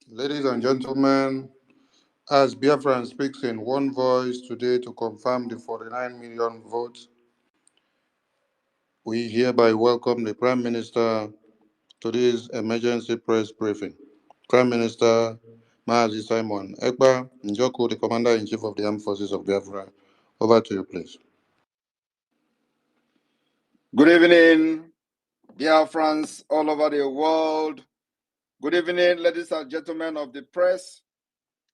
Ladies and gentlemen, as Biafran speaks in one voice today to confirm the 49 million votes, we hereby welcome the Prime Minister to this emergency press briefing. Prime Minister Mazi Simon Ekpa Njoku, the Commander-in-Chief of the Armed Forces of Biafra. Over to you, please. Good evening, Biafrans all over the world. Good evening, ladies and gentlemen of the press.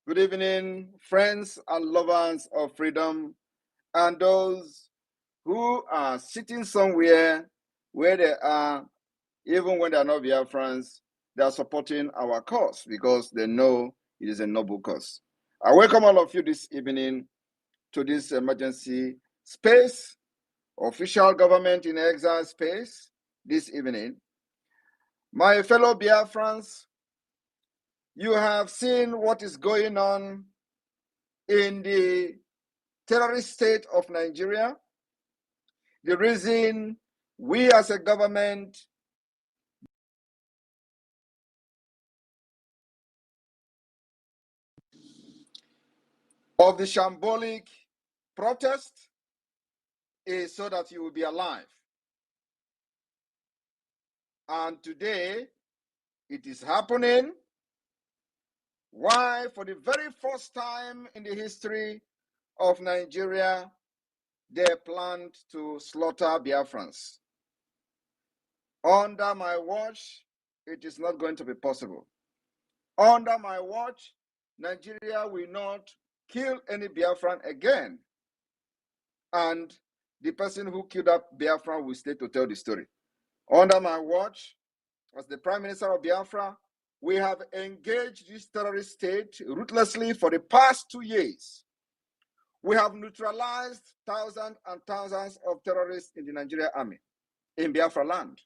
Good evening, friends and lovers of freedom, and those who are sitting somewhere where they are, even when they are not Biafrans, they are supporting our cause because they know it is a noble cause. I welcome all of you this evening to this emergency space, official government in exile space this evening. My fellow Biafrans, you have seen what is going on in the terrorist state of Nigeria. The reason we as a government of the shambolic protest is so that you will be alive. And today, it is happening. Why? For the very first time in the history of Nigeria, they planned to slaughter Biafrans. Under my watch, it is not going to be possible. Under my watch, Nigeria will not kill any Biafran again. And the person who killed that Biafran will stay to tell the story. Under my watch, as the Prime Minister of Biafra, we have engaged this terrorist state ruthlessly for the past 2 years. We have neutralized thousands and thousands of terrorists in the Nigerian army, in Biafra land.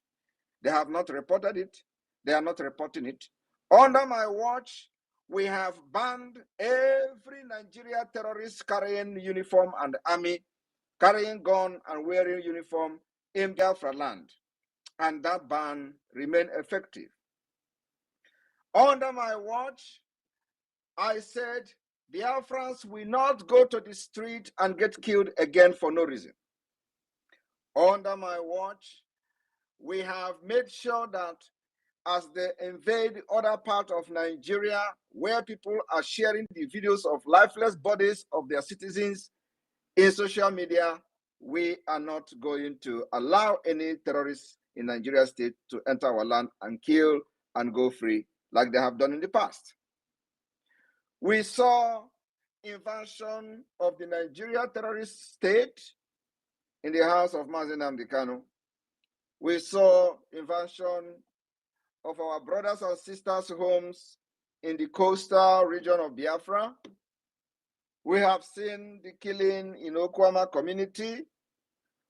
They have not reported it. They are not reporting it. Under my watch, we have banned every Nigeria terrorist carrying uniform and army, carrying gun and wearing uniform in Biafra land. And that ban remained effective. Under my watch, I said Biafrans will not go to the street and get killed again for no reason. Under my watch, we have made sure that as they invade other parts of Nigeria, where people are sharing the videos of lifeless bodies of their citizens in social media, we are not going to allow any terrorists in Nigeria state to enter our land and kill and go free like they have done in the past. We saw invasion of the Nigeria terrorist state in the house of Mazi Nnamdi Kanu. We saw invasion of our brothers and sisters' homes in the coastal region of Biafra. We have seen the killing in Okwama community.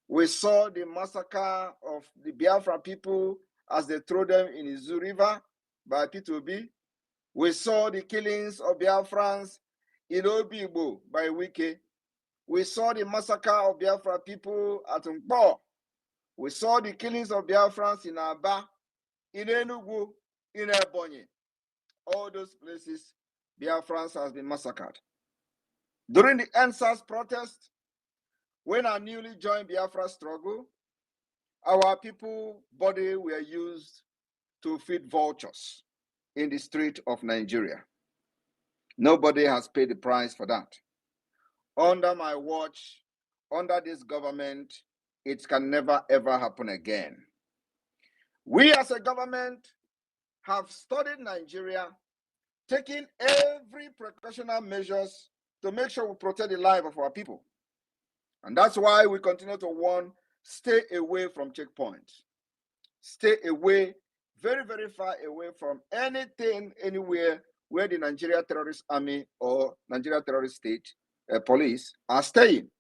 We saw the massacre of the Biafra people as they threw them in Izu River by P2B. We saw the killings of Biafrans in Obigbo by Wike. We saw the massacre of Biafra people at Nkpo. We saw the killings of Biafrans in Aba, in Enugu, in Ebonyi. All those places, Biafrans has been massacred. During the NSAS protest, when I newly joined Biafra struggle, our people body were used to feed vultures in the street of Nigeria. Nobody has paid the price for that. Under my watch, under this government, it can never ever happen again. We as a government have studied Nigeria, taking every precautionary measures to make sure we protect the life of our people. And that's why we continue to warn, stay away from checkpoints. Stay away, very, very far away from anything, anywhere where the Nigeria Terrorist Army or Nigeria Terrorist State Police are staying.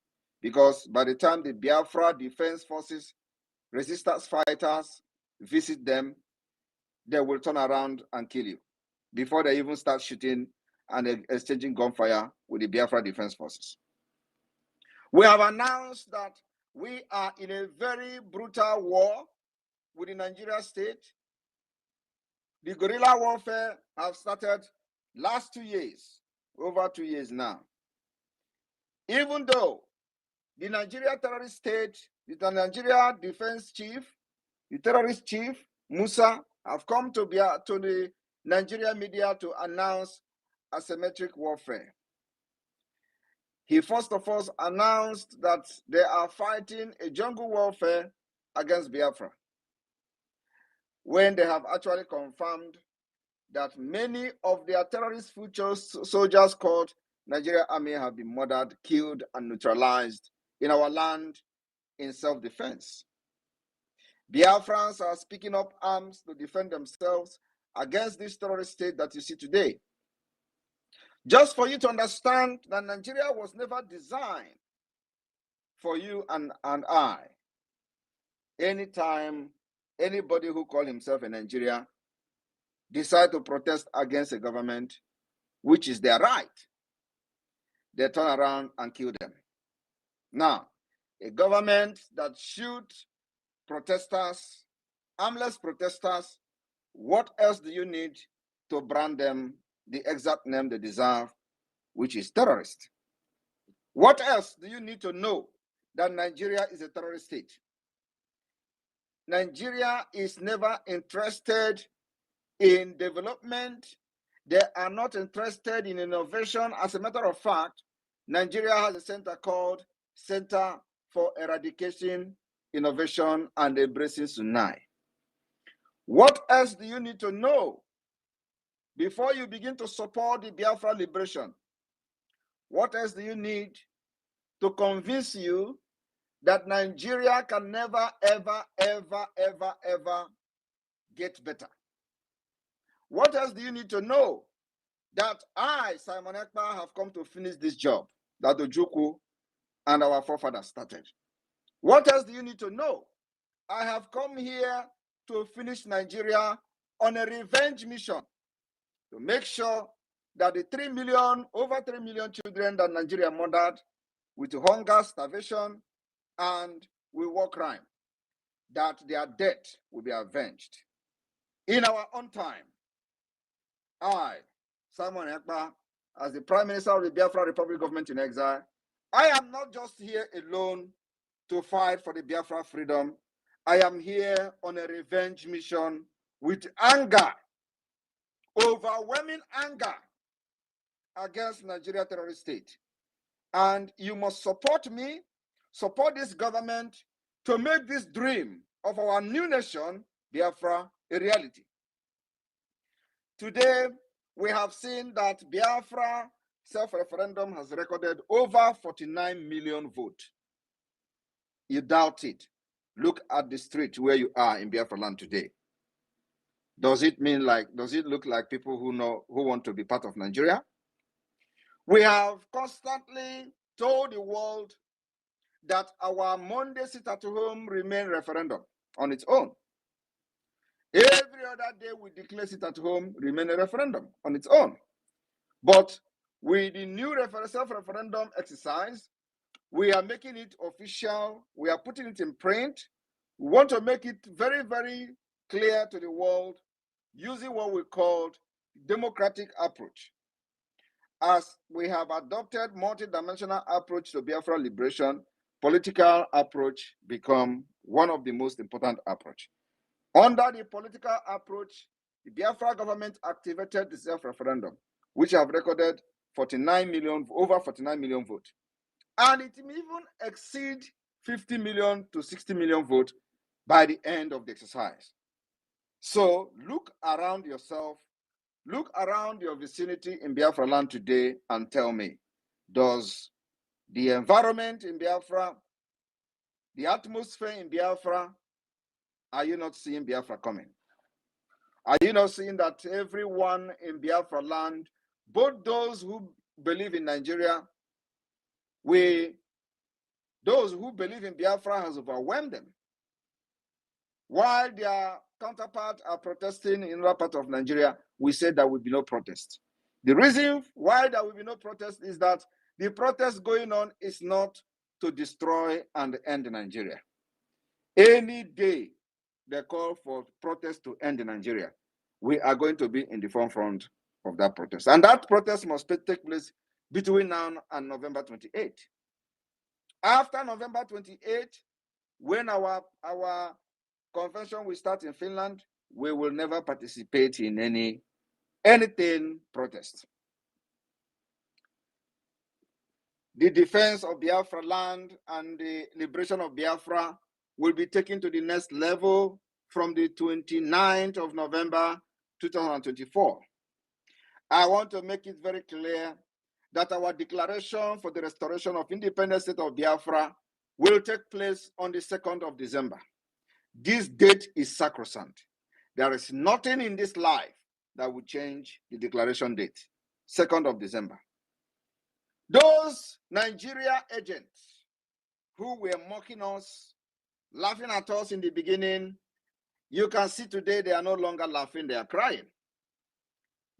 Because by the time the Biafra Defense Forces, resistance fighters visit them, they will turn around and kill you before they even start shooting and exchanging gunfire with the Biafra Defense Forces. We have announced that we are in a very brutal war with the Nigeria state. The guerrilla warfare have started last 2 years, over 2 years now, even though the Nigeria terrorist state, the Nigeria defense chief, the terrorist chief, Musa, have come to the Nigeria media to announce asymmetric warfare. He first of all announced that they are fighting a jungle warfare against Biafra, when they have actually confirmed that many of their terrorist future soldiers called Nigeria Army have been murdered, killed, and neutralized in our land in self-defense. Biafrans are picking up arms to defend themselves against this terrorist state that you see today. Just for you to understand that Nigeria was never designed for you and I. Anytime anybody who calls himself a Nigerian decide to protest against a government, which is their right, they turn around and kill them. Now, a government that shoots protesters, armless protesters, what else do you need to brand them the exact name they deserve, which is terrorist? What else do you need to know that Nigeria is a terrorist state? Nigeria is never interested in development. They are not interested in innovation. As a matter of fact, Nigeria has a center called Center for Eradication, Innovation, and Embracing Sunai. What else do you need to know before you begin to support the Biafra liberation? What else do you need to convince you that Nigeria can never, ever, ever, ever, ever get better? What else do you need to know that I, Simon Ekpa, have come to finish this job that Ojukwu and our forefathers started? What else do you need to know? I have come here to finish Nigeria on a revenge mission to make sure that the over 3 million children that Nigeria murdered with hunger, starvation, and with war crime, that their death will be avenged in our own time. I, Simon Ekpa, as the Prime Minister of the Biafra Republic government in exile, I am not just here alone to fight for the Biafra freedom. I am here on a revenge mission with anger, overwhelming anger against Nigeria terrorist state. And you must support me, support this government to make this dream of our new nation, Biafra, a reality. Today, we have seen that Biafra self-referendum has recorded over 49 million votes. You doubt it? Look at the street where you are in Biafra land today. Does it look like people who want to be part of Nigeria? We have constantly told the world that our Monday sit-at-home remain referendum on its own. Every other day we declare sit-at-home remain a referendum on its own. But with the new self-referendum exercise, we are making it official. We are putting it in print. We want to make it very, very clear to the world using what we call democratic approach. As we have adopted multidimensional approach to Biafra liberation, political approach become one of the most important approach. Under the political approach, the Biafra government activated the self-referendum, which have recorded over 49 million votes. And it may even exceed 50 million to 60 million votes by the end of the exercise. So look around yourself, look around your vicinity in Biafra land today and tell me, does the environment in Biafra, the atmosphere in Biafra, are you not seeing Biafra coming? Are you not seeing that everyone in Biafra land, both those who believe in Nigeria, those who believe in Biafra has overwhelmed them, while their counterparts are protesting in other part of Nigeria? We said there will be no protest. The reason why there will be no protest is that the protest going on is not to destroy and end Nigeria. Any day they call for protest to end Nigeria, we are going to be in the forefront of that protest. And that protest must take place between now and November 28. After November 28, when our convention will start in Finland, we will never participate in anything protest. The defense of Biafra land and the liberation of Biafra will be taken to the next level from the 29th of November 2024. I want to make it very clear that our declaration for the restoration of independent state of Biafra will take place on the 2nd of December. This date is sacrosanct. There is nothing in this life that will change the declaration date, 2nd of December. Those Nigeria agents who were mocking us, laughing at us in the beginning, you can see today they are no longer laughing, they are crying.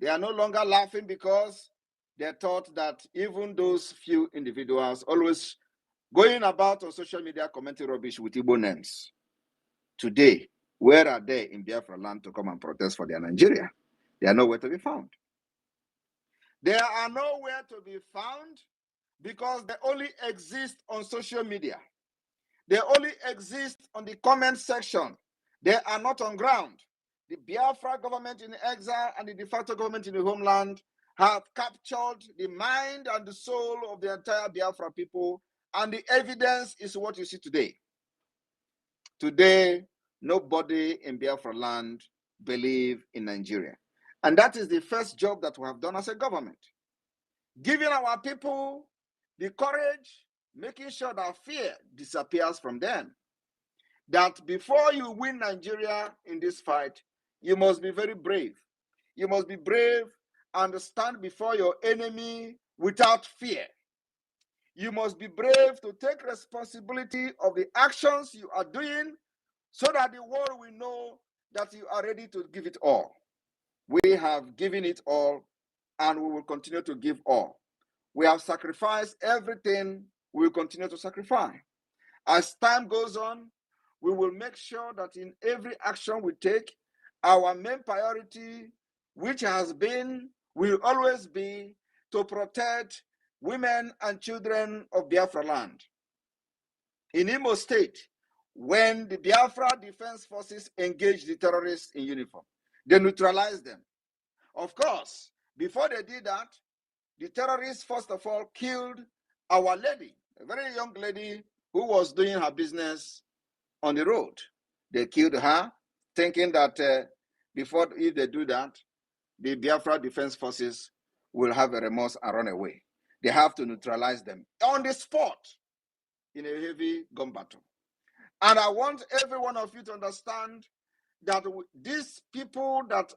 They are no longer laughing because they thought that even those few individuals always going about on social media commenting rubbish with Igbo names. Today, where are they in Biafra land to come and protest for their Nigeria? They are nowhere to be found. They are nowhere to be found because they only exist on social media. They only exist on the comment section. They are not on ground. The Biafra government in exile and the de facto government in the homeland have captured the mind and the soul of the entire Biafra people, and the evidence is what you see today. Today, nobody in Biafra land believes in Nigeria. And that is the first job that we have done as a government. Giving our people the courage, making sure that fear disappears from them. That before you win Nigeria in this fight, you must be very brave. You must be brave and stand before your enemy without fear. You must be brave to take responsibility of the actions you are doing so that the world will know that you are ready to give it all. We have given it all and we will continue to give all. We have sacrificed everything, we will continue to sacrifice. As time goes on, we will make sure that in every action we take, our main priority, which has been, will always be, to protect women and children of Biafra land. In Imo State, when the Biafra Defense Forces engaged the terrorists in uniform, they neutralized them. Of course, before they did that, the terrorists, first of all, killed our lady, a very young lady who was doing her business on the road. They killed her, thinking that if they do that, the Biafra Defense Forces will have a remorse and run away. They have to neutralize them on the spot in a heavy gun battle. And I want every one of you to understand that these people that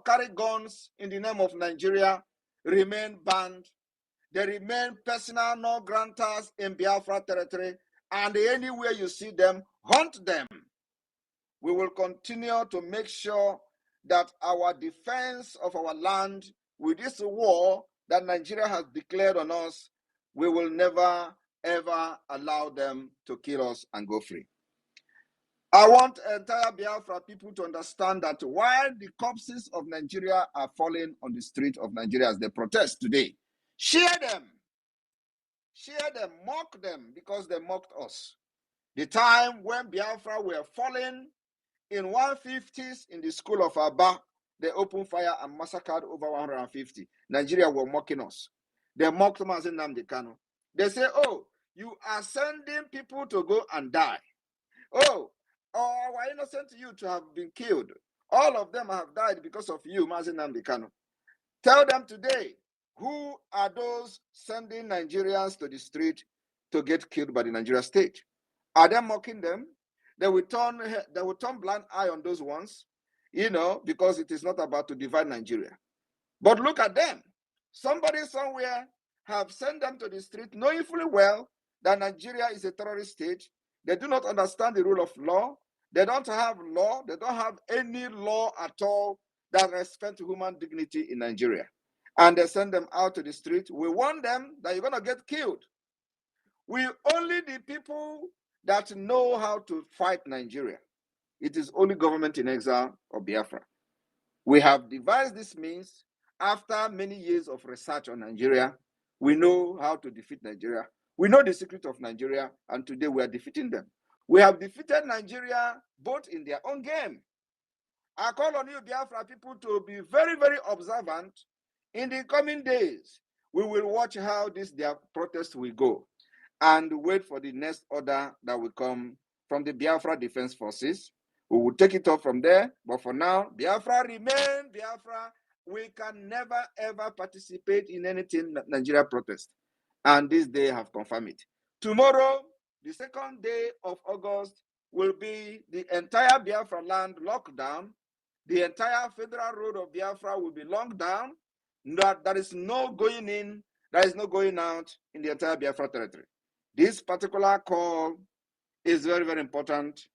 carry guns in the name of Nigeria remain banned. They remain personal non-grantors in Biafra territory, and anywhere you see them, hunt them. We will continue to make sure that our defense of our land with this war that Nigeria has declared on us, we will never, ever allow them to kill us and go free. I want entire Biafra people to understand that while the corpses of Nigeria are falling on the street of Nigeria as they protest today, share them, mock them because they mocked us. The time when Biafra were falling in 150s in the school of Aba, they opened fire and massacred over 150. Nigeria were mocking us. They mocked Mazen Nnamdi Kanu. They say, oh, you are sending people to go and die. Oh, our innocent youth have been killed. All of them have died because of you, Mazen Nnamdi Kanu. Tell them today, who are those sending Nigerians to the street to get killed by the Nigeria state? Are they mocking them? They will turn blind eye on those ones, because it is not about to divide Nigeria. But look at them. Somebody somewhere have sent them to the street, knowing fully well that Nigeria is a terrorist state. They do not understand the rule of law. They don't have law. They don't have any law at all that respects human dignity in Nigeria. And they send them out to the street. We warn them that you're going to get killed. We only the people that know how to fight Nigeria. It is only government in exile or Biafra. We have devised this means, after many years of research on Nigeria, we know how to defeat Nigeria. We know the secret of Nigeria, and today we are defeating them. We have defeated Nigeria both in their own game. I call on you, Biafra people, to be very, very observant. In the coming days, we will watch how their protest will go and wait for the next order that will come from the Biafra Defense Forces. We will take it up from there. But for now, Biafra remain Biafra. We can never, ever participate in anything Nigeria protest. And this day have confirmed it. Tomorrow, the 2nd day of August, will be the entire Biafra land locked down. The entire federal road of Biafra will be locked down. There is no going in, there is no going out in the entire Biafra territory. This particular call is very, very important.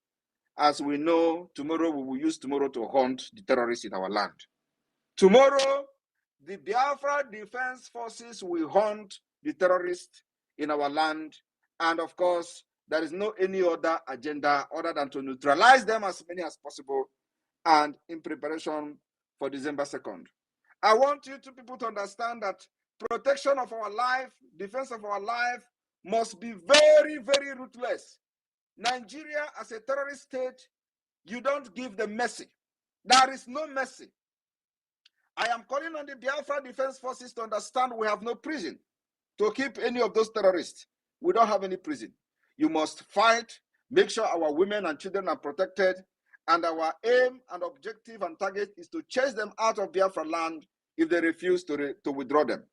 As we know, tomorrow we will use tomorrow to hunt the terrorists in our land. Tomorrow, the Biafra Defense Forces will hunt the terrorists in our land. And of course, there is no any other agenda other than to neutralize them as many as possible and in preparation for December 2nd. I want you two people to understand that protection of our life, defense of our life must be very, very ruthless. Nigeria as a terrorist state, you don't give them mercy. There is no mercy. I am calling on the Biafra Defense Forces to understand we have no prison to keep any of those terrorists. We don't have any prison. You must fight, make sure our women and children are protected, and our aim and objective and target is to chase them out of Biafra land if they refuse to withdraw them.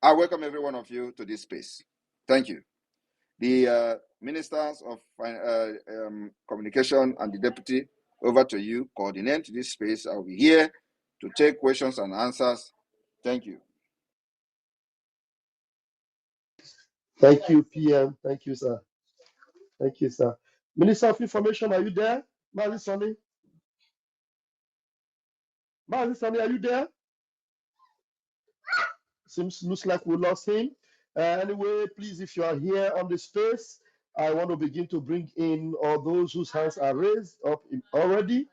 I welcome every one of you to this space. Thank you. The Ministers of Communication and the Deputy, over to you. Coordinate this space. I'll be here to take questions and answers. Thank you. Thank you, PM. Thank you, sir. Thank you, sir. Minister of Information, are you there? Mazi Sani? Mazi Sani, are you there? Looks like we lost him. Anyway, please, if you are here on the space, I want to begin to bring in all those whose hands are raised up already.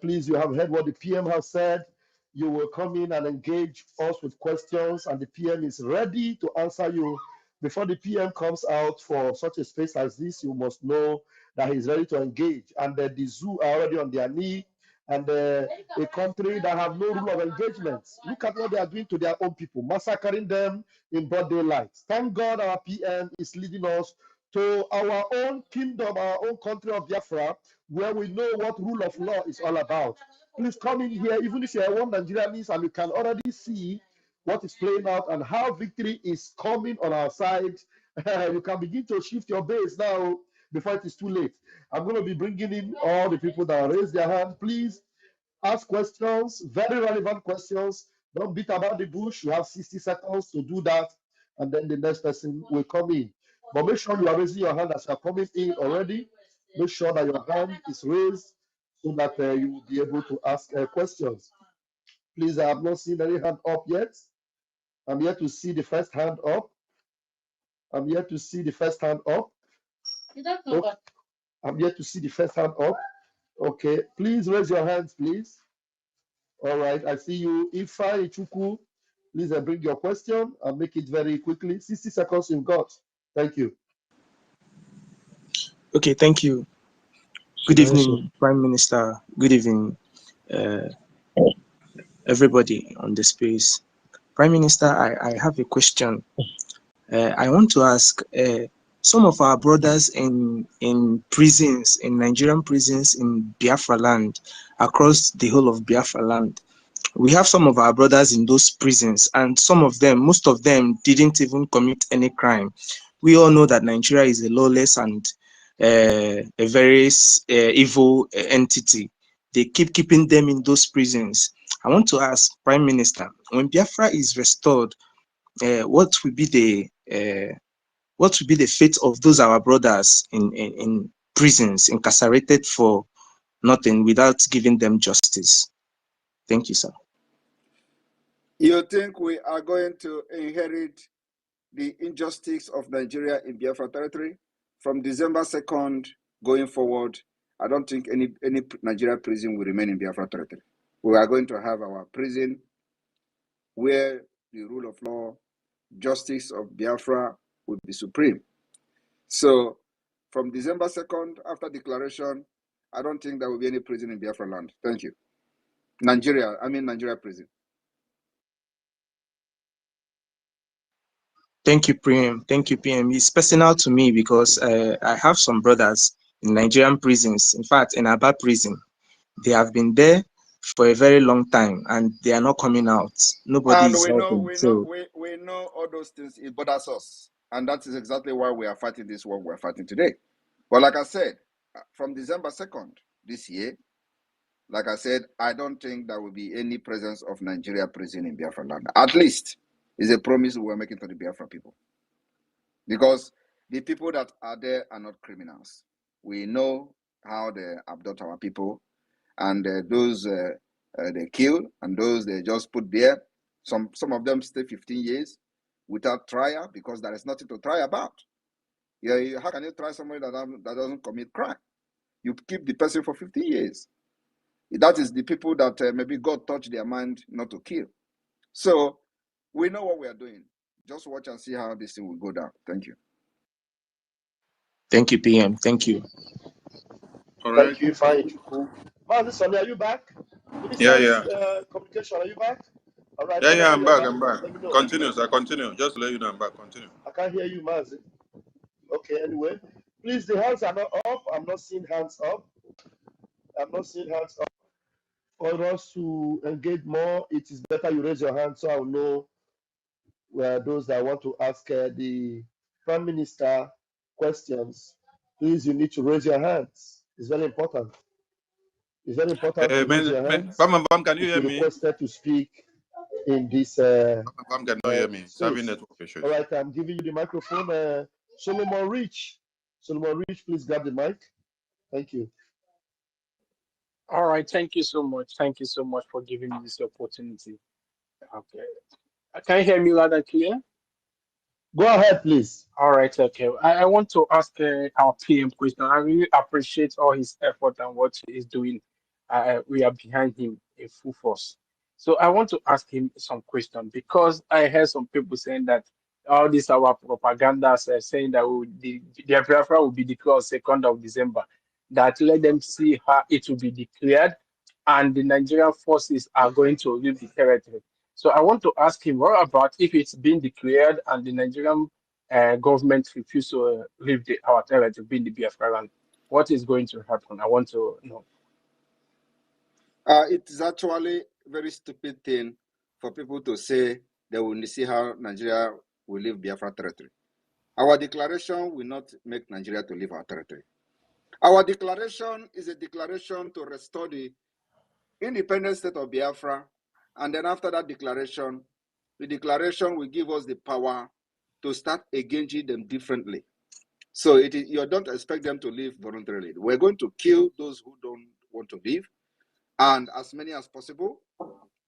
Please, you have heard what the PM has said. You will come in and engage us with questions, and the PM is ready to answer you. Before the PM comes out for such a space as this, you must know that he's ready to engage. And the zoo are already on their knee, and a country that have no rule of engagement. Look at what they are doing to their own people, massacring them in broad daylight. Thank God our PM is leading us to our own kingdom, our own country of Biafra, where we know what rule of law is all about. Please come in here, even if you're one Nigerianese, and you can already see what is playing out and how victory is coming on our side. You can begin to shift your base now before it is too late. I'm going to be bringing in all the people that raise their hand. Please ask questions, very relevant questions. Don't beat about the bush. You have 60 seconds to do that, and then the next person will come in. But make sure you are raising your hand as you are coming in already. Make sure that your hand is raised so that you will be able to ask questions. Please, I have not seen any hand up yet. I'm here to see the first hand up. I'm here to see the first hand up. Okay. I'm here to see the first hand up. Okay, please raise your hands, please. All right, I see you. Ifa Ichuku, please bring your question and make it very quickly. 60 seconds you've got. Thank you. Okay, thank you. Good evening, Prime Minister. Good evening, everybody on the space. Prime Minister, I have a question. I want to ask some of our brothers in prisons, in Nigerian prisons in Biafra land, across the whole of Biafra land. We have some of our brothers in those prisons, and some of them, most of them, didn't even commit any crime. We all know that Nigeria is a lawless and a very evil entity. They keep keeping them in those prisons. I want to ask Prime Minister, when Biafra is restored, what will be the fate of those our brothers in prisons, incarcerated for nothing, without giving them justice? Thank you, sir. You think we are going to inherit the injustice of Nigeria in Biafra territory? From December 2nd going forward, I don't think any Nigeria prison will remain in Biafra territory. We are going to have our prison where the rule of law, justice of Biafra will be supreme. So from December 2nd, after declaration, I don't think there will be any prison in Biafra land. Thank you. Nigeria prison. Thank you, PM. Thank you, PM. It's personal to me because I have some brothers in Nigerian prisons. In fact, in Aba prison, they have been there for a very long time and they are not coming out. Nobody And is helping. we know all those things. It bothers us, and that is exactly why we are fighting this war we're fighting today. But like I said, from December 2nd this year, like I said, I don't think there will be any presence of Nigeria prison in Biafra land. At least is a promise we're making to the Biafra people. Because the people that are there are not criminals. We know how they abduct our people, and those they kill, and those they just put there. Some of them stay 15 years without trial because there is nothing to try about. Yeah, how can you try somebody that doesn't commit crime? You keep the person for 15 years. That is the people that maybe God touched their mind not to kill. So we know what we are doing. Just watch and see how this thing will go down. Thank you. Thank you, PM. Thank you. All right. Thank you, fine. Man, Sonny, are you back? Yeah. Communication, are you back? All right, Yeah, whenever I'm you're back. back, I'm back. let me know. Continue, sir. Continue. Just to let you know I'm back. Continue. I can't hear you, Mazi. Okay, anyway. Please, the hands are not up. I'm not seeing hands up. For us to engage more, it is better you raise your hand so I'll know where those that want to ask the Prime Minister questions. Please, you need to raise your hands. It's very important. It's very important to raise your hands Bam, can you if hear you me? requested to speak in this Bam cannot hear me. It's having space. network issues. All right, I'm giving you the microphone. Solomon Rich, please grab the mic. Thank you. All right, thank you so much. Thank you so much for giving me this opportunity. Okay. Can you hear me loud and clear? Go ahead, please. All right, okay. I want to ask our PM question. I really appreciate all his effort and what he is doing. We are behind him in full force. So I want to ask him some question because I heard some people saying that all this our propaganda saying that the Biafra will be declared on 2nd of December. That let them see how it will be declared, and the Nigerian forces are going to leave the territory. So I want to ask him, what about if it's been declared and the Nigerian government refuse to leave our territory to be in the Biafra land? What is going to happen? I want to know. It is actually a very stupid thing for people to say they will see how Nigeria will leave Biafra territory. Our declaration will not make Nigeria to leave our territory. Our declaration is a declaration to restore the independent state of Biafra, and then after that declaration, the declaration will give us the power to start engaging them differently. So you don't expect them to leave voluntarily. We're going to kill those who don't want to leave, and as many as possible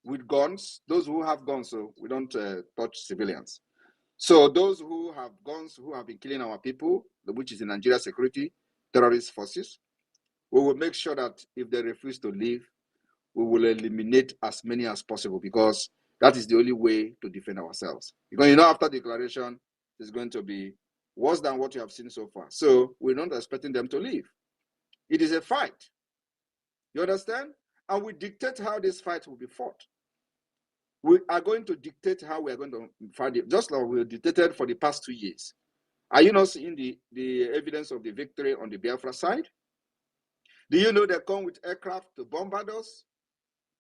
with guns, those who have guns, so we don't touch civilians. So those who have guns, who have been killing our people, which is the Nigeria security terrorist forces, we will make sure that if they refuse to leave, we will eliminate as many as possible, because that is the only way to defend ourselves. Because after declaration, it's going to be worse than what you have seen so far. So we're not expecting them to leave. It is a fight. You understand? And we dictate how this fight will be fought. We are going to dictate how we are going to fight it, just like we dictated for the past 2 years. Are you not seeing the evidence of the victory on the Biafra side? Do you know they come with aircraft to bombard us?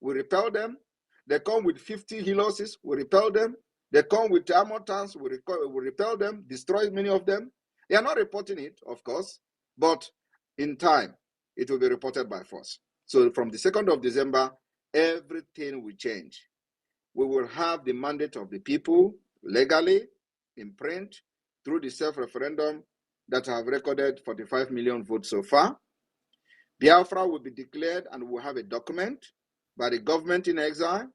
We repel them. They come with 50 helices, we repel them. They come with armor tanks, we repel them, destroy many of them. They are not reporting it, of course, but in time, it will be reported by force. So from the 2nd of December, everything will change. We will have the mandate of the people legally in print through the self-referendum that have recorded 45 million votes so far. Biafra will be declared and will have a document by the government in exile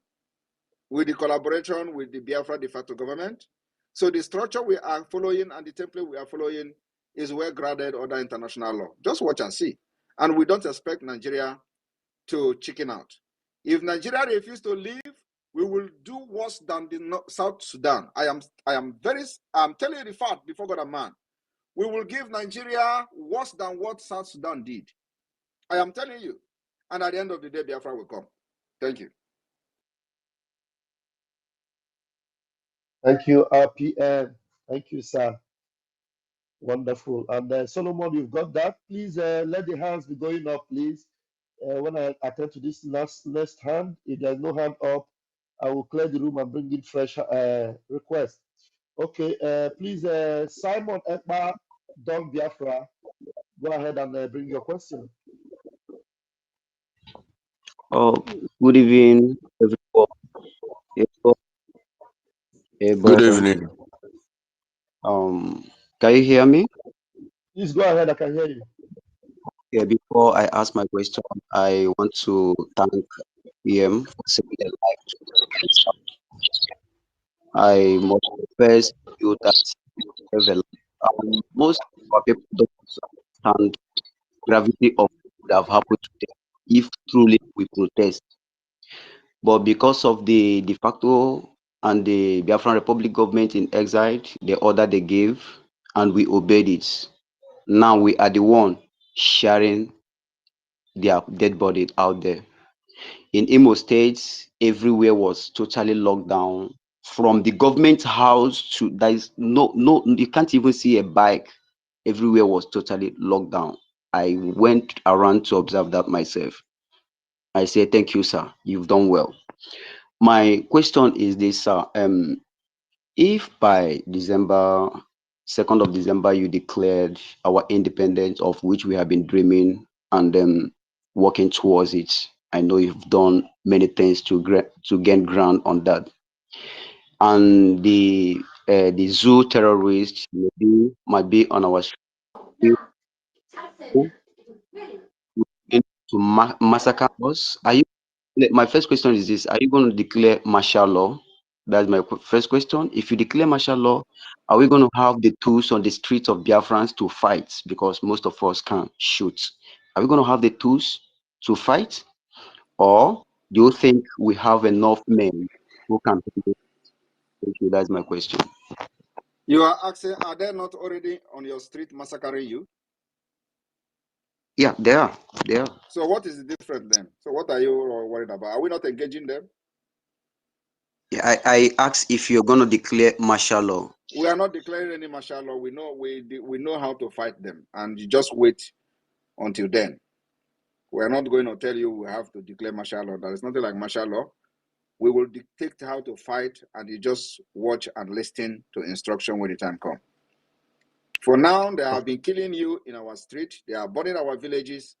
with the collaboration with the Biafra de facto government. So the structure we are following and the template we are following is well grounded under international law. Just watch and see. And we don't expect Nigeria to chicken out. If Nigeria refuses to leave, we will do worse than the South Sudan. I'm telling you the fact before God and man. We will give Nigeria worse than what South Sudan did. I am telling you. And at the end of the day, Biafra will come. Thank you. Thank you, RPN. Thank you, sir. Wonderful. And Solomon, you've got that. Please let the hands be going up, please. When I attend to this next hand, if there's no hand up, I will clear the room and bring in fresh request. Okay, please, Simon Ekpa, Don Biafra, go ahead and bring your question. Oh, good evening, everyone. Good evening. Can you hear me? Please go ahead, I can hear you. Yeah, before I ask my question, I want to thank PM for saving a life to this. I must confess to you that save a life. Most of our people don't understand the gravity of what would have happened today if truly we protest. But because of the de facto and the Biafran Republic government in exile, the order they gave, and we obeyed it. Now we are the one sharing their dead bodies out there. In Imo State, everywhere was totally locked down. From the government house to there is no you can't even see a bike. Everywhere was totally locked down. I went around to observe that myself. I say thank you, sir. You've done well. My question is this, sir. If by December 2nd of December you declared our independence, of which we have been dreaming and working towards it, I know you've done many things to gain ground on that. And the zoo terrorists might be on our street to massacre us. My first question is this: are you going to declare martial law? That's my first question. If you declare martial law, are we going to have the tools on the streets of Biafrans to fight? Because most of us can't shoot. Are we going to have the tools to fight? Or do you think we have enough men who can do it? Thank you. That's my question. You are asking, are they not already on your street massacring you? Yeah, they are. They are. So what is the difference then? So what are you worried about? Are we not engaging them? Yeah, I asked if you're going to declare martial law. We are not declaring any martial law. We know how to fight them, and you just wait until then. We are not going to tell you we have to declare martial law. There is nothing like martial law. We will dictate how to fight, and you just watch and listen to instruction when the time comes. For now, they have been killing you in our street. They are burning our villages,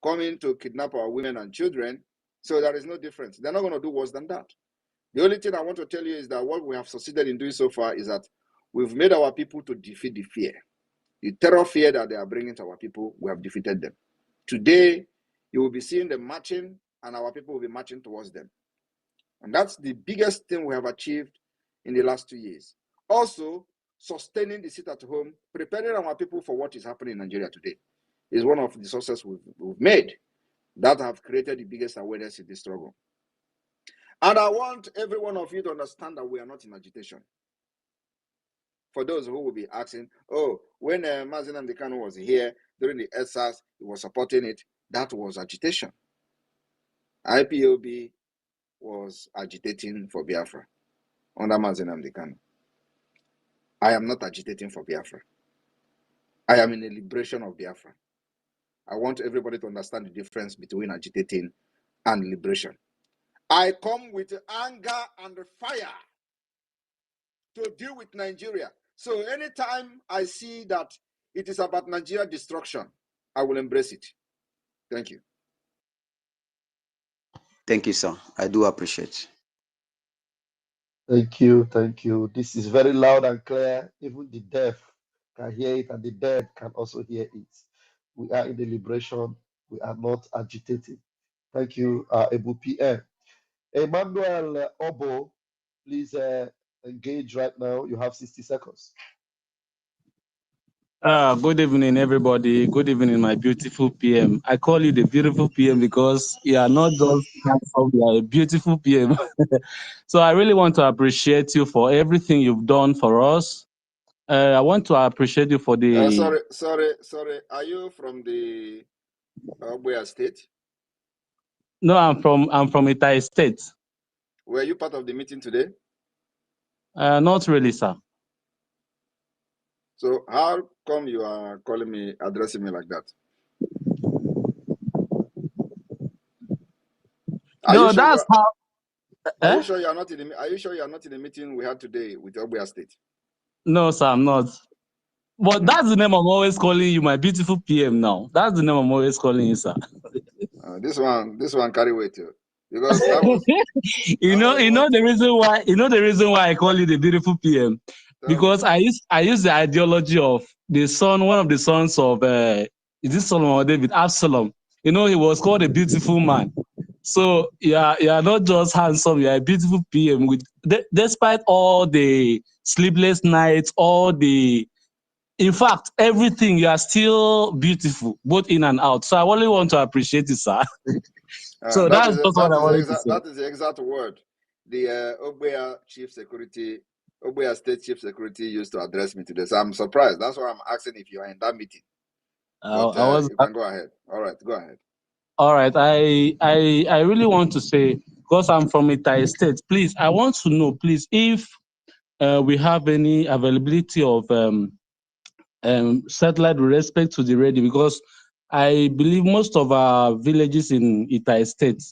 coming to kidnap our women and children. So there is no difference. They're not going to do worse than that. The only thing I want to tell you is that what we have succeeded in doing so far is that we've made our people to defeat the fear. The terror fear that they are bringing to our people, we have defeated them. Today, you will be seeing them marching, and our people will be marching towards them. And that's the biggest thing we have achieved in the last 2 years. Also, sustaining the sit at home, preparing our people for what is happening in Nigeria today is one of the successes we've made that have created the biggest awareness in this struggle. And I want every one of you to understand that we are not in agitation. For those who will be asking, oh, when Mazen Amdekano was here during the SARS, he was supporting it, that was agitation. IPOB was agitating for Biafra under Mazen Amdekano. I am not agitating for Biafra. I am in a liberation of Biafra. I want everybody to understand the difference between agitating and liberation. I come with anger and fire to deal with Nigeria. So anytime I see that it is about Nigeria destruction, I will embrace it. Thank you. Thank you, sir. I do appreciate. Thank you, thank you. This is very loud and clear. Even the deaf can hear it, and the dead can also hear it. We are in the liberation. We are not agitating. Thank you, Ebu PM. Emmanuel Obo, please engage right now. You have 60 seconds. Good evening, everybody. Good evening, my beautiful PM. I call you the beautiful PM because you are not just handsome, you are a beautiful PM. So I really want to appreciate you for everything you've done for us. I want to appreciate you for the. Sorry. Are you from the Obuya state? No, I'm from Itai State. Were you part of the meeting today? Not really, sir. So how come you are calling me, addressing me like that? Are No, you sure that's how. Are Eh? you sure you are not in the Are you sure you are not in the meeting we had today with Obuya State? No, sir, I'm not. But that's the name I'm always calling you, my beautiful PM. Now, that's the name I'm always calling you, sir. This one carry weight too, because that was you know, what. the reason why I call you the beautiful PM, Tell me. because I use the ideology of one of the sons of is this Solomon or David Absalom. You know, he was called a beautiful man. So you are not just handsome, you are a beautiful PM with despite all the sleepless nights, in fact, everything, you are still beautiful, both in and out. So I only want to appreciate you, sir. So That that's is just what I wanted to say. that is the exact word the Obuya State Chief Security used to address me today. So I'm surprised. That's why I'm asking if you are in that meeting. But I was you can go ahead. All right, go ahead. all right. I really want to say, because I'm from Itai State, please, I want to know, please, if we have any availability of satellite with respect to the radio, because I believe most of our villages in Itai State,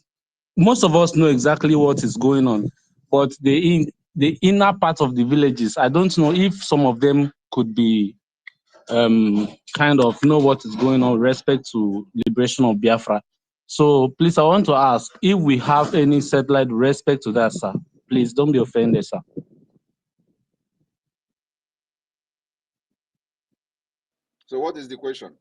most of us know exactly what is going on, but the inner part of the villages, I don't know if some of them could be kind of know what is going on with respect to liberation of Biafra. So please, I want to ask if we have any satellite with respect to that, sir. Please don't be offended, sir. So what is the question?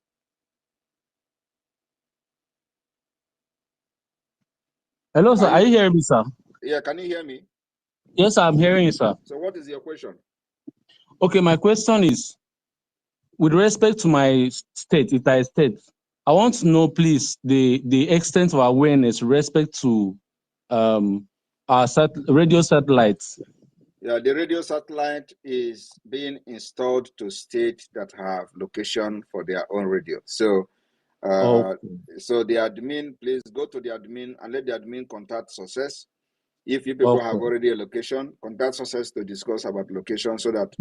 Hello, sir. Are you hearing me, sir? Yeah, can you hear me? Yes, I'm hearing you, sir. So what is your question? Okay, my question is, with respect to my state, Itai State, I want to know, please, the extent of awareness with respect to our radio satellites. Yeah, the radio satellite is being installed to states that have location for their own radio. So, so the admin, please go to the admin and let the admin contact success. If you people have already a location, contact success to discuss about location, so that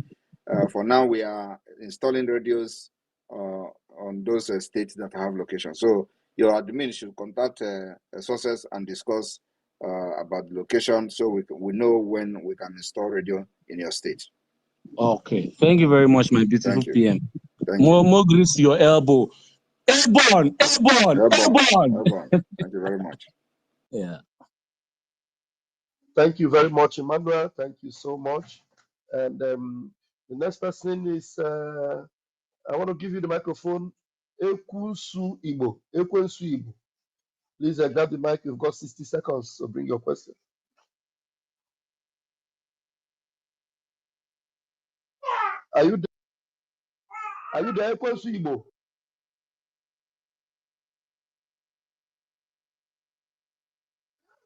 for now we are installing radios on those states that have location. So your admin should contact success and discuss about the location, so we know when we can install radio in your state. Okay. Thank you very much, my beautiful Thank you. PM. Thank you. More grease to your elbow. Airborne. Thank you very much. Yeah. Thank you very much, Emmanuel. Thank you so much. And the next person is, I want to give you the microphone, Ekwensu Igbo. Ekwensu Igbo. Please grab the mic. You've got 60 seconds, so bring your question. Are you there? Are you there, Ekwensu Igbo?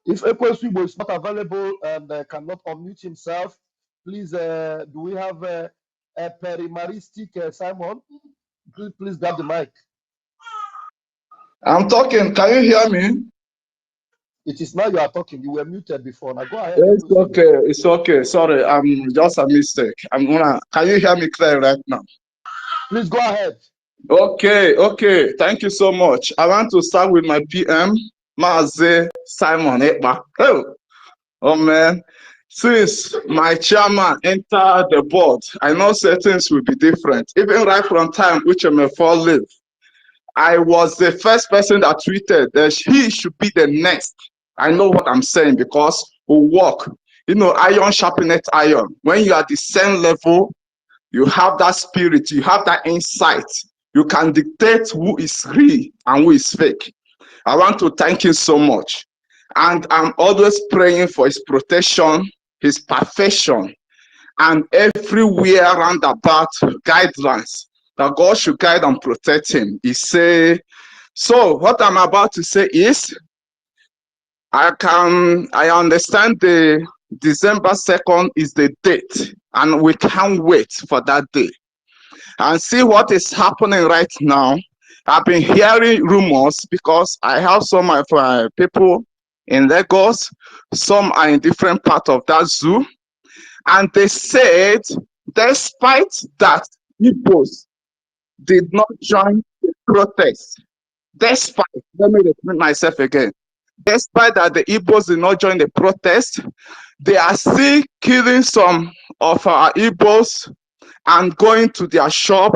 If Ekwensu Igbo is not available and cannot unmute himself, please, do we have a perimaristic Simon? Please grab the mic. I'm talking. Can you hear me? It is now you are talking. You were muted before. Now go ahead. It's okay. It's okay. Sorry, I'm just a mistake. Can you hear me clear right now? Please go ahead. Okay. Thank you so much. I want to start with my PM, Maazị Simon Ekpa. Oh man. Since my chairman entered the board, I know things will be different. Even right from time which I may fall live. I was the first person that tweeted that he should be the next. I know what I'm saying because we work. You know, iron sharpeneth iron. When you are at the same level, you have that spirit, you have that insight. You can dictate who is real and who is fake. I want to thank you so much. And I'm always praying for his protection, his perfection, and everywhere roundabout guidelines that God should guide and protect him. He say, so what I'm about to say is, I understand the December 2nd is the date, and we can't wait for that day. And see what is happening right now. I've been hearing rumors because I have some of my people in Lagos, some are in different parts of that zoo, and they said, despite that Igbos did not join the protest, despite, let me repeat myself again, despite that the Igbos did not join the protest, they are still killing some of our Igbos and going to their shop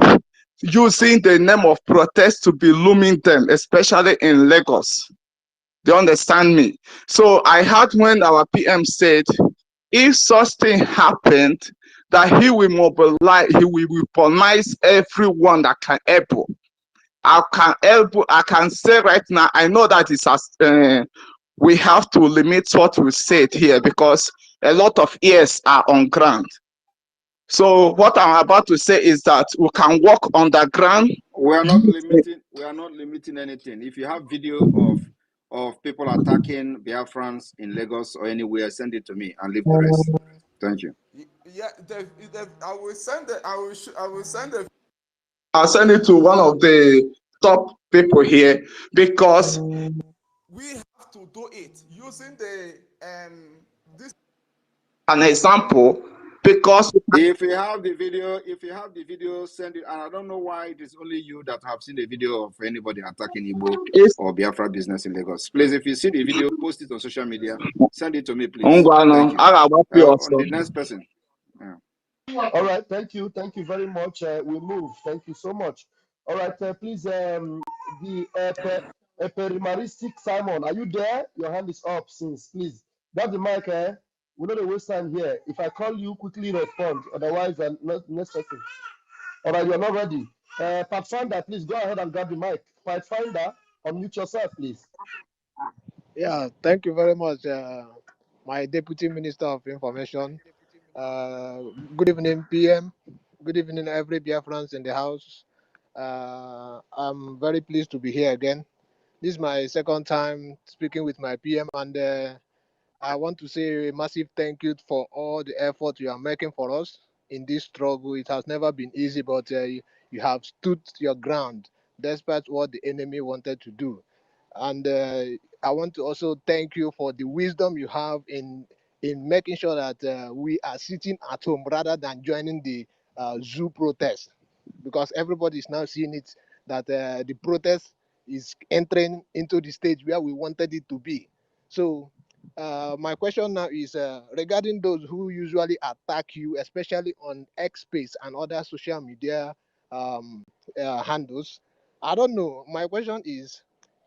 using the name of protest to be looming them, especially in Lagos. Do you understand me? So I heard when our PM said, if such thing happened, that he will mobilize, he will weaponize everyone that can help. I can say right now, I know that it's we have to limit what we said here because a lot of ears are on ground. So what I'm about to say is that we can walk on the ground. We are not limiting. We are not limiting anything. If you have video of people attacking Biafrans in Lagos or anywhere, send it to me and leave the rest. Thank you. Yeah, I will send it. I will send it. I'll send it to one of the top people here because We have to do it using the this. an example, because If you have the video, send it. And I don't know why it is only you that have seen the video of anybody attacking Igbo or Biafra business in Lagos. Please, if you see the video, post it on social media. Send it to me, please. Thank you. On the next person. Yeah. All right, thank you very much. We move. Thank you so much. All right, please, the eperimaristic Simon, are you there? Your hand is up since. Please, grab the mic. We know the waste time here. If I call you, quickly respond. Otherwise, next person. All right, you're not ready. Pathfinder, please go ahead and grab the mic. Pathfinder, unmute yourself, please. Yeah, thank you very much, my Deputy Minister of Information. Good evening, PM. Good evening, every Biafrans in the house. I'm very pleased to be here again. This is my second time speaking with my PM, and I want to say a massive thank you for all the effort you are making for us in this struggle. It has never been easy, but you have stood your ground despite what the enemy wanted to do. And I want to also thank you for the wisdom you have in making sure that we are sitting at home rather than joining the zoo protest, because everybody is now seeing it that the protest is entering into the stage where we wanted it to be. So my question now is regarding those who usually attack you, especially on X Space and other social media handles. I don't know. My question is,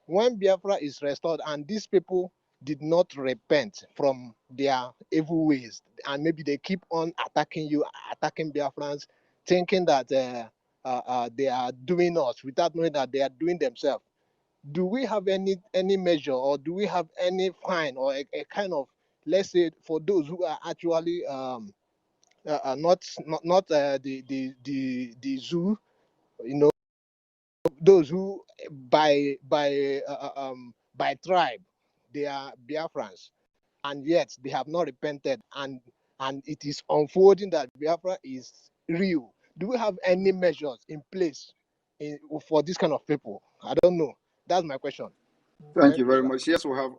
when Biafra is restored and these people did not repent from their evil ways, and maybe they keep on attacking you, attacking Biafrans, thinking that they are doing us without knowing that they are doing themselves, do we have any measure, or do we have any fine, or a kind of, let's say, for those who are actually not the zoo, you know, those who by tribe they are Biafrans, and yet they have not repented, and it is unfolding that Biafra is real. Do we have any measures in place for this kind of people? I don't know. That's my question. Thank you very much. Yes, we have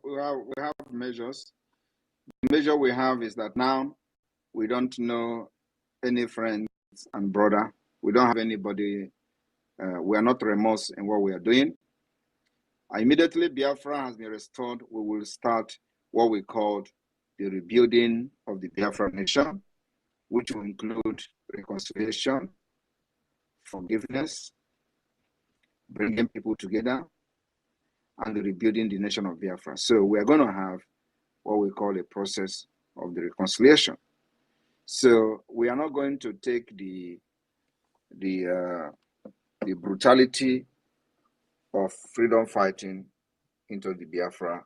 measures. The measure we have is that now we don't know any friends and brother. We don't have anybody. We are not remorse in what we are doing. Immediately Biafra has been restored, we will start what we call the rebuilding of the Biafra nation, which will include reconciliation, forgiveness, bringing people together, and rebuilding the nation of Biafra. So we are going to have what we call a process of the reconciliation. So we are not going to take the brutality of freedom fighting into the Biafra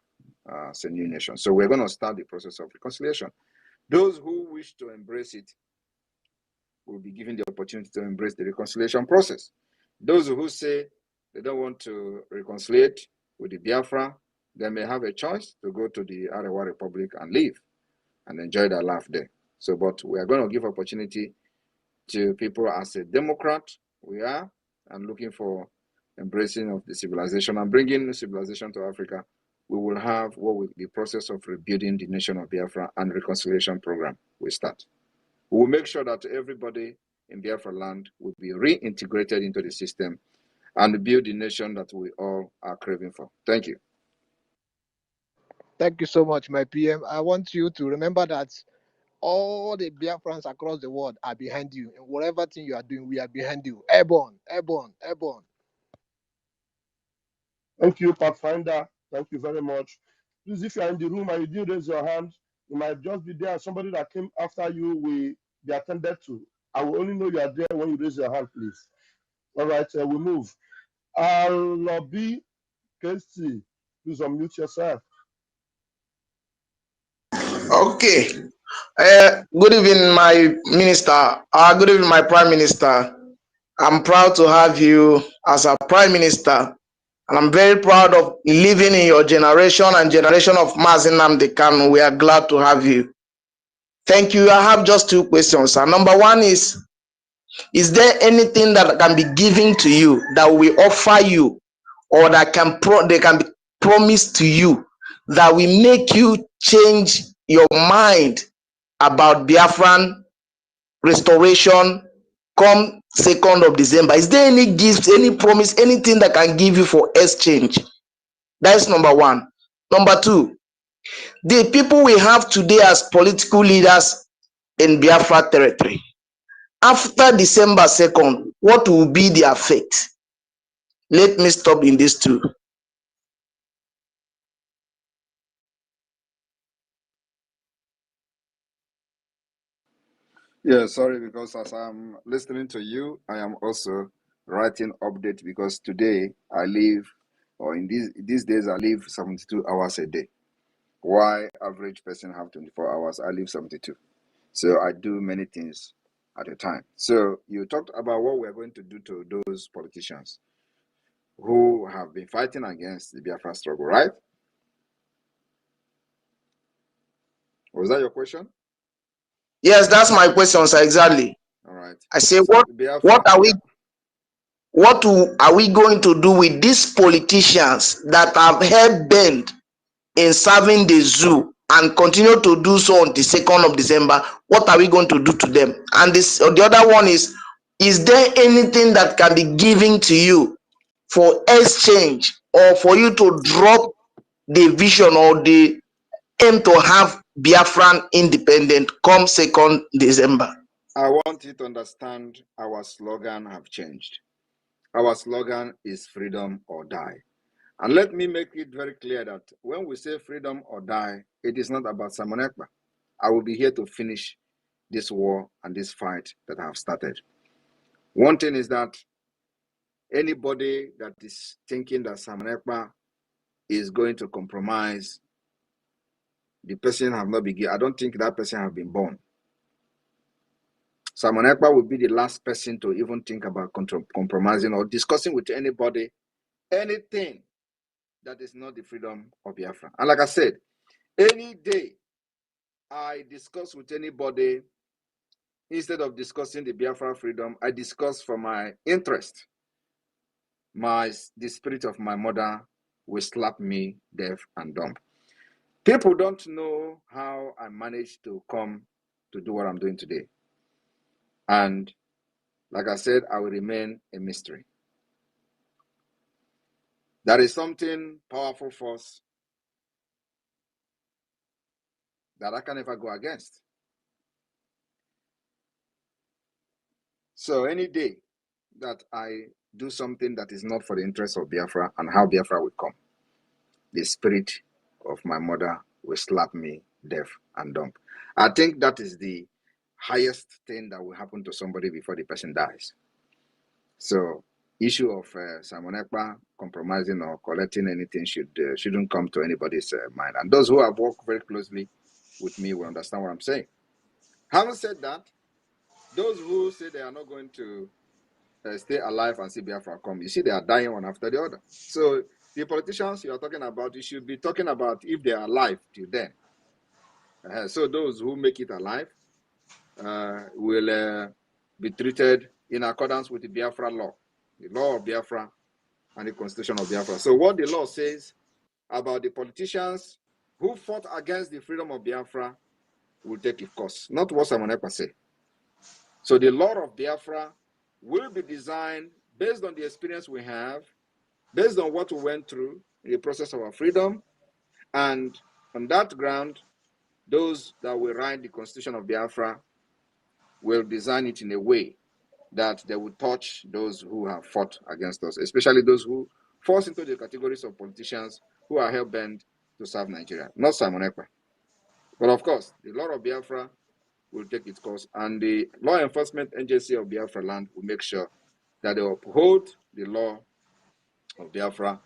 as a new nation. So we're going to start the process of reconciliation. Those who wish to embrace it will be given the opportunity to embrace the reconciliation process. Those who say they don't want to reconcile with the Biafra, they may have a choice to go to the Arewa Republic and live and enjoy their life there. So, but we are going to give opportunity to people as a Democrat we are, and looking for embracing of the civilization and bringing civilization to Africa. We will have what will be the process of rebuilding the nation of Biafra and reconciliation program we start. We will make sure that everybody in Biafra land will be reintegrated into the system and build the nation that we all are craving for. Thank you. Thank you so much, my PM. I want you to remember that all the Biafrans across the world are behind you. And whatever thing you are doing, we are behind you. Airborne, airborne, airborne. Thank you, Pathfinder. Thank you very much. Please, if you are in the room and you didn't raise your hand, you might just be there. Somebody that came after you will be attended to. I will only know you are there when you raise your hand, please. All right, we move. Lobby Casey, please unmute yourself. Okay. Good evening, my minister. Good evening, my prime minister. I'm proud to have you as a prime minister, and I'm very proud of living in your generation and generation of Mazi Nnamdi Kanu. We are glad to have you. Thank you. I have just two questions. And number one is there anything that can be given to you that we offer you, or that they can be promised to you, that will make you change your mind about Biafran restoration come 2nd of December? Is there any gift, any promise, anything that can give you for exchange? That's number one. Number two, the people we have today as political leaders in Biafra territory, after December 2nd, what will be their fate? Let me stop in these two. Yeah, sorry, because as I'm listening to you, I am also writing update because today I live, or in these days I live 72 hours a day. Why average person have 24 hours? I live 72. So I do many things at a time. So you talked about what we're going to do to those politicians who have been fighting against the Biafra struggle, right? Was that your question? Yes, that's my question, sir. Exactly. All right. I say, So what are we going to do with these politicians that have held bent in serving the zoo and continue to do so on the 2nd of December? What are we going to do to them? And the other one is there anything that can be given to you for exchange, or for you to drop the vision or the aim to have Biafran independent come 2nd December? I want you to understand our slogan have changed. Our slogan is freedom or die. And let me make it very clear that when we say freedom or die, it is not about Simon Ekpa. I will be here to finish this war and this fight that I have started. One thing is that anybody that is thinking that Simon Ekpa is going to compromise, the person have not been, I don't think that person have been born. Simon Ekpa will be the last person to even think about compromising or discussing with anybody anything that is not the freedom of Biafra. And like I said, any day I discuss with anybody, instead of discussing the Biafra freedom, I discuss for my interest. The spirit of my mother will slap me deaf and dumb. People don't know how I managed to come to do what I'm doing today. And like I said, I will remain a mystery. There is something powerful force that I can never go against. So any day that I do something that is not for the interest of Biafra and how Biafra will come, the spirit of my mother will slap me deaf and dumb. I think that is the highest thing that will happen to somebody before the person dies. So issue of Simon Ekpa compromising or collecting anything shouldn't come to anybody's mind. And those who have worked very closely with me will understand what I'm saying. Having said that, those who say they are not going to stay alive and see Biafra come. You see, they are dying one after the other. So the politicians you are talking about, you should be talking about if they are alive till then. So those who make it alive will be treated in accordance with the Biafra law, the law of Biafra and the constitution of Biafra. So what the law says about the politicians who fought against the freedom of Biafra will take its course, not what Simon Ekpa say. So the law of Biafra will be designed based on the experience we have, based on what we went through in the process of our freedom, and on that ground, those that will write the constitution of Biafra will design it in a way that they will touch those who have fought against us, especially those who fall into the categories of politicians who are hell-bent to serve Nigeria, not Simon Ekpa. But of course, the law of Biafra will take its course, and the law enforcement agency of Biafra land will make sure that they uphold the law of Biafra,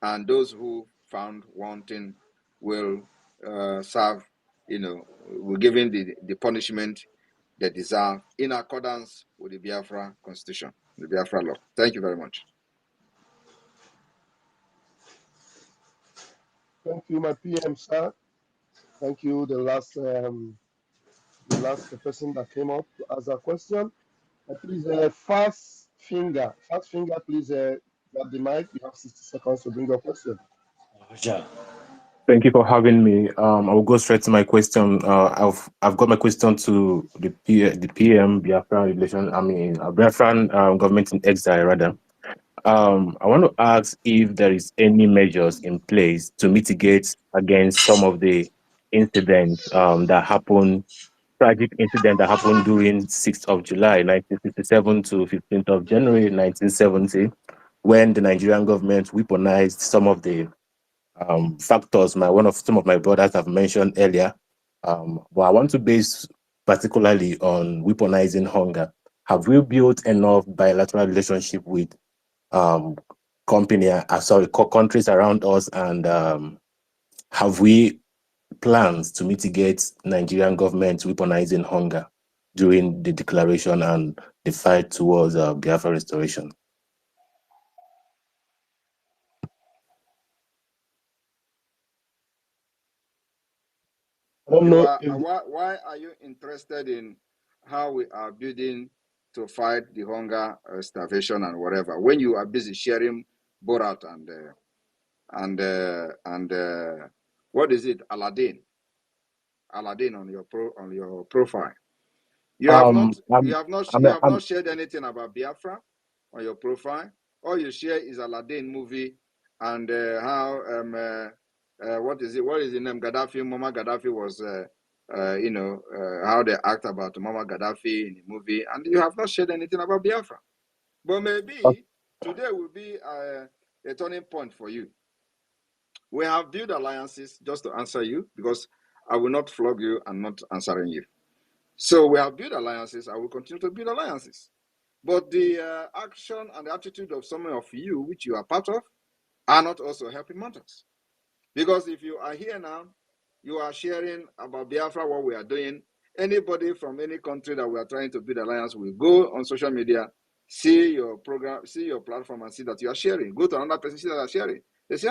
and those who found wanting will serve, will given the punishment they deserve in accordance with the Biafra constitution, the Biafra law. Thank you very much. Thank you, my PM, sir. Thank you, the last person that came up to ask a question. Please, fast finger, please grab the mic. You have 60 seconds to bring your question. Thank you for having me. I will go straight to my question. I've got my question to the PM, Biafran Biafran government in exile rather. I want to ask if there is any measures in place to mitigate against some of the incidents that happened, tragic incident that happened during 6th of July, 1967 to 15th of January, 1970, when the Nigerian government weaponized some of the factors some of my brothers have mentioned earlier. But I want to base particularly on weaponizing hunger. Have we built enough bilateral relationship with countries around us, and have we plans to mitigate Nigerian government weaponizing hunger during the declaration and the fight towards Biafra restoration? I don't know Why are you interested in how we are building to fight the hunger, starvation, and whatever, when you are busy sharing Borat and what is it, Aladdin on your profile? You have not shared anything about Biafra on your profile. All you share is Aladdin movie and how what is the name, Gaddafi, Muammar Gaddafi was how they act about Muammar Gaddafi in the movie, and you have not shared anything about Biafra. But maybe today will be a turning point for you. We have built alliances, just to answer you, because I will not flog you and not answering you. So we have built alliances. I will continue to build alliances. But the action and the attitude of some of you, which you are part of, are not also helping matters. Because if you are here now, you are sharing about Biafra, what we are doing. Anybody from any country that we are trying to build alliance will go on social media, see your program, see your platform, and see that you are sharing. Go to another person, see that you are sharing. They say,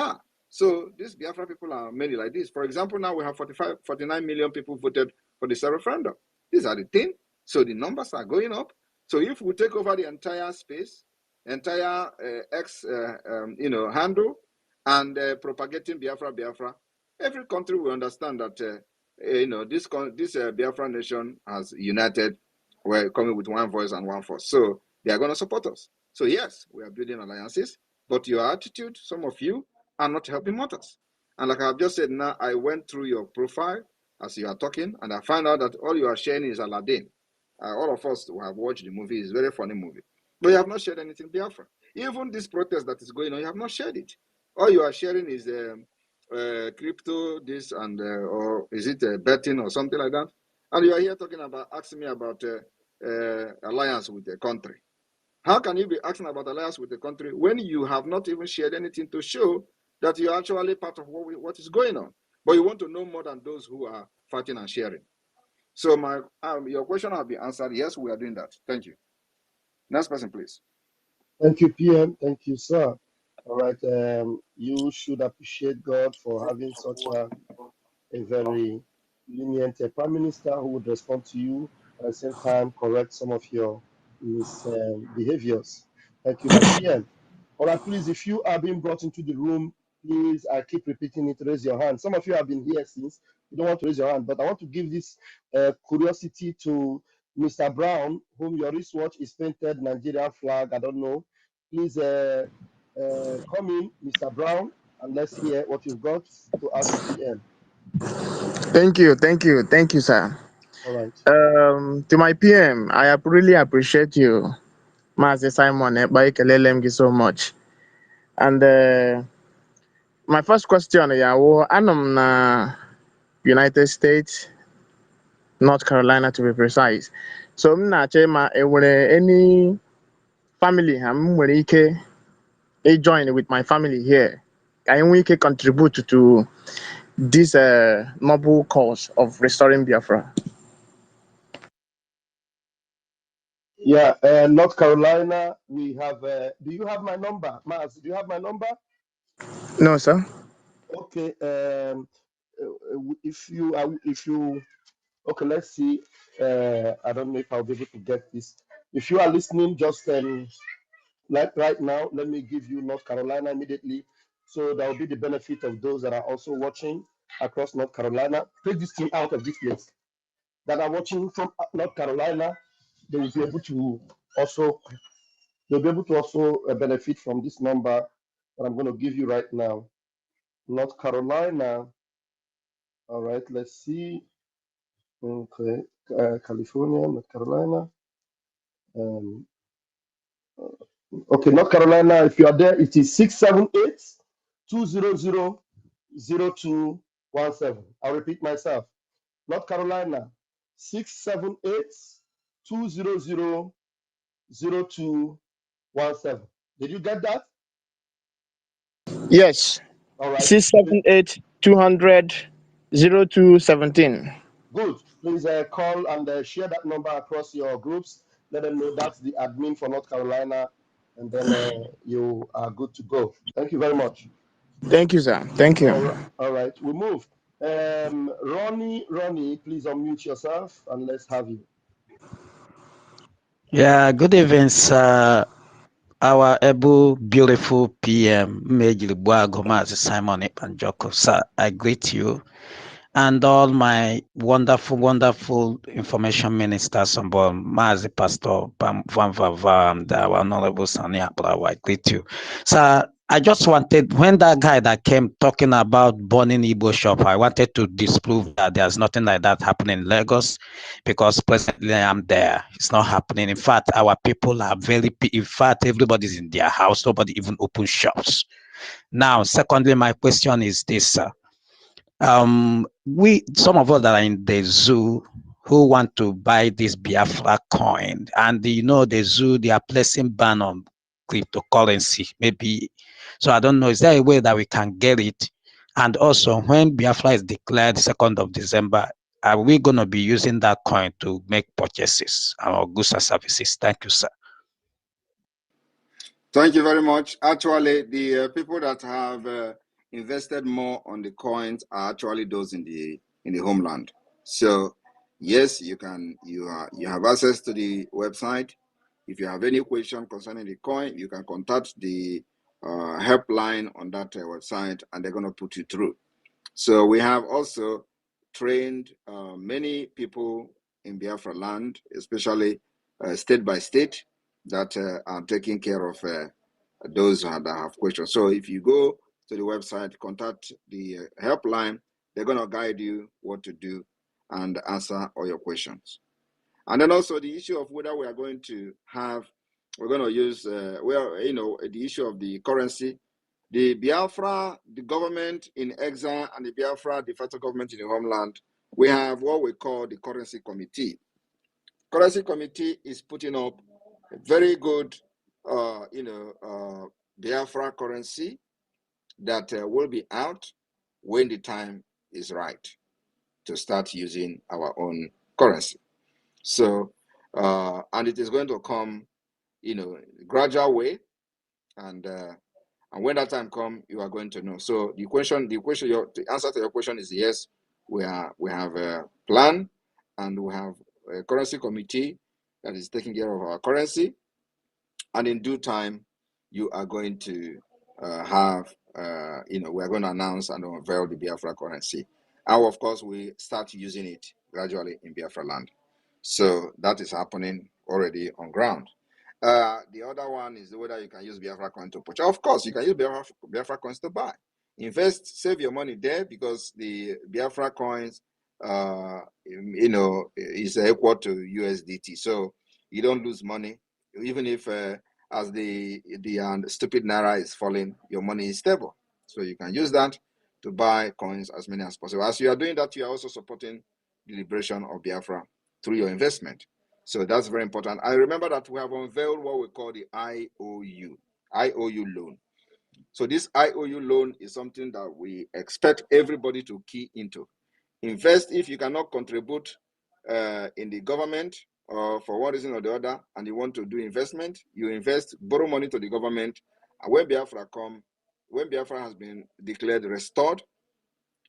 so these Biafra people are many like this. For example, now we have 49 million people voted for the referendum. These are the things. So the numbers are going up. So if we take over the entire space, entire X handle, and propagating Biafra, every country will understand that this Biafra nation has united. We're coming with one voice and one force. So they are going to support us. So yes, we are building alliances, but your attitude, some of you, are not helping matters. And like I've just said now, I went through your profile as you are talking, and I found out that all you are sharing is Aladdin. All of us who have watched the movie, it's a very funny movie. But you have not shared anything Biafra. Even this protest that is going on, you have not shared it. All you are sharing is crypto, this, and or is it betting or something like that? And you are here asking me about alliance with the country. How can you be asking about alliance with the country when you have not even shared anything to show that you are actually part of what is going on? But you want to know more than those who are fighting and sharing. So your question will be answered. Yes, we are doing that. Thank you. Next person, please. Thank you, PM. Thank you, sir. All right. You should appreciate God for having such a very lenient prime minister who would respond to you at the same time correct some of your misbehaviors. Thank you, my PM. All right, please, if you are being brought into the room, please, I keep repeating it, raise your hand. Some of you have been here since, you don't want to raise your hand, but I want to give this curiosity to Mr. Brown, whom your wristwatch is painted Nigerian flag. I don't know. Please come in, Mr. Brown, and let's hear what you've got to ask the PM. Thank you, sir. All right. To my PM, really appreciate you, Master Simon Ekpa, Ekelelem you so much. And my first question, yeah, well, I'm na United States, North Carolina to be precise. So I'm not sure any family I'm ike join with my family here. Can we contribute to this noble cause of restoring Biafra? Yeah, North Carolina, we have. Do you have my number, Maz? Do you have my number? No, sir. Okay. If you, okay, let's see. I don't know if I'll be able to get this. If you are listening, just like right now, let me give you North Carolina immediately. So that will be the benefit of those that are also watching across North Carolina. Take this team out of this place that are watching from North Carolina. They will be able to also benefit from this number that I'm going to give you right now. North Carolina. All right, let's see. Okay, California, North Carolina. Um, okay, North Carolina, if you are there, it is 678 200 0217. I'll repeat myself. North Carolina, 678 200 0217. Did you get that? Yes. All right. 678 200 0217. Good. Please call and share that number across your groups. Let them know that's the admin for North Carolina, and then you are good to go. Thank you very much. Thank you, sir. Thank you. All right. We move. Ronnie, please unmute yourself and let's have you. Yeah, good evening, sir. Our able, beautiful PM, Major Gomaz Simon Epanjoko, sir. I greet you and all my wonderful, wonderful information ministers on board, Mazi Pastor Van Vava, and our Honorable Sani Abrawa. I greet you. Sir, I just wanted, when that guy that came talking about burning Igbo shop, I wanted to disprove that there's nothing like that happening in Lagos, because presently I'm there. It's not happening. In fact, our people are in fact, everybody's in their house. Nobody even opens shops. Now, secondly, my question is this, sir. Some of us that are in the zoo who want to buy this Biafra coin, and the zoo, they are placing ban on cryptocurrency, maybe. So I don't know, is there a way that we can get it? And also, when Biafra is declared 2nd of December, are we going to be using that coin to make purchases or goods and services? Thank you, sir. Thank you very much. Actually, the people that have invested more on the coins are actually those in the homeland. So, yes, you have access to the website. If you have any question concerning the coin, you can contact the helpline on that website, and they're going to put you through. So we have also trained many people in Biafra land, especially state by state, that are taking care of those that have questions. So if you go to the website, contact the helpline, they're going to guide you what to do and answer all your questions. And then also the issue of whether we are going to we're going to use, the issue of the currency. The Biafra, the government in exile, and the Biafra, the federal government in the homeland, we have what we call the currency committee. Currency committee is putting up a very good, Biafra currency that will be out when the time is right to start using our own currency. So, and it is going to come, gradual way. And when that time comes, you are going to know. So the answer to your question is yes. We have a plan, and we have a currency committee that is taking care of our currency. And in due time, you are going to have, we are going to announce and unveil the Biafra currency. And of course, we start using it gradually in Biafra land. So that is happening already on ground. The other one is whether you can use Biafra coin to purchase. Of course, you can use Biafra coins to buy. Invest, save your money there, because the Biafra coins, is equal to USDT. So you don't lose money, even if as the stupid naira is falling, your money is stable. So you can use that to buy coins as many as possible. As you are doing that, you are also supporting the liberation of Biafra through your investment. So that's very important. I remember that we have unveiled what we call the IOU loan. So this IOU loan is something that we expect everybody to key into. Invest if you cannot contribute in the government, or for one reason or the other, and you want to do investment, you invest, borrow money to the government, and when Biafra has been declared restored,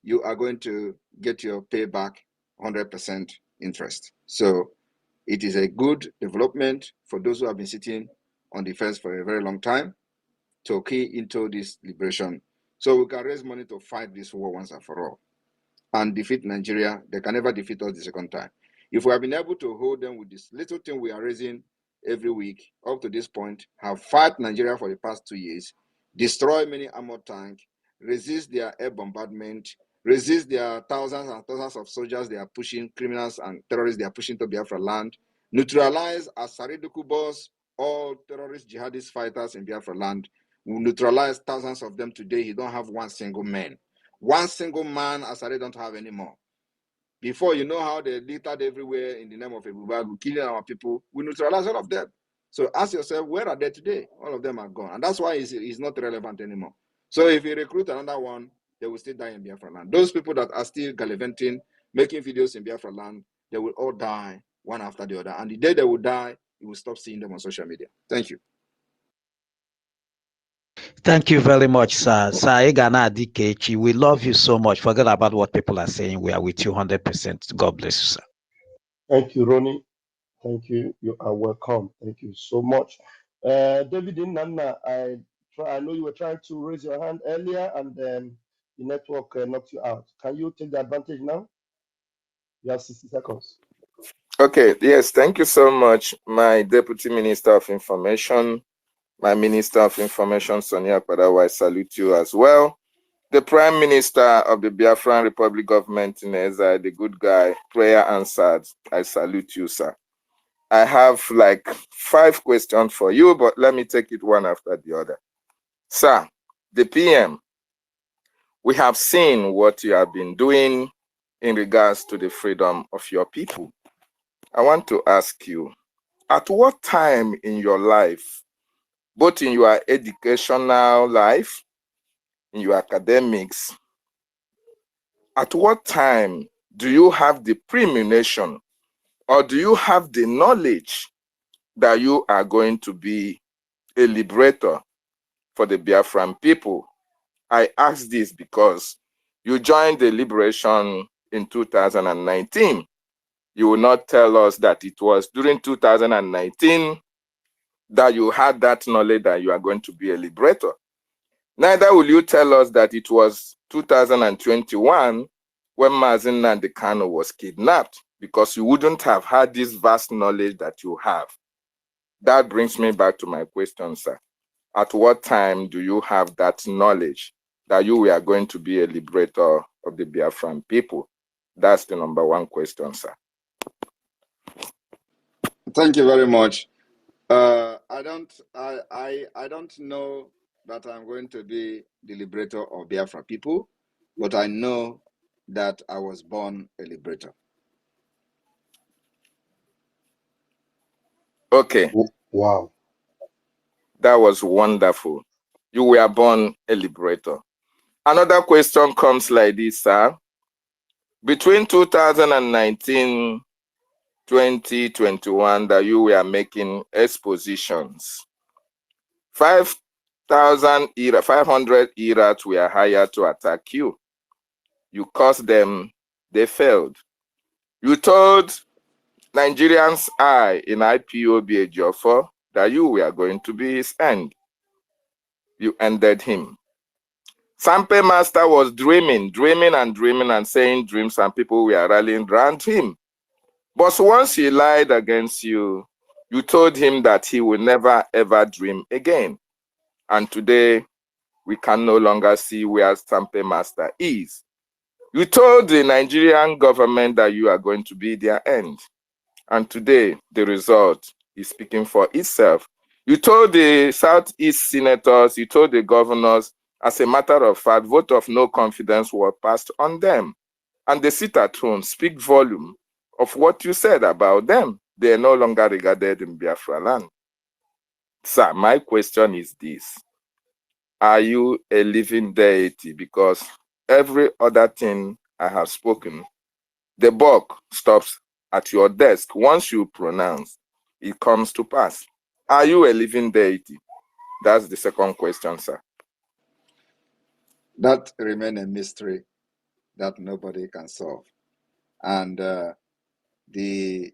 you are going to get your payback 100% interest. So it is a good development for those who have been sitting on the fence for a very long time to key into this liberation, so we can raise money to fight this war once and for all and defeat Nigeria. They can never defeat us the second time. If we have been able to hold them with this little thing we are raising every week up to this point, have fought Nigeria for the past 2 years, destroy many armored tanks, resist their air bombardment, resist their thousands and thousands of soldiers they are pushing, criminals and terrorists they are pushing to Biafra land, neutralize Asariduku boss, all terrorist jihadist fighters in Biafra land. We neutralize thousands of them today. He don't have one single man. One single man, Asare don't have anymore. Before, you know how they littered everywhere in the name of Ebubagu, killing our people. We neutralize all of them. So ask yourself, where are they today? All of them are gone. And that's why he's not relevant anymore. So if you recruit another one, they will still die in Biafra land. Those people that are still gallivanting, making videos in Biafra land, they will all die one after the other. And the day they will die, you will stop seeing them on social media. Thank you. Thank you very much, sir. Sir Egana Adikechi, we love you so much. Forget about what people are saying. We are with you 100%. God bless you, sir. Thank you, Ronnie. Thank you. You are welcome. Thank you so much. David Nana, I know you were trying to raise your hand earlier, and then the network knocked you out. Can you take the advantage now? You have 60 seconds. Okay, yes, thank you so much, my Deputy Minister of Information, my Minister of Information, Sonia Padawa. I salute you as well. The Prime Minister of the Biafran Republic Government in exile, the good guy, prayer answered. I salute you, sir. I have like 5 questions for you, but let me take it one after the other. Sir, the PM, we have seen what you have been doing in regards to the freedom of your people. I want to ask you, at what time in your life, both in your educational life, in your academics, at what time do you have the premonition or do you have the knowledge that you are going to be a liberator for the Biafran people? I ask this because you joined the liberation in 2019. You will not tell us that it was during 2019 that you had that knowledge that you are going to be a liberator. Neither will you tell us that it was 2021 when Mazen Nnamdi Kanu was kidnapped, because you wouldn't have had this vast knowledge that you have. That brings me back to my question, sir. At what time do you have that knowledge that you were going to be a liberator of the Biafran people? That's the number 1 question, sir. Thank you very much. I don't know that I'm going to be the liberator of Biafra people, but I know that I was born a liberator. Okay. Wow. That was wonderful. You were born a liberator. Another question comes like this, sir. Between 2019, 2021, that you were making expositions, 5 5,000 500 Iraqs were hired to attack you. You caused them, they failed. You told Nigerians in IPOB Ejiofor that you were going to be his end. You ended him. Sampe Master was dreaming and saying dreams, and people were rallying around him. But once he lied against you, you told him that he will never ever dream again. And today, we can no longer see where Sampe Master is. You told the Nigerian government that you are going to be their end. And today, the result is speaking for itself. You told the Southeast senators, you told the governors, as a matter of fact, vote of no confidence was passed on them. And they sit at home, speak volume of what you said about them. They are no longer regarded in Biafra land. Sir, my question is this. Are you a living deity? Because every other thing I have spoken, the buck stops at your desk. Once you pronounce, it comes to pass. Are you a living deity? That's the second question, sir. That remains a mystery that nobody can solve. And what you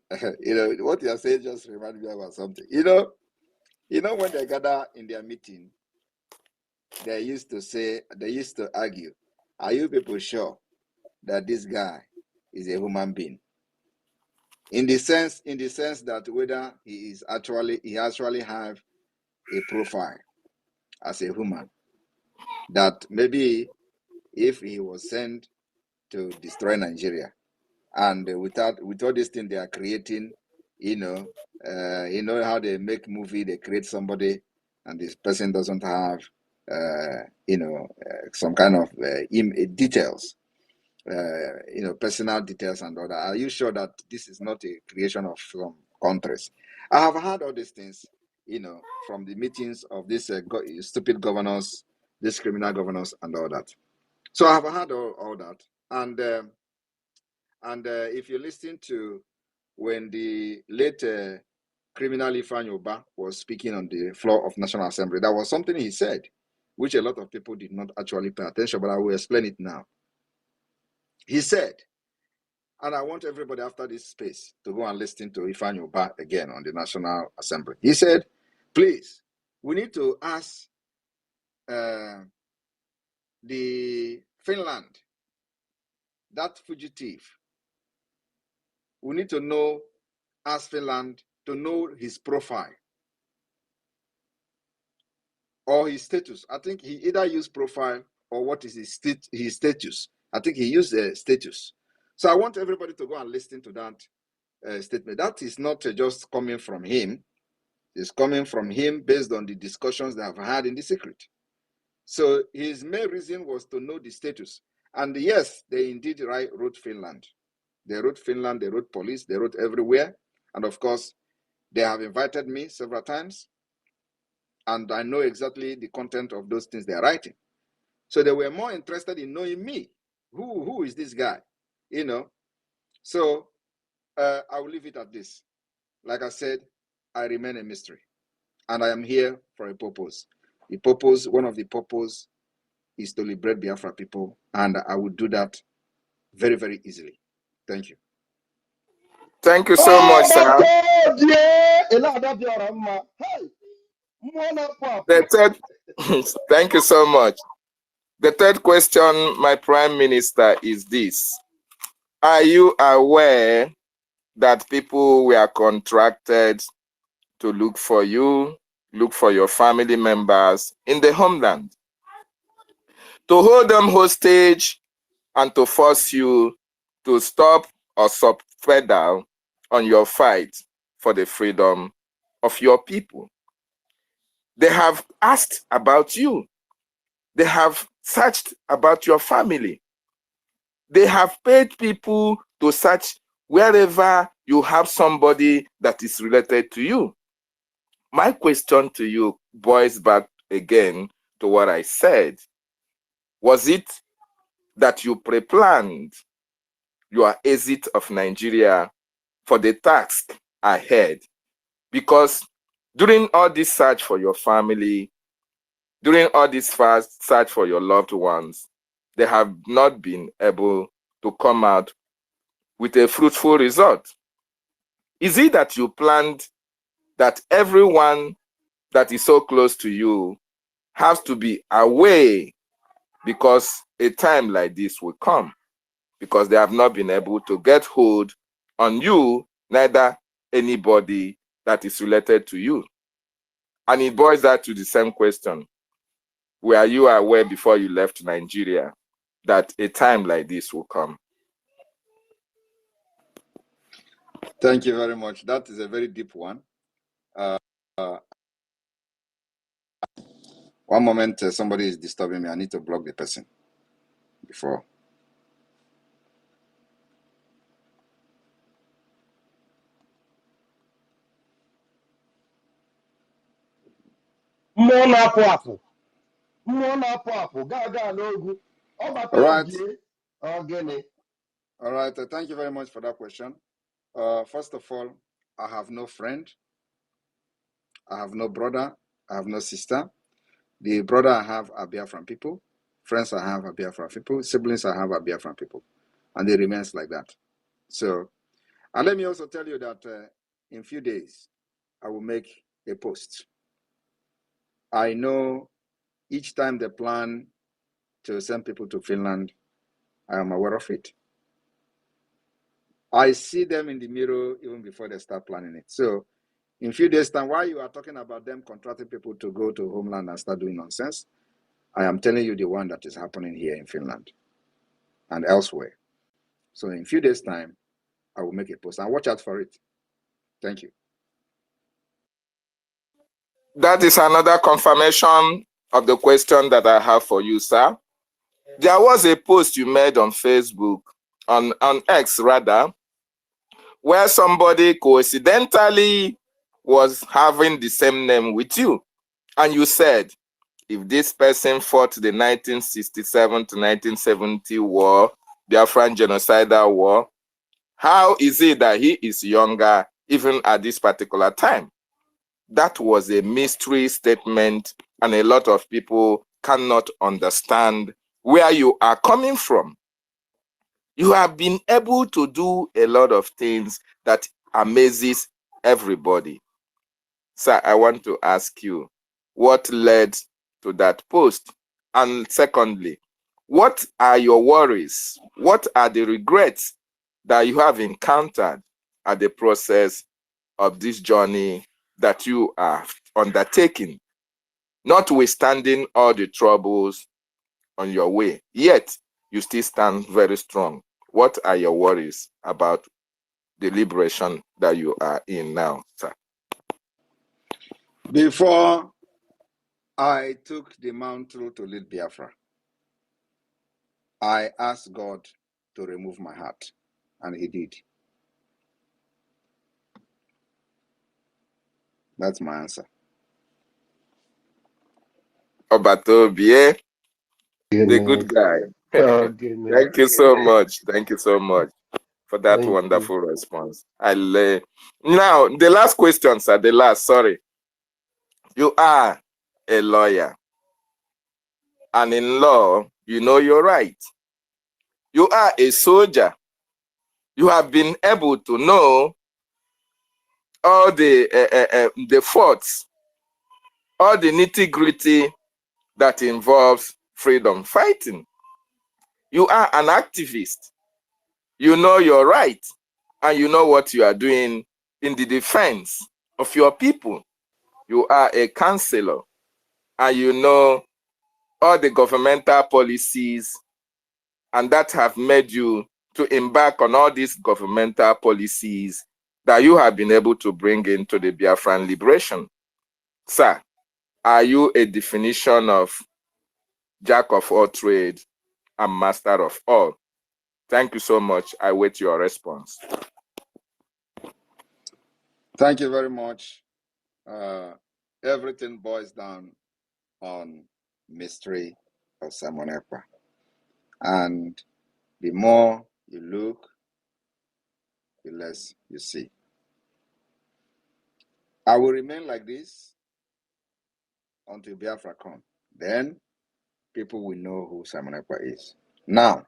are saying just reminded me about something. When they gather in their meeting, they used to argue, are you people sure that this guy is a human being? In the sense that whether he actually have a profile as a human, that maybe if he was sent to destroy Nigeria, and with all this thing they are creating, how they make movie, they create somebody, and this person doesn't have, some kind of details, personal details and all that. Are you sure that this is not a creation of some countries? I have heard all these things, from the meetings of these stupid governors, these criminal governors, and all that. So I have heard all that, and if you listen to when the late criminal Ifeanyi Ubah was speaking on the floor of National Assembly, that was something he said, which a lot of people did not actually pay attention, but I will explain it now. He said, and I want everybody after this space to go and listen to Ifeanyi Ubah again on the National Assembly. He said, please, we need to ask the Finland, that fugitive, we need to ask Finland to know his profile or his status. I think he either used profile or what is his status. I think he used status. So I want everybody to go and listen to that statement. That is not just coming from him. It's coming from him based on the discussions they have had in the secret. So his main reason was to know the status. And yes, they indeed wrote Finland. They wrote Finland, they wrote police, they wrote everywhere. And of course, they have invited me several times. And I know exactly the content of those things they're writing. So they were more interested in knowing me. Who is this guy? So I will leave it at this. Like I said, I remain a mystery. And I am here for a purpose. One of the purpose is to liberate Biafra people. And I will do that very, very easily. Thank you. Thank you so much, sir. The third, thank you so much. The third question, my Prime Minister, is this. Are you aware that people were contracted to look for you, look for your family members in the homeland, to hold them hostage and to force you to stop or subpedal on your fight for the freedom of your people? They have asked about you. They have searched about your family. They have paid people to search wherever you have somebody that is related to you. My question to you boils back again to what I said. Was it that you pre-planned your exit of Nigeria for the task I, ahead? Because during all this search for your family, During all this fast search for your loved ones, they have not been able to come out with a fruitful result. Is it that you planned that everyone that is so close to you has to be away because a time like this will come? Because they have not been able to get hold on you, neither anybody that is related to you. And it boils down to the same question. Were you aware before you left Nigeria that a time like this will come? Thank you very much. That is a very deep one. One moment, somebody is disturbing me. I need to block the person before. Mmụọ na-apụ apụ. Mmụọ na-apụ apụ. Gaa n'ogwu. Ọ bata All right. obie. Ogene. All right. Thank you very much for that question. First of all, I have no friend. I have no brother. I have no sister. The brother I have are Biafran people. Friends I have are Biafran people. Siblings I have are Biafran people. And it remains like that. So, and let me also tell you that in a few days, I will make a post. I know each time they plan to send people to Finland, I am aware of it. I see them in the mirror even before they start planning it. So in a few days' time, while you are talking about them contracting people to go to homeland and start doing nonsense, I am telling you the one that is happening here in Finland and elsewhere. So in a few days' time, I will make a post and watch out for it. Thank you. That is another confirmation of the question that I have for you, sir. There was a post you made on Facebook, on X rather, where somebody coincidentally was having the same name with you. And you said, if this person fought the 1967 to 1970 war, Biafran genocidal war, how is it that he is younger even at this particular time? That was a mystery statement, and a lot of people cannot understand where you are coming from. You have been able to do a lot of things that amazes everybody. Sir, I want to ask you, what led to that post? And secondly, what are your worries? What are the regrets that you have encountered at the process of this journey that you are undertaking, notwithstanding all the troubles on your way, yet you still stand very strong? What are your worries about the liberation that you are in now, sir? Before I took the mantle to lead Biafra, I asked God to remove my heart, and He did. That's my answer. Obatobie, the good guy. Thank you so much. Thank you so much for that wonderful response. Now, the last question, sir, sorry. You are a lawyer, and in law, you know your right. You are a soldier. You have been able to know all the faults, all the nitty-gritty that involves freedom fighting. You are an activist. You know your right, and you know what you are doing in the defense of your people. You are a counselor, and you know all the governmental policies, and that have made you to embark on all these governmental policies that you have been able to bring into the Biafran liberation. Sir, are you a definition of jack of all trades and master of all? Thank you so much. I wait your response. Thank you very much. Everything boils down on mystery of Simon Ekpa. And the more you look, the less you see. I will remain like this until Biafra comes. then people will know who Simon Ekpa is. Now,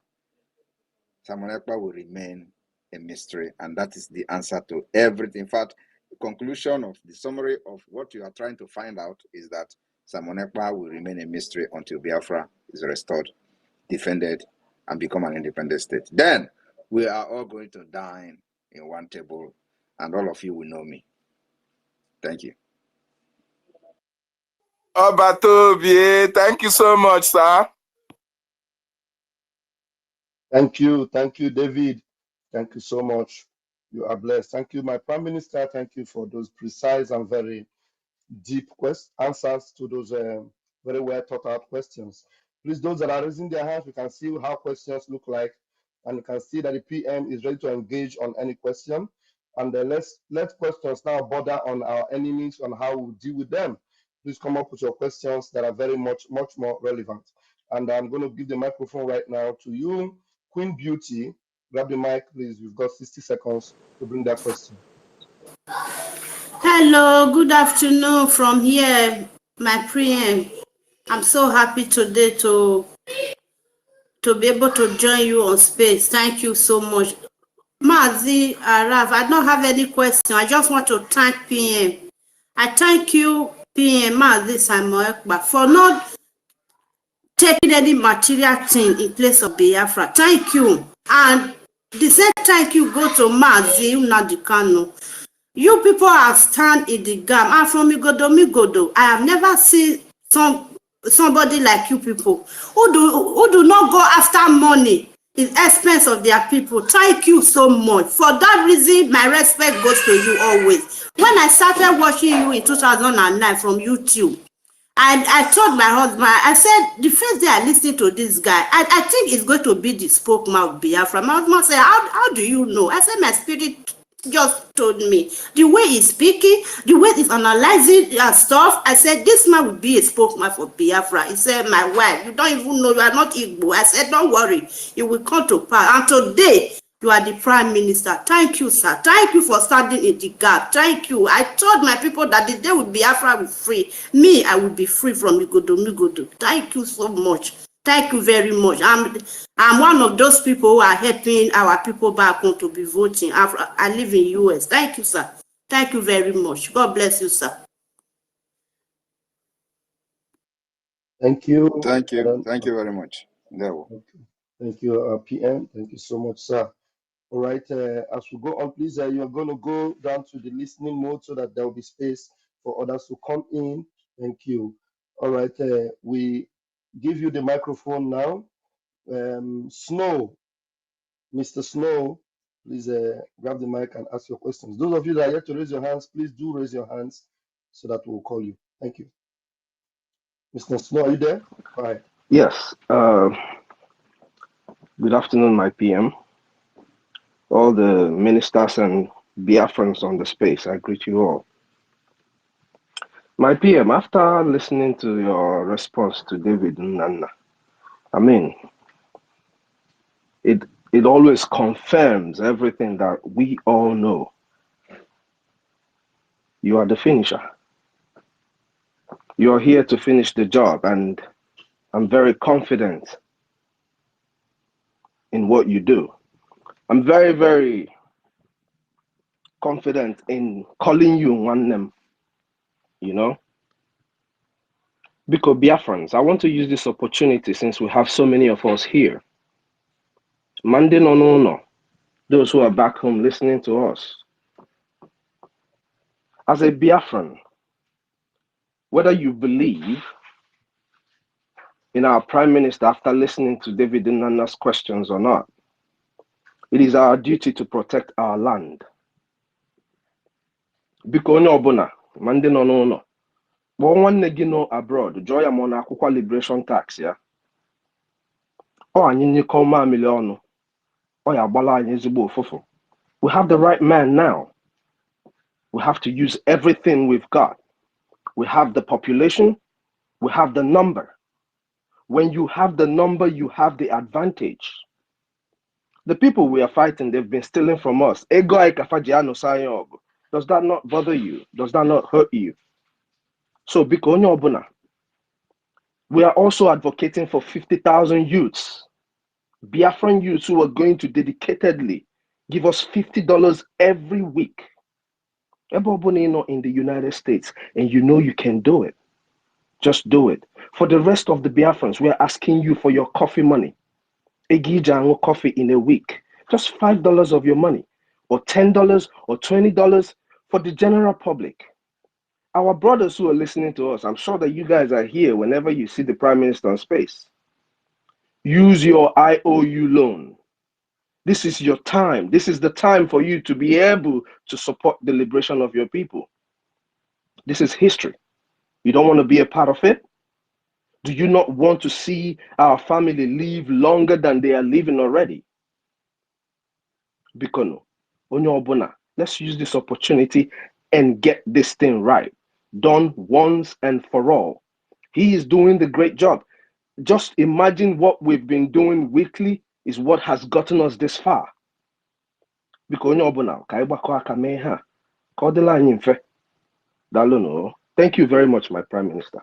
Simon Ekpa will remain a mystery, and that is the answer to everything. In fact, the conclusion of the summary of what you are trying to find out is that Simon Ekpa will remain a mystery until Biafra is restored, defended, and become an independent state. Then we are all going to dine in one table, and all of you will know me. Thank you. Obatobie, thank you so much, sir. Thank you, David. Thank you so much. You are blessed. Thank you, my Prime Minister. Thank you for those precise and very deep answers to those very well thought out questions. Please, those that are raising their hands, we can see how questions look like, and you can see that the PM is ready to engage on any question. And let questions now border on our enemies on how we deal with them. Please come up with your questions that are very much more relevant. And I'm going to give the microphone right now to you, Queen Beauty. Grab the mic, please. We've got 60 seconds to bring that question. Hello, good afternoon from here, my PM. I'm so happy today to be able to join you on space. Thank you so much. Mazi Araf, I don't have any question. I just want to thank PM. I thank you, PM Mazi Simon Ekpa, for not taking any material thing in place of Biafra. Thank you. And the same thank you go to Mazi Nnamdi Kanu. You people have stand in the gap. I'm from Migodo. I have never seen somebody like you people who do not go after money in expense of their people. Thank you so much. For that reason, my respect goes to you always. When I started watching you in 2009 from YouTube, I told my husband, I said, the first day I listened to this guy, I think it's going to be the spokesman of Biafra. My husband said, how do you know? I said, my spirit just told me. The way he's speaking, the way he's analyzing stuff, I said, this man will be a spokesman for Biafra. He said, my wife, you don't even know, you are not Igbo. I said, don't worry, it will come to pass. And today, you are the Prime Minister. Thank you, sir. Thank you for standing in the gap. Thank you. I told my people that the day with Biafra will free. Me, I will be free from Migodo. Thank you so much. Thank you very much. I'm one of those people who are helping our people back home to be voting. I live in US. Thank you, sir. Thank you very much. God bless you, sir. Thank you. Thank you. Thank you very much. Thank you, PM. Thank you so much, sir. All right. As we go on, please, you're going to go down to the listening mode so that there will be space for others to come in. Thank you. All right. We give you the microphone now. Snow, Mr. Snow, please grab the mic and ask your questions. Those of you that are yet to raise your hands, please do raise your hands so that we'll call you. Thank you. Mr. Snow, are you there? All right. Yes. Good afternoon, my PM. All the ministers and Biafrans on the space, I greet you all. My PM, after listening to your response to David Nnanna, I mean, it always confirms everything that we all know. You are the finisher. You are here to finish the job, and I'm very confident in what you do. I'm very, very confident in calling you one name, you know? Because Biafrans, I want to use this opportunity since we have so many of us here. Mande no, those who are back home listening to us. As a Biafran, whether you believe in our Prime Minister after listening to David Nnanna's questions or not, it is our duty to protect our land. Biko onye ọbụla, ma ndị nọ n'ụlọ, kpọọ nwanne gị nọ abroad, jụọ ya ma ọ na-akwụkwa liberation tax ya. Ọ anyị nyekọ mamịrị ọnụ, ọ ya agbala anyị ezigbo ụfụfụ. We have the right man now. We have to use everything we've got. We have the population, we have the number. When you have the number, you have the advantage. The people we are fighting, they've been stealing from us. Does that not bother you? Does that not hurt you? So, biko onye ọbụla, We are also advocating for 50,000 youths, Biafran youths who are going to dedicatedly give us $50 every week. Everybody in the United States, and you know you can do it. Just do it. For the rest of the Biafrans, we are asking you for your coffee money. Egijango coffee in a week. Just $5 of your money, or $10 or $20 for the general public. Our brothers who are listening to us, I'm sure that you guys are here whenever you see the Prime Minister on space. Use your IOU loan. This is your time. This is the time for you to be able to support the liberation of your people. This is history. You don't want to be a part of it? Do you not want to see our family live longer than they are living already? Bikono, onye obuna, let's use this opportunity and get this thing right. Done once and for all. He is doing the great job. Just imagine what we've been doing weekly is what has gotten us this far. Biko onye obuna, ka ịgbakọ aka mee ha, ka ọ dịla anyị mfe. Dalo no. Thank you very much, my Prime Minister.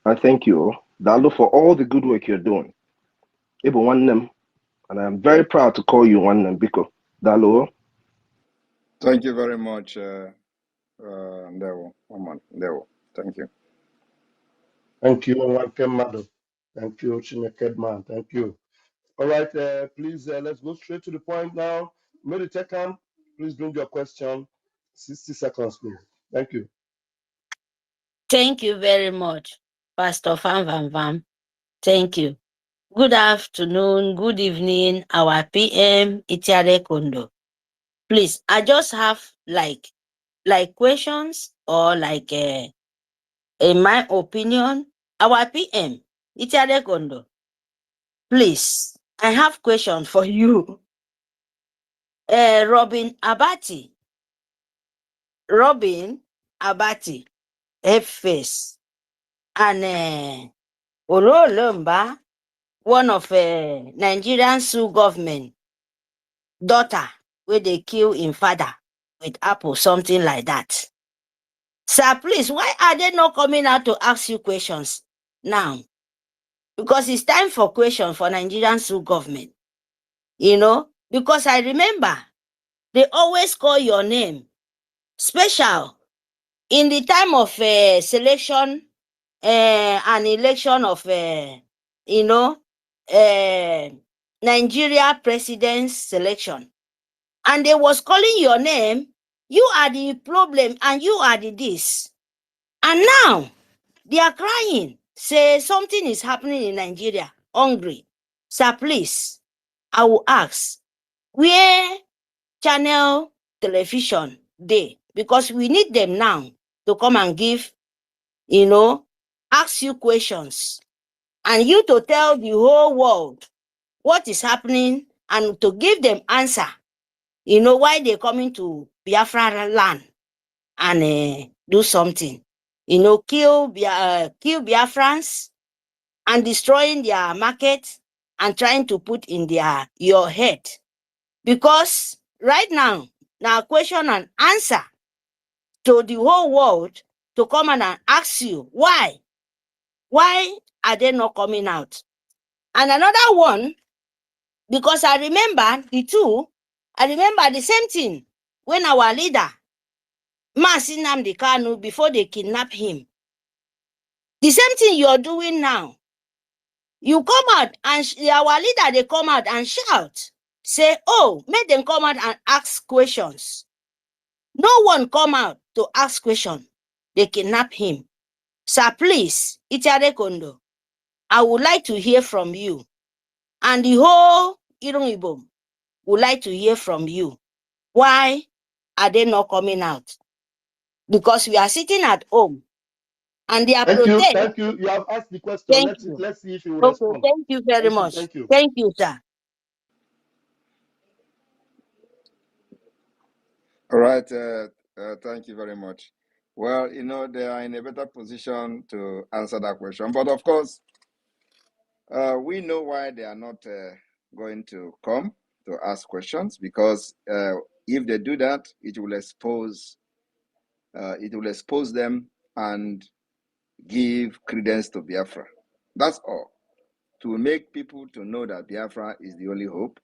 And thank you, Dalo, for all the good work you're doing. Ibo Wannem, and I'm very proud to call you Wannem Biko. Dalo. Thank you very much, Ndewo. Oman, Ndewo. Thank you. Thank you, Wankem Mado. Thank you, Chinekedman. Thank you. All right, please, let's go straight to the point now. Meditekan, please bring your question. 60 seconds, please. Thank you. Thank you very much, Pastor Van Van Van. Thank you. Good afternoon, good evening, our PM Itiare Kondo. Please, I just have like questions or like in my opinion, our PM Itiare Kondo. Please, I have question for you. Robin Abati, F-Face, and Ololumba, one of Nigerian Sioux government daughter, where they kill in father with apple, something like that. Sir, please, why are they not coming out to ask you questions now? Because it's time for questions for Nigerian Sioux government. You know, because I remember they always call your name special in the time of selection and election of Nigeria president's selection, and they was calling your name. You are the problem, and you are the this, and now they are crying, say something is happening in Nigeria, hungry. Sir, please, I will ask, where channel television they, because we need them now to come and give, ask you questions, and you to tell the whole world what is happening and to give them answer, why they coming to Biafra land and do something, kill Biafrans and destroying their market and trying to put in your head. Because right now question and answer to the whole world to come and ask you why are they not coming out? And another one, because I remember the same thing when our leader Mazi Nnamdi Kanu, before they kidnap him, the same thing you're doing now. You come out and our leader, they come out and shout, say, oh, make them come out and ask questions. No one come out to ask questions. They kidnap him. Sir, please, Itiare Kondo, I would like to hear from you. And the whole Irun Igbo would like to hear from you. Why are they not coming out? Because we are sitting at home and they are protest. Thank you. You have asked the question. Let's see if you will okay, respond. Thank you very much. Thank you. Thank you, sir. All right. Thank you very much. Well, they are in a better position to answer that question. But of course, we know why they are not going to come to ask questions, because if they do that, it will expose them and give credence to Biafra. That's all. To make people to know that Biafra is the only hope.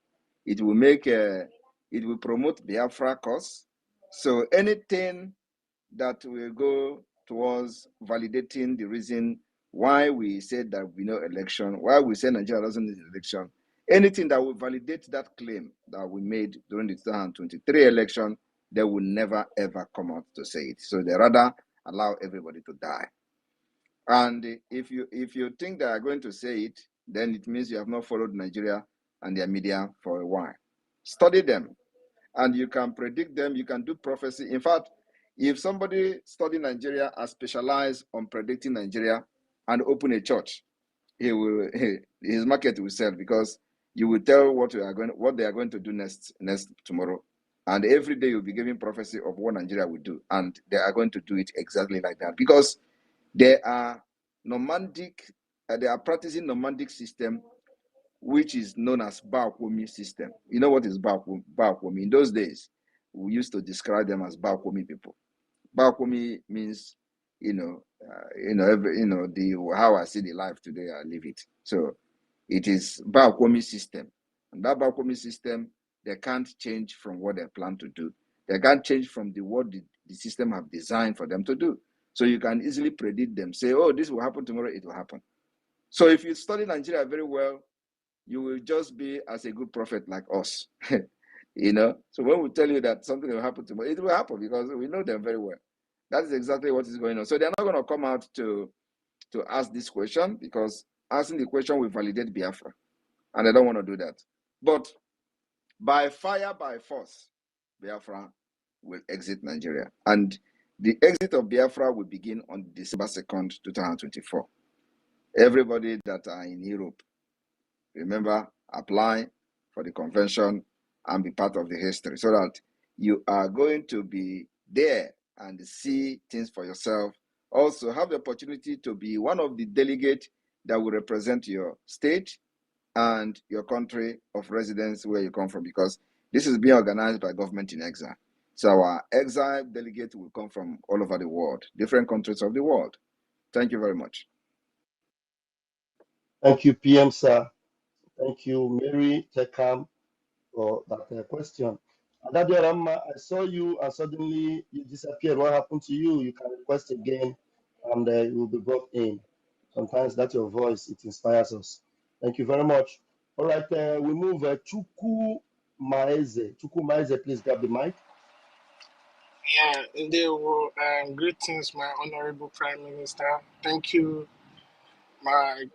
It will make it will promote Biafra cause. So anything that will go towards validating the reason why we said that we know election, why we say Nigeria doesn't need election, anything that will validate that claim that we made during the 2023 election, they will never ever come out to say it. So they rather allow everybody to die. And if you think they are going to say it, then it means you have not followed Nigeria and their media for a while. Study them, and you can predict them. You can do prophecy. In fact, if somebody study Nigeria and specialize on predicting Nigeria and open a church, his market will sell, because you will tell what they are going to do next tomorrow, and every day you'll be giving prophecy of what Nigeria will do, and they are going to do it exactly like that, because they are nomadic. They are practicing nomadic system, which is known as Bakwomi system. You know what is Bakwomi? In those days, we used to describe them as Bakwomi people. Bakwomi means, how I see the life today, I live it. So it is Bakwomi system, and that Bakwomi system, they can't change from what they plan to do. They can't change from what the system have designed for them to do. So you can easily predict them. Say, oh, this will happen tomorrow, it will happen. So if you study Nigeria very well, you will just be as a good prophet like us. So when we tell you that something will happen tomorrow, it will happen, because we know them very well. That is exactly what is going on. So they're not going to come out to ask this question, because asking the question will validate Biafra, and they don't want to do that. But by fire, by force, Biafra will exit Nigeria. And the exit of Biafra will begin on December 2nd, 2024. Everybody that are in Europe, remember, apply for the convention and be part of the history, so that you are going to be there and see things for yourself. Also, have the opportunity to be one of the delegates that will represent your state and your country of residence where you come from, because this is being organized by government in exile. So our exile delegate will come from all over the world, different countries of the world. Thank you very much. Thank you, PM, sir. Thank you, Mary Tekam, for that question. Adadioramma, I saw you and suddenly you disappeared. What happened to you? You can request again and you will be brought in. Sometimes that's your voice, it inspires us. Thank you very much. All right, we move Chuku Maeze. Chuku Maeze, please grab the mic. Yeah, they will. Greetings, my honorable Prime Minister. Thank you, my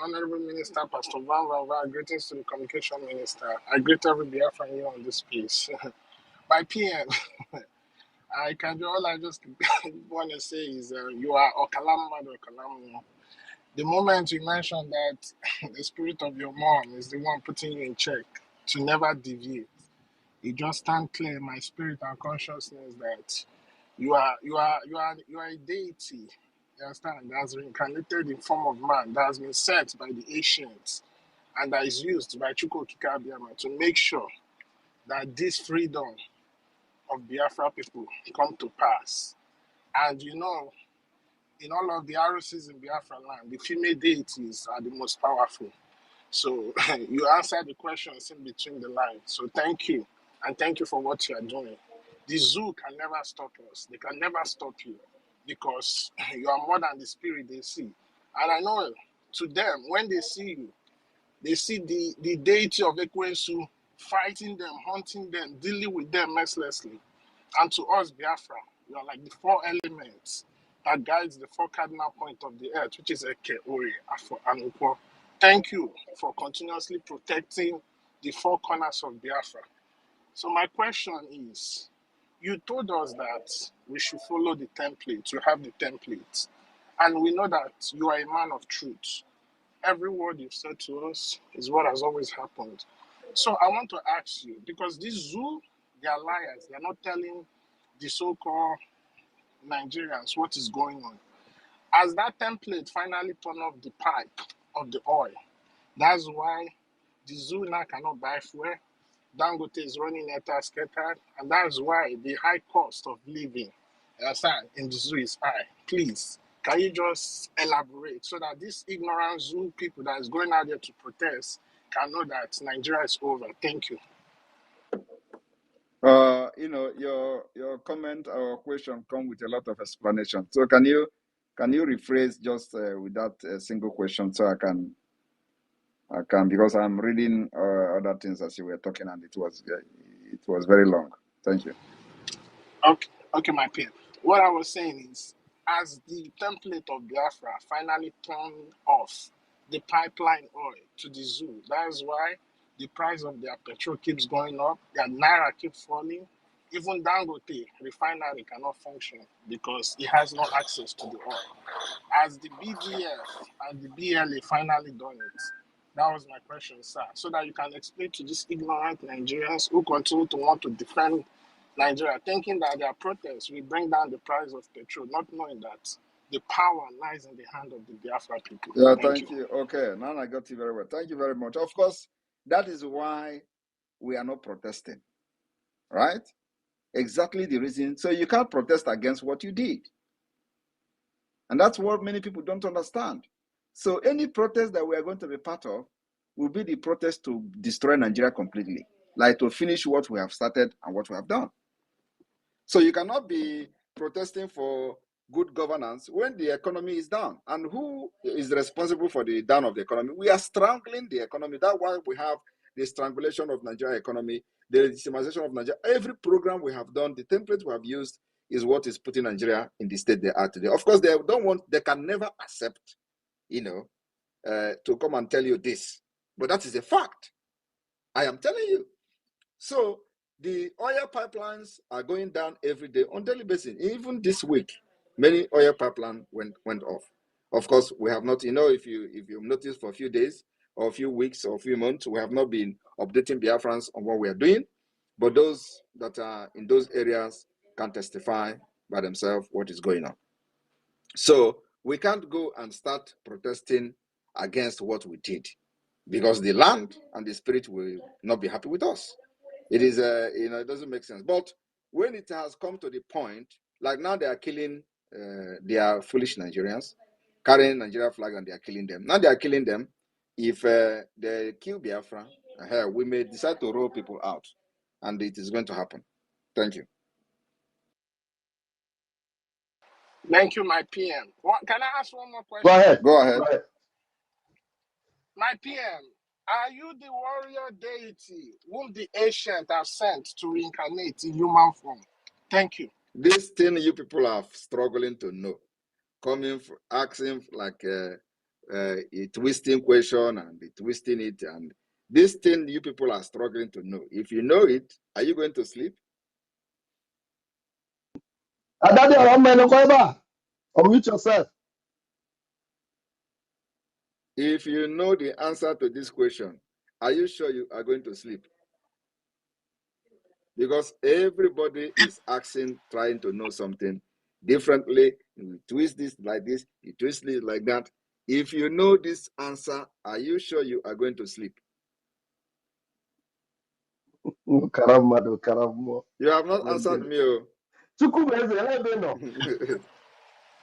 honorable Minister, Pastor Van Van. Greetings to the Communication Minister. I greet every Biafran here on this space. My PM, all I just want to say is you are Okalamba Okalamu. The moment you mentioned that the spirit of your mom is the one putting you in check to never deviate, it just stand clear in my spirit and consciousness that you are a deity. You understand? That has reincarnated in form of man, that has been sent by the ancients, and that is used by Chukwu Okike Abiyama to make sure that this freedom of Biafra people come to pass. And in all of the ROCs in Biafra land, the female deities are the most powerful. So you answered the questions in between the lines. So thank you. And thank you for what you are doing. The zoo can never stop us. They can never stop you, because you are more than the spirit they see. And I know to them, when they see you, they see the deity of Ekwensu fighting them, hunting them, dealing with them mercilessly. And to us, Biafra, you are like the four elements that guides the four cardinal points of the earth, which is Eke, Ori, Afo, and Ukwo. Thank you for continuously protecting the four corners of Biafra. So my question is, you told us that we should follow the template. You have the template. And we know that you are a man of truth. Every word you've said to us is what has always happened. So I want to ask you, because this zoo, they are liars. They are not telling the so-called Nigerians what is going on. As that template finally turned off the pipe of the oil, that's why the zoo now cannot buy fuel. Dangote is running scattered, and that's why the high cost of living in the zoo is high. Please, Can you just elaborate so that these ignorant Zoo people that is going out there to protest can know that Nigeria is over? Thank you. Your comment or question come with a lot of explanation. So can you rephrase just with that single question so I can because I'm reading other things as you were talking and it was very long. Thank you. Okay, my peer. What I was saying is, as the template of Biafra finally turned off the pipeline oil to the zoo, that is why the price of their petrol keeps going up, their naira keeps falling. Even Dangote refinery cannot function because it has no access to the oil. As the BDF and the BLA finally done it, that was my question, sir. So that you can explain to these ignorant Nigerians who continue to want to defend Nigeria, thinking that their protests will bring down the price of petrol, not knowing that the power lies in the hand of the Biafra people. Yeah, Thank you. you. Okay, now I got you very well. Thank you very much. Of course, that is why we are not protesting, right? Exactly the reason. So you can't protest against what you did. And that's what many people don't understand. So any protest that we are going to be part of will be the protest to destroy Nigeria completely, like to finish what we have started and what we have done. So you cannot be protesting for good governance when the economy is down. And who is responsible for the down of the economy? We are strangling the economy. That's why we have the strangulation of Nigeria economy, the legitimization of Nigeria. Every program we have done, the template we have used is what is putting Nigeria in the state they are today. Of course, they can never accept, to come and tell you this. But that is a fact. I am telling you. So the oil pipelines are going down every day on daily basis. Even this week, many oil pipelines went off. Of course, we have not, if you've noticed for a few days or a few weeks or a few months, we have not been updating Biafrans on what we are doing. But those that are in those areas can testify by themselves what is going on. So we can't go and start protesting against what we did because the land and the spirit will not be happy with us. It is, it doesn't make sense. But when it has come to the point, like now they are killing, they are foolish Nigerians, carrying Nigeria flag and they are killing them. Now they are killing them. If they kill Biafra, we may decide to roll people out. And it is going to happen. Thank you. Thank you, my PM. Can I ask one more question? Go ahead. Go ahead. My PM, are you the warrior deity whom the ancient have sent to reincarnate in human form? Thank you. This thing you people are struggling to know, asking like a twisting question and twisting it, and this thing you people are struggling to know. If you know it, are you going to sleep? Unmute yourself. If you know the answer to this question, are you sure you are going to sleep? Because everybody is asking, trying to know something differently. You twist this like this, you twist it like that. If you know this answer, are you sure you are going to sleep? You have not answered me.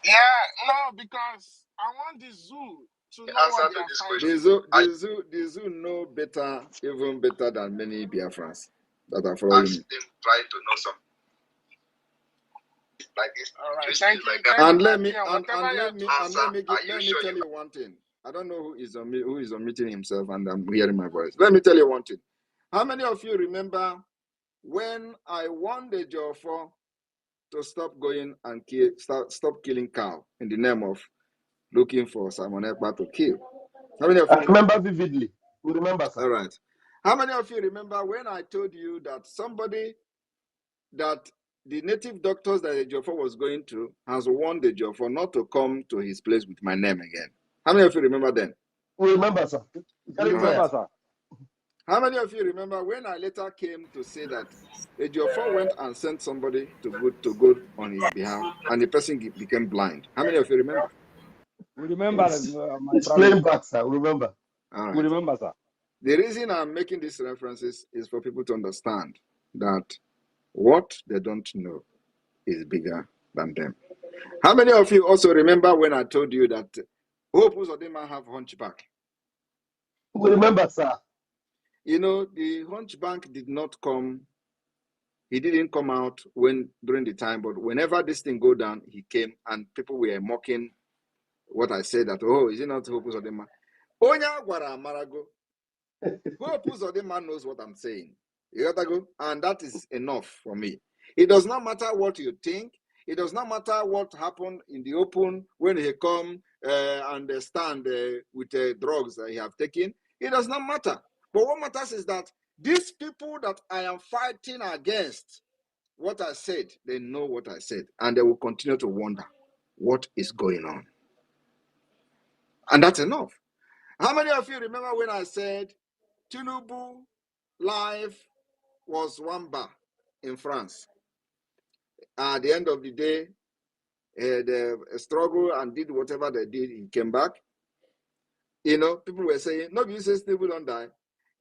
Yeah, no, because I want the zoo to know what they are fighting. The zoo know better, even better than many Biafrans that are following me. Trying to know something like this. All right, thank you. And let me tell you one thing. I don't know who is unmuting himself, and I'm hearing my voice. Let me tell you one thing. How many of you remember when I warned the Jofor to stop going and stop killing cow in the name of looking for Simon Ekpa to kill? How many of you remember vividly? We remember, sir. All right. How many of you remember when I told you that that the native doctors that the Jofor was going to has warned the Jofor not to come to his place with my name again? How many of you remember then? We remember, sir. We remember, sir. How many of you remember when I later came to say that the Jofor went and sent somebody to go on his behalf and the person became blind? How many of you remember? We remember, it's playing back, sir. Remember. All right. We remember, sir. The reason I'm making these references is for people to understand that what they don't know is bigger than them. How many of you also remember when I told you that Hope Uzodinma have hunchback? We remember, sir. You know, the hunchback did not come. He didn't come out during the time, but whenever this thing go down, he came, and people were mocking what I said that, oh, is it not Hope Uzodinma? Onya gwara Marago. Hope Uzodinma knows what I'm saying. You gotta go, and that is enough for me. It does not matter what you think. It does not matter what happened in the open when he come and stand with drugs that he have taken. It does not matter. But what matters is that these people that I am fighting against, what I said, they know what I said, and they will continue to wonder what is going on. And that's enough. How many of you remember when I said Tinubu life was one bar in France? At the end of the day, they struggled and did whatever they did. He came back. You know, people were saying, no, you say Tinubu don't die.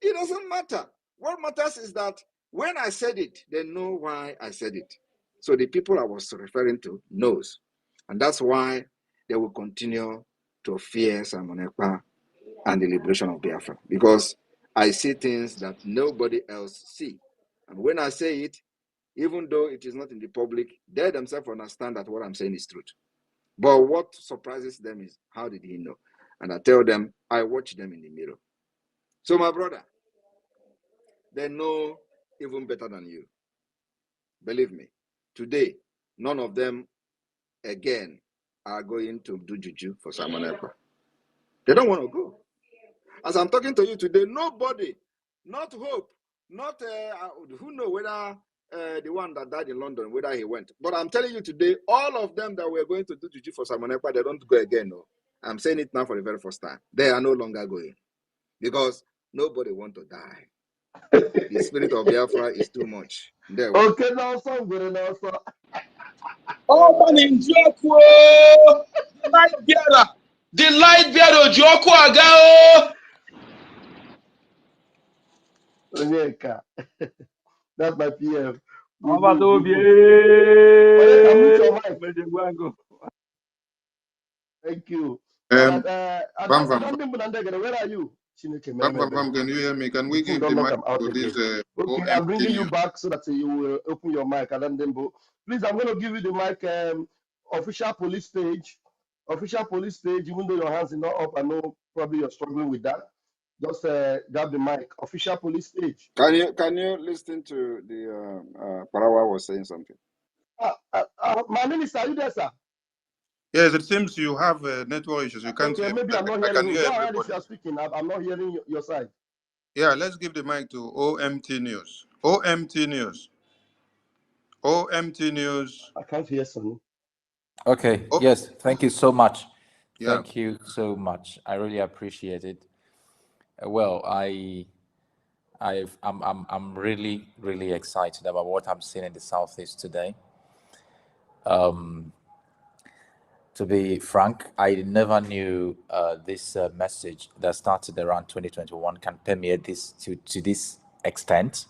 It doesn't matter. What matters is that when I said it, they know why I said it. So the people I was referring to knows. And that's why they will continue to fear Simon Ekpa and the liberation of Biafra. Because I see things that nobody else see. And when I say it, even though it is not in the public, they themselves understand that what I'm saying is truth. But what surprises them is, how did he know? And I tell them, I watch them in the mirror. So my brother, they know even better than you. Believe me, today, none of them again are going to do juju for Simon Ekpa. They don't want to go. As I'm talking to you today, nobody, not Hope, not who know whether the one that died in London, whether he went. But I'm telling you today, all of them that were going to do juju for Simon Ekpa, they don't go again. No, I'm saying it now for the very first time. They are no longer going because nobody want to die. The spirit of Biafra is too much. There. Okay, now some good now, sir. Oh, man, in Joko, the light bearer, Joko Agao. Onyeka. That's my PM. Good, Ọba good, tó good, bí good. Onyeka, mute your mic. Thank you. Bam, bam, Where are you? Chineke, can you hear me? Can the we food give don't the knock mic him out to again. this Okay, I'm OMT bringing you news? back so that you will open your mic. Please, I'm going to give you the mic. Official police page. Official police page. Even though your hands are not up, I know probably you're struggling with that. Just grab the mic. Official police page. Can you listen to the Parawa was saying something? My minister, are you there, sir? Yes, it seems you have network issues. You can't Okay, hear. maybe I'm not I hearing can you. hear Go ahead if everybody. you're speaking. I'm not hearing your side. Yeah, let's give the mic to OMT News. OMT News. OMT News. I can't hear something. Okay. Oh, Yes. Thank you so much. yeah. Thank you so much. I really appreciate it. Well, I'm really, really excited about what I'm seeing in the Southeast today. To be frank, I never knew this message that started around 2021 can permeate this to this extent.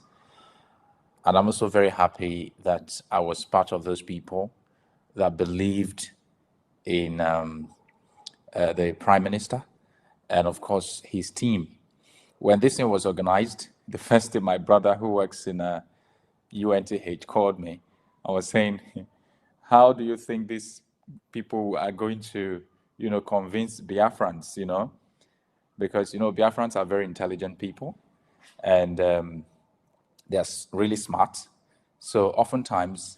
And I'm also very happy that I was part of those people that believed in the Prime Minister and, of course, his team. When this thing was organized, the first day my brother who works in a UNTH called me. I was saying, how do you think these people are going to, convince Biafrans, Because, Biafrans are very intelligent people and they're really smart. So oftentimes,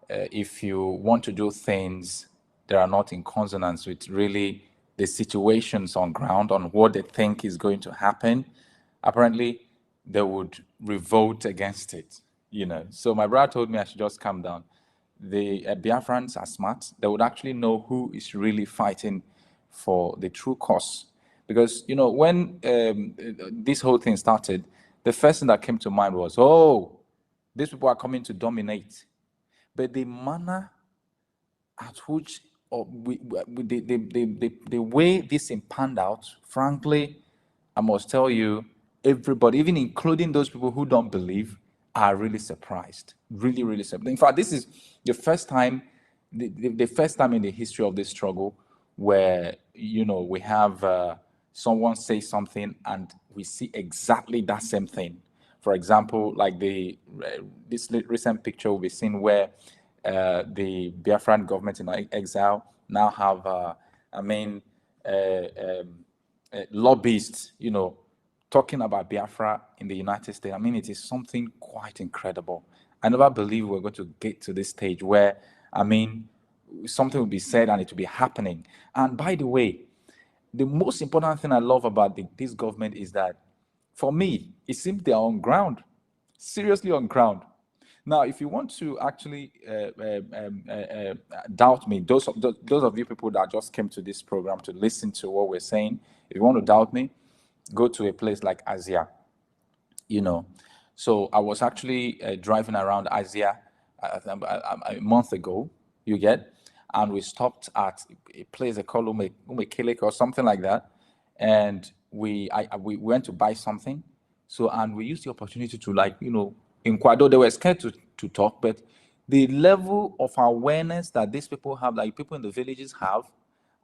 if you want to do things that are not in consonance with really the situations on ground, on what they think is going to happen, apparently they would revolt against it. So my brother told me I should just calm down. The Biafrans are smart. They would actually know who is really fighting for the true cause. Because, when this whole thing started, the first thing that came to mind was, oh, these people are coming to dominate. But the manner at which, or the way this thing panned out, frankly, I must tell you, everybody, even including those people who don't believe, are really surprised. Really, really surprised. In fact, this is the first time the first time in the history of this struggle where, you know, we have someone say something and we see exactly that same thing. For example, like this recent picture we've seen where the Biafran government in exile now have, lobbyists, you know, talking about Biafra in the United States. I mean, it is something quite incredible. I never believed we were going to get to this stage where, I mean, something will be said and it will be happening. And by the way, the most important thing I love about this government is that, for me, it seems they are on ground, seriously on ground. Now, if you want to actually doubt me, those of you people that just came to this program to listen to what we're saying, if you want to doubt me, go to a place like Asia, you know. So I was actually driving around Asia a month ago, you get, and we stopped at a place they call Umekelek or something like that, and we went to buy something. So, and we used the opportunity to, like, you know, inquire. Though they were scared to talk, but the level of awareness that these people have, like people in the villages have,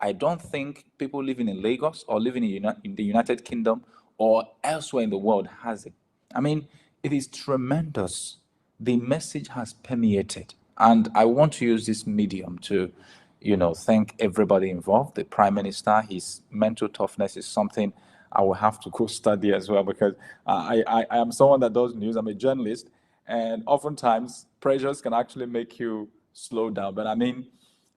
I don't think people living in Lagos or living in the United Kingdom or elsewhere in the world has it. I mean, it is tremendous. The message has permeated. And I want to use this medium to, you know, thank everybody involved. The Prime Minister, his mental toughness is something I will have to go study as well, because I am someone that does news. I'm a journalist, and oftentimes pressures can actually make you slow down. But I mean,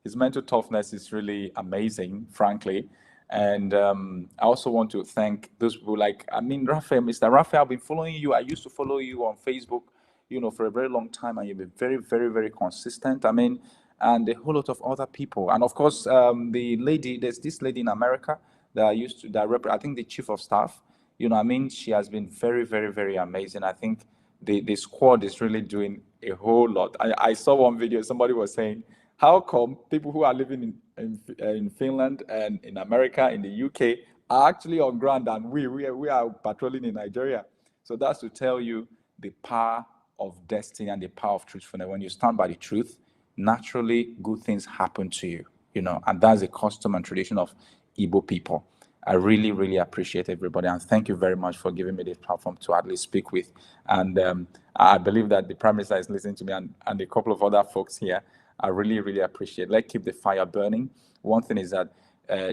his mental toughness is really amazing, frankly. And I also want to thank those people like, I mean, Raphael, Mr. Raphael, I've been following you. I used to follow you on Facebook, you know, for a very long time, and you've been very, very, very consistent. I mean, and a whole lot of other people. And of course, there's this lady in America that I used to, I think the chief of staff, you know, I mean, she has been very, very, very amazing. I think the squad is really doing a whole lot. I saw one video, somebody was saying, how come people who are living in Finland and in America, in the UK, are actually on ground and we are patrolling in Nigeria? So that's to tell you the power of destiny and the power of truthfulness. When you stand by the truth, naturally good things happen to you, you know, and that's a custom and tradition of Igbo people. I really, really appreciate everybody, and thank you very much for giving me this platform to at least speak with. And I believe that the Prime Minister is listening to me, and a couple of other folks here. I really, really appreciate. Let's keep the fire burning. One thing is that,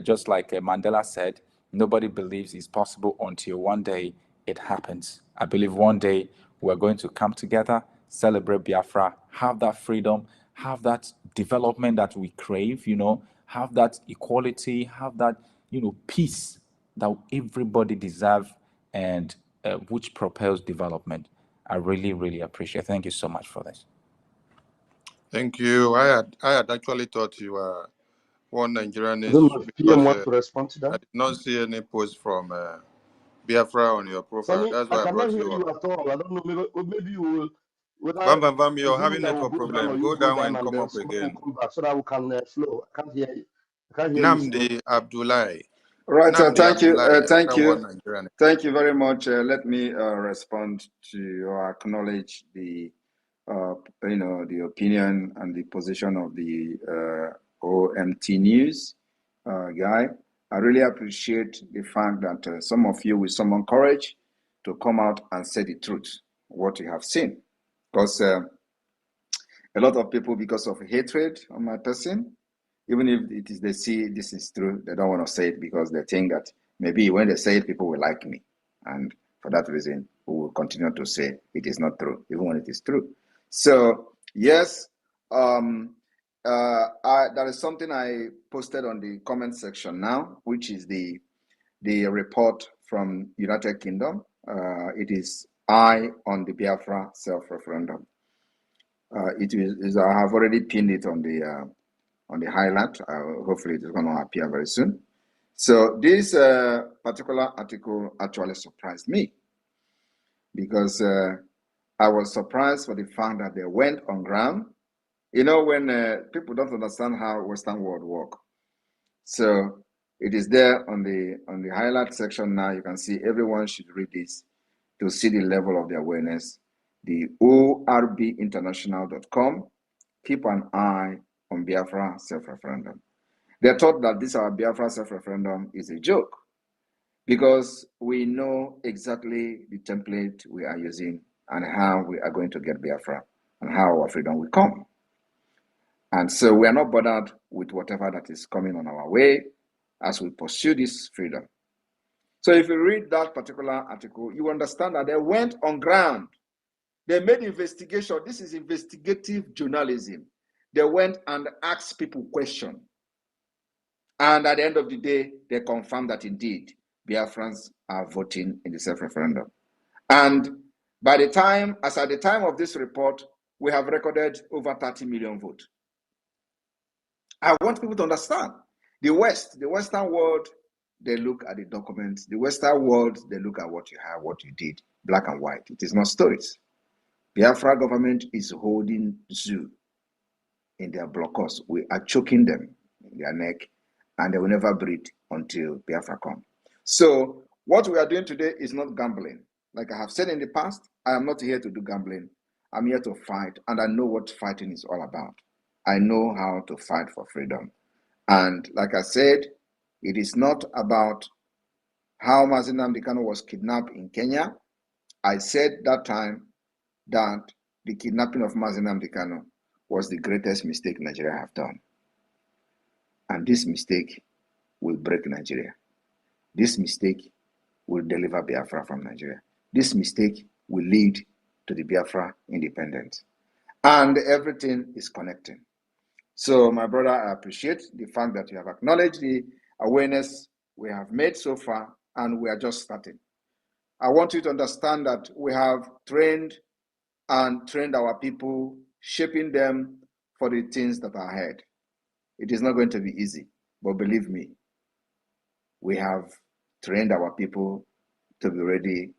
just like Mandela said, nobody believes it's possible until one day it happens. I believe one day we're going to come together, celebrate Biafra, have that freedom, have that development that we crave, you know, have that equality, have that, you know, peace that everybody deserves, and which propels development. I really, really appreciate. Thank you so much for this. Thank you. I had actually thought you were one Nigerianist I don't know if PM because wants to respond to I that. did not see any post from Biafra on your profile. Sonny, That's I why I cannot brought hear you you up. at all. I don't know. Maybe you will. Whether Bam Bam Bam, is you're it me having that will network go down or problem. you Go go down down and and come then up somebody will again. come back so that we can flow. I can't hear you. I can't hear you, sir. Namdi Abdullahi. Right. Namdi Thank you. Abdullahi, Thank another one you. Nigerian. Thank you very much. Let me respond to or acknowledge the, the opinion and the position of the OMT News guy. I really appreciate the fact that some of you will summon courage to come out and say the truth, what you have seen. Because a lot of people, because of hatred on my person, even if it is they see this is true, they don't want to say it because they think that maybe when they say it, people will like me. And for that reason, we will continue to say it is not true, even when it is true. So, yes, that is something I posted on the comment section now, which is the report from United Kingdom. It is I on the Biafra self-referendum. I have already pinned it on the highlight. Hopefully, it is going to appear very soon. So this particular article actually surprised me because I was surprised for the fact that they went on ground. You know, when people don't understand how Western world work. So it is there on the highlight section now. You can see everyone should read this to see the level of the awareness. The orbinternational.com. Keep an eye on on Biafra self-referendum. They thought that this our Biafra self-referendum is a joke because we know exactly the template we are using and how we are going to get Biafra and how our freedom will come. And so we are not bothered with whatever that is coming on our way as we pursue this freedom. So if you read that particular article, you understand that they went on ground. They made investigation. This is investigative journalism. They went and asked people questions. And at the end of the day, they confirmed that indeed Biafrans are voting in the self-referendum. And by the time, as at the time of this report, we have recorded over 30 million votes. I want people to understand the West, the Western world, they look at the documents. The Western world, they look at what you have, what you did, black and white. It is not stories. Biafra government is holding zoo in their blockhouse. We are choking them in their neck, and they will never breathe until Biafra come. So what we are doing today is not gambling. Like I have said in the past, I am not here to do gambling. I'm here to fight, and I know what fighting is all about. I know how to fight for freedom. And like I said, it is not about how Mazi Nnamdi Kanu was kidnapped in Kenya. I said that time that the kidnapping of Mazi Nnamdi Kanu was the greatest mistake Nigeria have done. And this mistake will break Nigeria. This mistake will deliver Biafra from Nigeria. This mistake will lead to the Biafra independence. And everything is connecting. So my brother, I appreciate the fact that you have acknowledged the awareness we have made so far, and we are just starting. I want you to understand that we have trained our people, shaping them for the things that are ahead. It is not going to be easy, but believe me, we have trained our people to be ready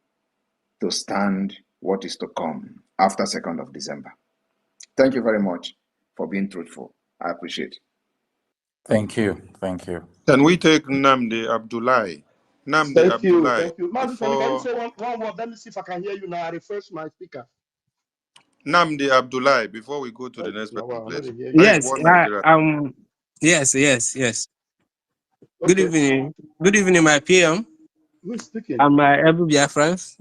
to stand what is to come after 2nd of December. Thank you very much for being truthful. I appreciate it. Thank you. Thank you. Can we take Nnamdi Abdullahi? Nnamdi Abdullahi. Thank you. Mazi, can you say one word? Let me see if I can hear you now. I refresh my speaker. Nnamdi Abdullahi, before we go to the next person, please. Yes, yes. Okay. Good evening. Good evening, my PM. Who's speaking? And my Ebu Biafrans.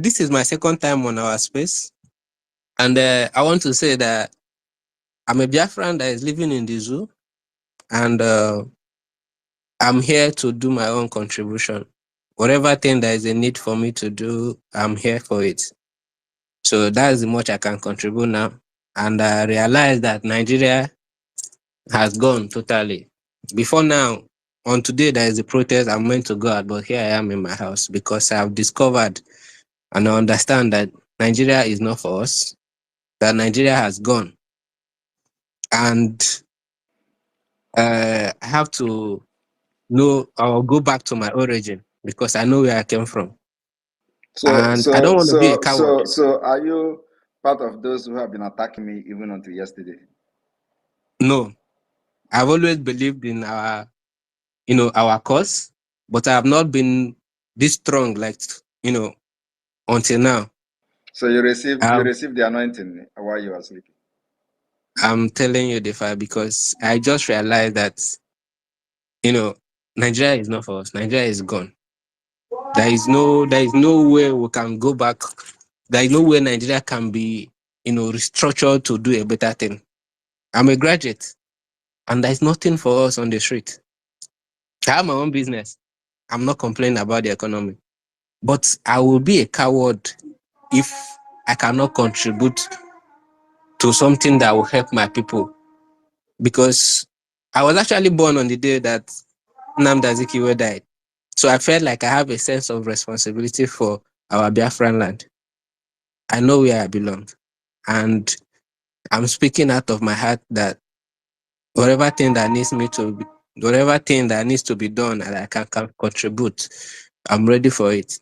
This is my second time on our space. And I want to say that I'm a Biafran that is living in the zoo. And I'm here to do my own contribution. Whatever thing there is a need for me to do, I'm here for it. So that's the much I can contribute now. And I realize that Nigeria has gone totally. Before now, on today, there is a protest. I'm meant to go out, but here I am in my house because I have discovered and I understand that Nigeria is not for us, that Nigeria has gone. And I have to know, I'll go back to my origin because I know where I came from. And I don't want to be a coward. So are you part of those who have been attacking me even until yesterday? No, I've always believed in our cause, but I have not been this strong, like, until now. So you received the anointing while you were sleeping. I'm telling you the fact because I just realized that, Nigeria is not for us. Nigeria is gone. There is no way we can go back. There is no way Nigeria can be, restructured to do a better thing. I'm a graduate, and there's nothing for us on the street. I have my own business. I'm not complaining about the economy, but I will be a coward if I cannot contribute to something that will help my people. Because I was actually born on the day that Nnamdi Azikiwe died. So I felt like I have a sense of responsibility for our Biafran land. I know where I belong. And I'm speaking out of my heart that whatever thing that needs to be done and I can contribute, I'm ready for it.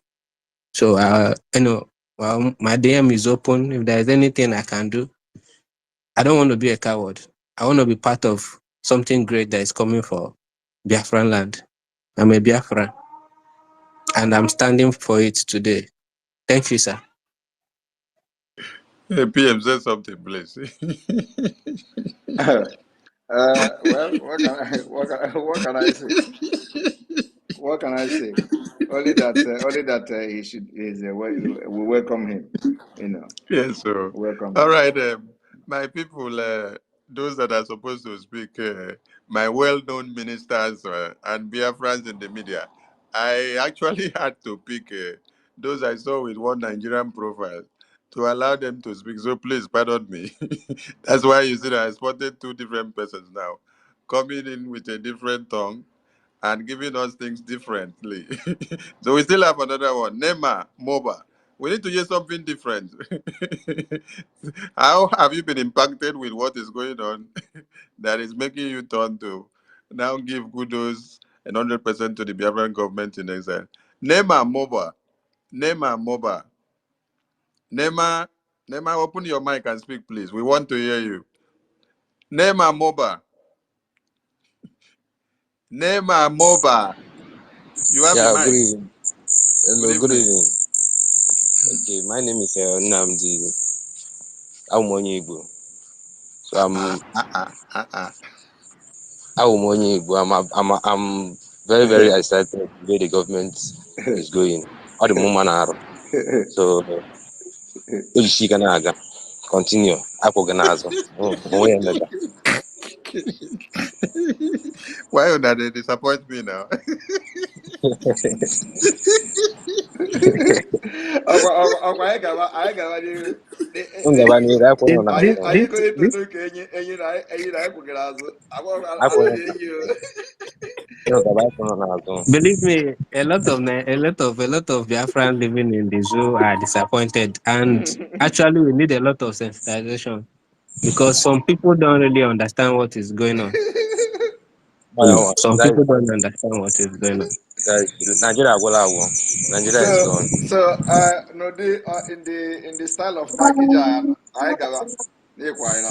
So, my DM is open. If there's anything I can do, I don't want to be a coward. I want to be part of something great that is coming for Biafran land. I'm a Biafran, and I'm standing for it today. Thank you, sir. Hey, PM, say something, please. Well, what can I say? What can I say? Only that he should we welcome him. You know, Yes, so welcome all him. right, my people, those that are supposed to speak, my well-known ministers and Biafrans in the media. I actually had to pick those I saw with one Nigerian profile to allow them to speak. So please pardon me. That's why you see that I spotted two different persons now coming in with a different tongue and giving us things differently. So we still have another one, Nema Moba. We need to hear something different. How have you been impacted with what is going on that is making you turn to now give kudos and 100% to the Biafran government in exile? Nema Moba. Nema Moba. Nema, Nema, open your mic and speak, please. We want to hear you. Nema Moba. Nema Moba. You have the Yeah, good mic. evening. Good Hello, good evening. evening. Okay, my name is Nnamdi Awumonye Igbo. So Awumonye Igbo. I'm very very excited the way the government is going. All the moment are so Ojisi gana aga. Continue. Apo gana azo. Onwe emega. Why would that disappoint me now? I got you. Ngaba ni apo no na azo. Are you going to do Apo I no hear you. ngaba apo no na azo. Believe me, a lot of Biafran living in the zoo are disappointed, and actually, we need a lot of sensitization because some people don't really understand what is going on. Some That people don't understand what is going on. is Nigeria agwala agwo. Nigeria is gone. No, in the style of BRGIE, I got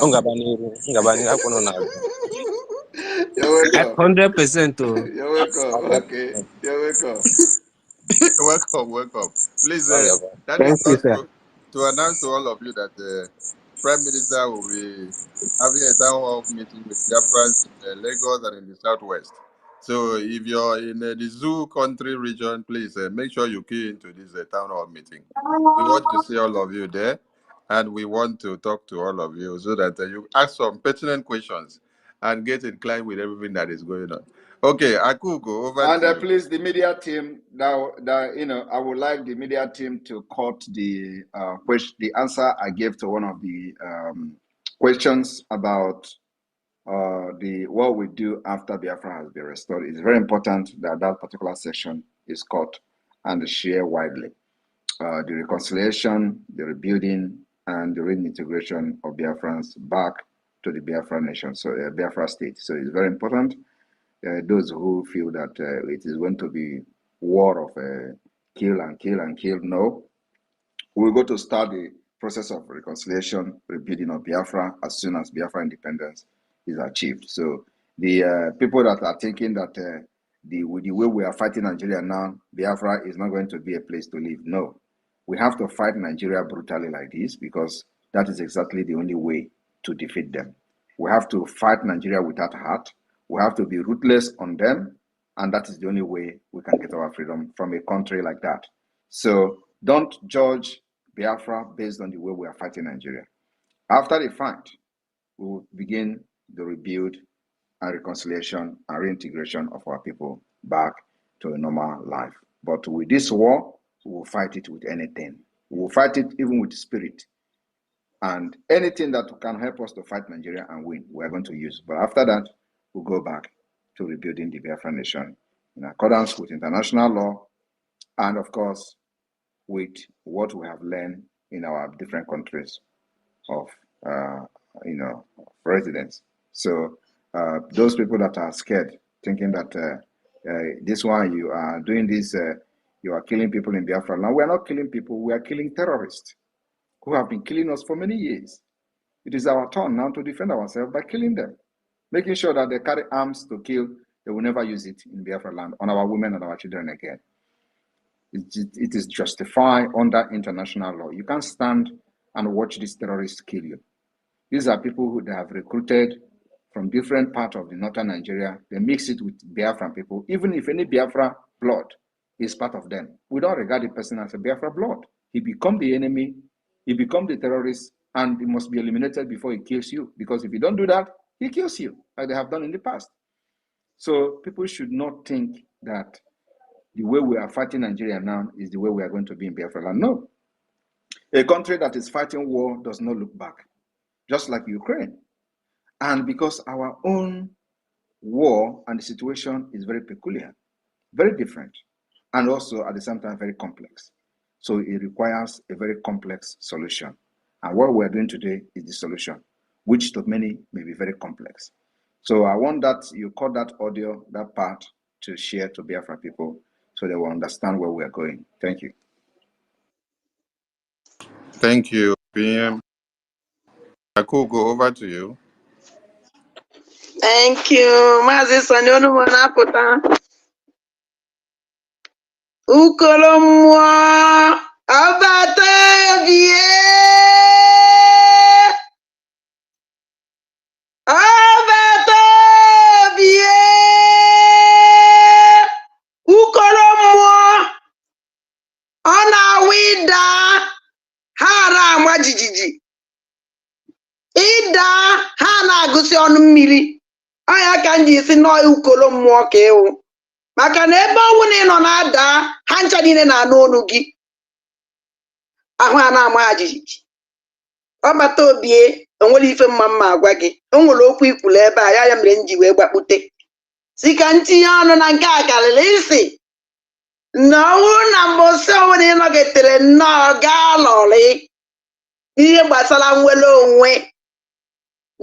Ngaba ni apo no na azo. You're welcome. 100%. You're welcome. Okay. You're welcome. Welcome. Please, Ngaba. that is Thank you, not sir. to announce to all of you that the Prime Minister will be having a town hall meeting with Biafrans in Lagos and in the Southwest. So if you're in the zoo country region, please make sure you key into this town hall meeting. We want to see all of you there, and we want to talk to all of you so that you ask some pertinent questions and get inclined with everything that is going on. Okay, Akugo, over And to you. please, the media team, I would like the media team to cut the the answer I gave to one of the questions about what we do after Biafra has been restored. It's very important that that particular section is cut and shared widely. The reconciliation, the rebuilding, and the reintegration of Biafrans back to the Biafra nation, so Biafra state. So it's very important. Those who feel that it is going to be war of kill and kill and kill, no. We're going to start the process of reconciliation, rebuilding of Biafra as soon as Biafra independence is achieved. So the people that are thinking that with the way we are fighting Nigeria now, Biafra is not going to be a place to live. No, we have to fight Nigeria brutally like this because that is exactly the only way to defeat them. We have to fight Nigeria without heart. We have to be ruthless on them, and that is the only way we can get our freedom from a country like that. So don't judge Biafra based on the way we are fighting Nigeria. After the fight, we will begin the rebuild and reconciliation and reintegration of our people back to a normal life. But with this war, we will fight it with anything. We will fight it even with spirit. And anything that can help us to fight Nigeria and win, we're going to use. But after that, we'll go back to rebuilding the Biafra nation in accordance with international law and, of course, with what we have learned in our different countries of, residence. So those people that are scared, thinking that this one you are doing this, you are killing people in Biafra. Now we are not killing people; we are killing terrorists who have been killing us for many years. It is our turn now to defend ourselves by killing them, making sure that they carry arms to kill. They will never use it in Biafra land on our women and our children again. It is justified under international law. You can't stand and watch these terrorists kill you. These are people who they have recruited from different parts of the northern Nigeria. They mix it with Biafran people. Even if any Biafra blood is part of them, we don't regard the person as a Biafra blood. He become the enemy, he become the terrorist, and he must be eliminated before he kills you. Because if you don't do that, he kills you, like they have done in the past. So people should not think that the way we are fighting Nigeria now is the way we are going to be in Biafra land. No. A country that is fighting war does not look back, just like Ukraine. And because our own war and the situation is very peculiar, very different, and also at the same time very complex. So it requires a very complex solution. And what we're doing today is the solution, which to many may be very complex. So I want that you call that audio, that part, to share to Biafra people so they will understand where we are going. Thank you. Thank you, PM. Akugo, over to you. Thank you. Mazi Sanyonu Manaputa. Ukolomwa Abatavie Abatavie Ukolomwa Ona wida Hara majijiji Ida Hana gusi onu mmiri Anya ka nji isi no ukolomwa ka ewu maka na ebe ọnwụ na ịnọ na-ada ha ncha niile na-anụ olu gị ahụ a na-ama jijiji ọbata obie onwere ife mma agwa gị o nwere okwu ikwulu ebe a ya mere nji wee gbakpute si ka ntinye ọnụ na nke a karịrị isi na ọnwụ na mbọsị ọnwụ na ịnọgetere nnọọ gaa lọrị ihe gbasara nwere onwe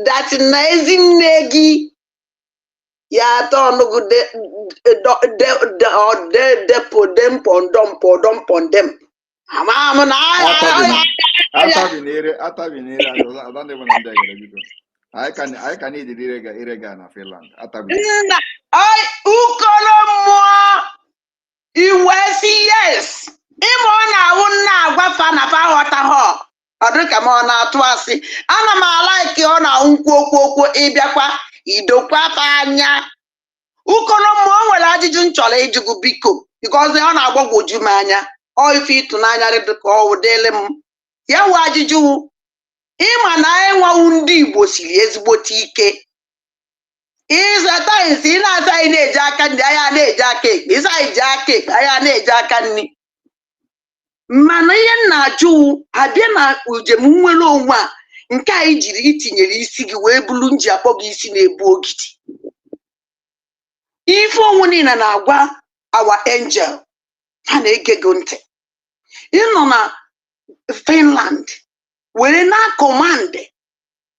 dati na ezi nne gị ya tonugu dem pondem ama na Atabinere, I don't even understand. I can eat the irrega na Finland. Atabinere. I ukolomo iwesi yes. Imo na wuna agwafa na fa ghọta ho. Ọdụka m ọ na-atụ asị. Ana m alaiki ọ na nkwu ịbịakwa idokwa fa anya. Ukolomo o nwere ajụjụ nchọrọ ịjụgụ biko because ọ na-agbagwoju m anya. Ọ ife ịtụnanya dị ka ọ wụdele m. Ya wụ ajụjụ ịma na enwewu ndị Igbo siri ezigbote ike. Ịzata isi na-asa anyị na-eji aka ndị anya na-eji aka ekpe. Ịsa anyị ji aka ekpe anya na-eji aka nri. Mana ihe na-ajụ abịa na njem nwere onwe a nke anyị jiri itinyere isi gị wee bulu nji akpọ gị isi na-ebu ogidi. Ife onwe niile na-agwa our angel ha na-ege gị ntị. Ịnọ na Finland were na command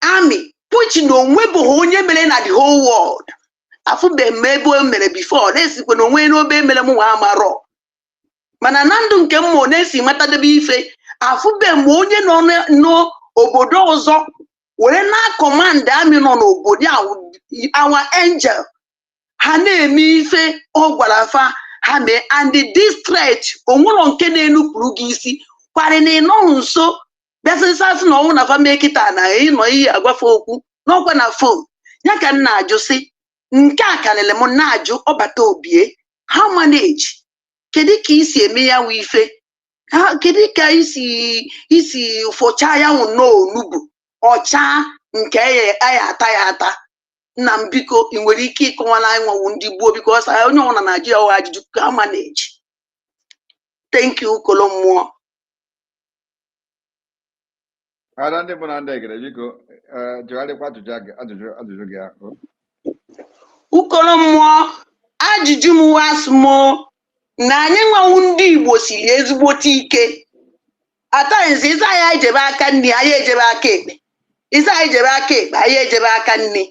army which na onwe bụ onye mere na the whole world. Afụbe m ebe o mere before na-esikwa na onwe n'obe mere m nwa amarọ. Mana na ndụ nke mmụọ na-esi matadebe ife afụbe m onye nọ n'obodo ọzọ were na command army nọ n'obodo our angel ha na-eme ife ọ gwara fa ha mee and this threat onwere nke na-enupụrụ gị isi kwarị na ịnọ nso bịasịsasị na ọnwụ na fa mee kịta na ịnọ ihe agwafe okwu n'ọkwa na fon ya ka m na-ajụ sị nke a karịrị m na-ajụ ọbata obie how manage kedu ka isi eme ya nwe ife kedu ka isi fọcha ya nwụ n'onugbu ọcha nke ya ata ya ata nna m biko ị nwere ike ịkọwara anyị nwewu ndị gboo biko ọsa onye ọbụla na-ajụ ya ọwa ajụjụ ka manage. Thank you Ukolommụọ. Ada ndị bụ na ndị egere biko jụgharịkwa ajụjụ gị ahụ. Ukolommụọ ajụjụ m wasmo na anyị nwewu ndị Igbo siri ezigbote ike atanyịzi ịsa ya ejebe aka nri anyị ejebe aka ekpe ịsa ya ejebe aka ekpe anyị ejebe aka nri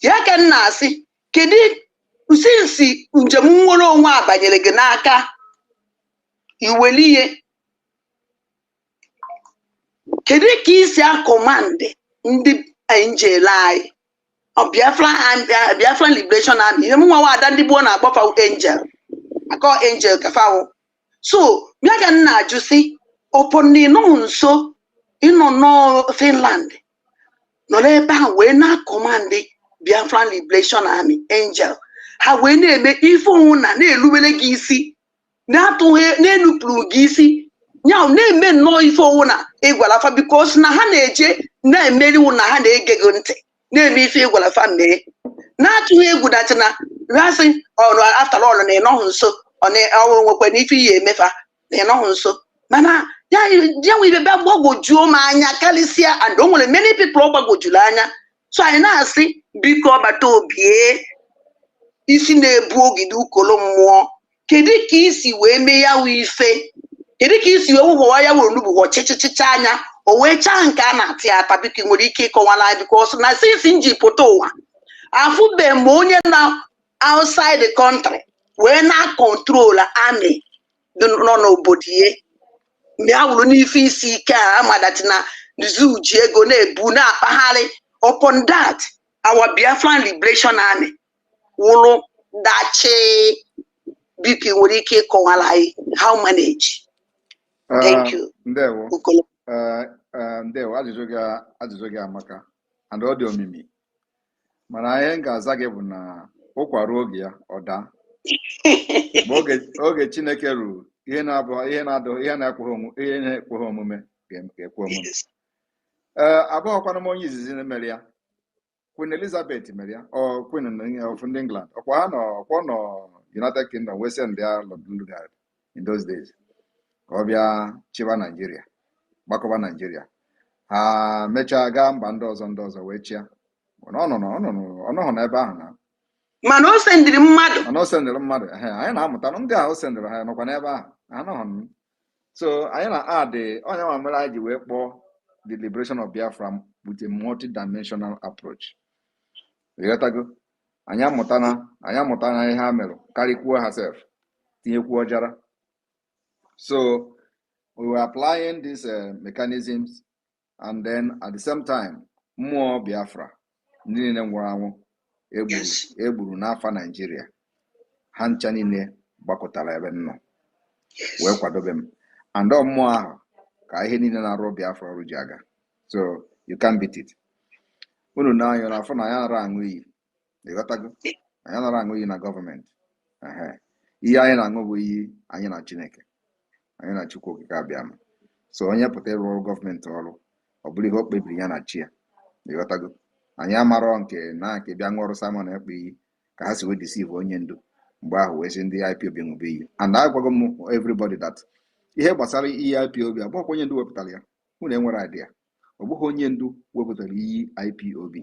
ya ka m na-asị kedu usinsi njem nwere onwe a banyere gị n'aka iweli ihe kedu ka isi akọmandị ndị angel anyị Biafran Liberation Army ihe m nwa ada ndị gboo na-akpọfa angel akọ angel kafawo so bịa ka m na-ajụ sị ọpọnị nọ nso ịnọ Finland nọ ebe a wee na kọmandị Biafran Liberation Army Angel ha wee na-eme ife onwu na-elubere gị isi na-atụghị na-enupụrụ gị isi nya na-eme nnọọ ife onwu na ịgwara afa bikos na ha na-eje na-emeriwu na ha na-ege gị ntị na-eme ife ịgwara afa mee na-atụghị egwu dacha na rasị ọrụ after all na ịnọghị nso ọ nwekwa n'ife ihe emefa na ịnọghị nso mana ya nwe ibe bịa gbagwojuo m anya karịsịa and o nwere many people ọ gbagwojuru anya so anyị na-asị biko ọbata obie isi na-ebu ogide ukolo mmụọ kedu ka isi wee mee ya wee ife kedu ka isi wee wụgwọwa ya were onugbu ọchịchịchịcha anya o wee chaa nke a na-atị ya ata biko nwere ike ịkọwala biko ọsọ na sinsi nji pụta ụwa afụbe m onye na outside the country wee na-akọntrol army nọ n'obodo ya mgbe a wụrụ n'ife isi ike a amadati na zoo ji ego na-ebu na-akpagharị upon that our Biafran Liberation Army wụrụ dachi biko nwere ike ịkọwara anyị how manage. Thank you. Ndewo. Ndewo ajụjụ gị amaka and ọ dị omimi mana ihe m ga-aza gị bụ na ụkwarụ oge ya ọ daa oge Chineke ruru ihe na-ekweghị omume ga-ekwe omume. Abụghịkwana m onye izizi mere ya. Queen Elizabeth mere ya or Queen of England ọkwa nọ United Kingdom wee send their Lugard in those days ka ọ bịa chịba Nigeria gbakọba Nigeria ha mechaa gaa mba ndị ọzọ wee chịa ọ nọghị n'ebe ahụ na mana o sendịrị mmadụ anyị na-amụta ndị ahụ o sendịrị ha nọkwa n'ebe ahụ anọghị so anyị na-adị onye nwa mere anyị ji wee kpọọ the liberation of Biafra with a multi-dimensional approach. Anyị amụta na ihe ha mere karịkwuo ha sef tinyekwuo ọjara. So we were applying these mechanisms and then at the same time mmụọ Biafra ndị niile nwụrụ anwụ egburu n'afa Nigeria ha ncha niile gbakọtara ebe nnọ wee kwadobe m and mmụọ ahụ ka ihe niile na-arụ Biafra ọrụ ji aga. So you can't beat it. Unu na-anya n'afọ na ya nara aṅụ iyi ịghọtago anyị nara aṅụ iyi na gọọmenti ihe anyị na-aṅụ bụ iyi anyị na Chineke anyị na Chukwu okike abịama. So onye pụta ịrụ ọrụ gọọmenti ọrụ ọ bụrụ ihe o kpebiri ya na chi ya ịghọtago anyị amarọ nke bịa ṅụọrụ Simon Ekpa iyi ka ha si wee deceive onye ndu mgbe ahụ wee sị ndị IPOB ṅụbe iyi and agwago m everybody that ihe gbasara iyi IPOB abụghị onye ndu wepụtara ya unu enwere idea ọ bụghị onye ndu wepụtara iyi IPOB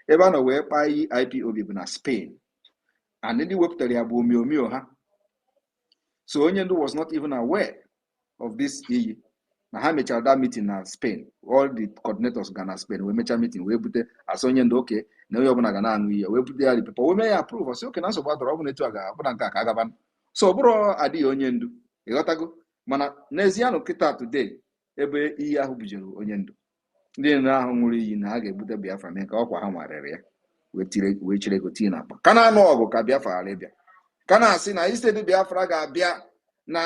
ebe a nọ wee kpaa iyi IPOB bụ na Spain and ndị wepụtara ya bụ omiomio ha. So onye ndu was not even aware of this iyi na ha mechara that meeting na Spain. All the coordinators ga na Spain wee mechaa meeting wee bute asị onye ndu oke na onye ọbụla ga na-aṅụ iyi wee bute ya pepa wee mee ya approve ọsị oke na nsogbu adọrọ ọ bụ na etu a ga-abụna nke a ka agaba. So ọ bụrụ adịghị onye ndu ịghọtago mana n'ezie nụ kịta today ebe iyi ahụ bujere onye ndu ndị ndu ahụ ṅụrụ iyi na ha ga-ebute Biafra mee ka ọkwa ha nwarịrị ya wee chire ego tii n'akpa ka na-anụ ọgụ ka Biafra ghara ịbịa ka na-asị na isteeti Biafra ga-abịa na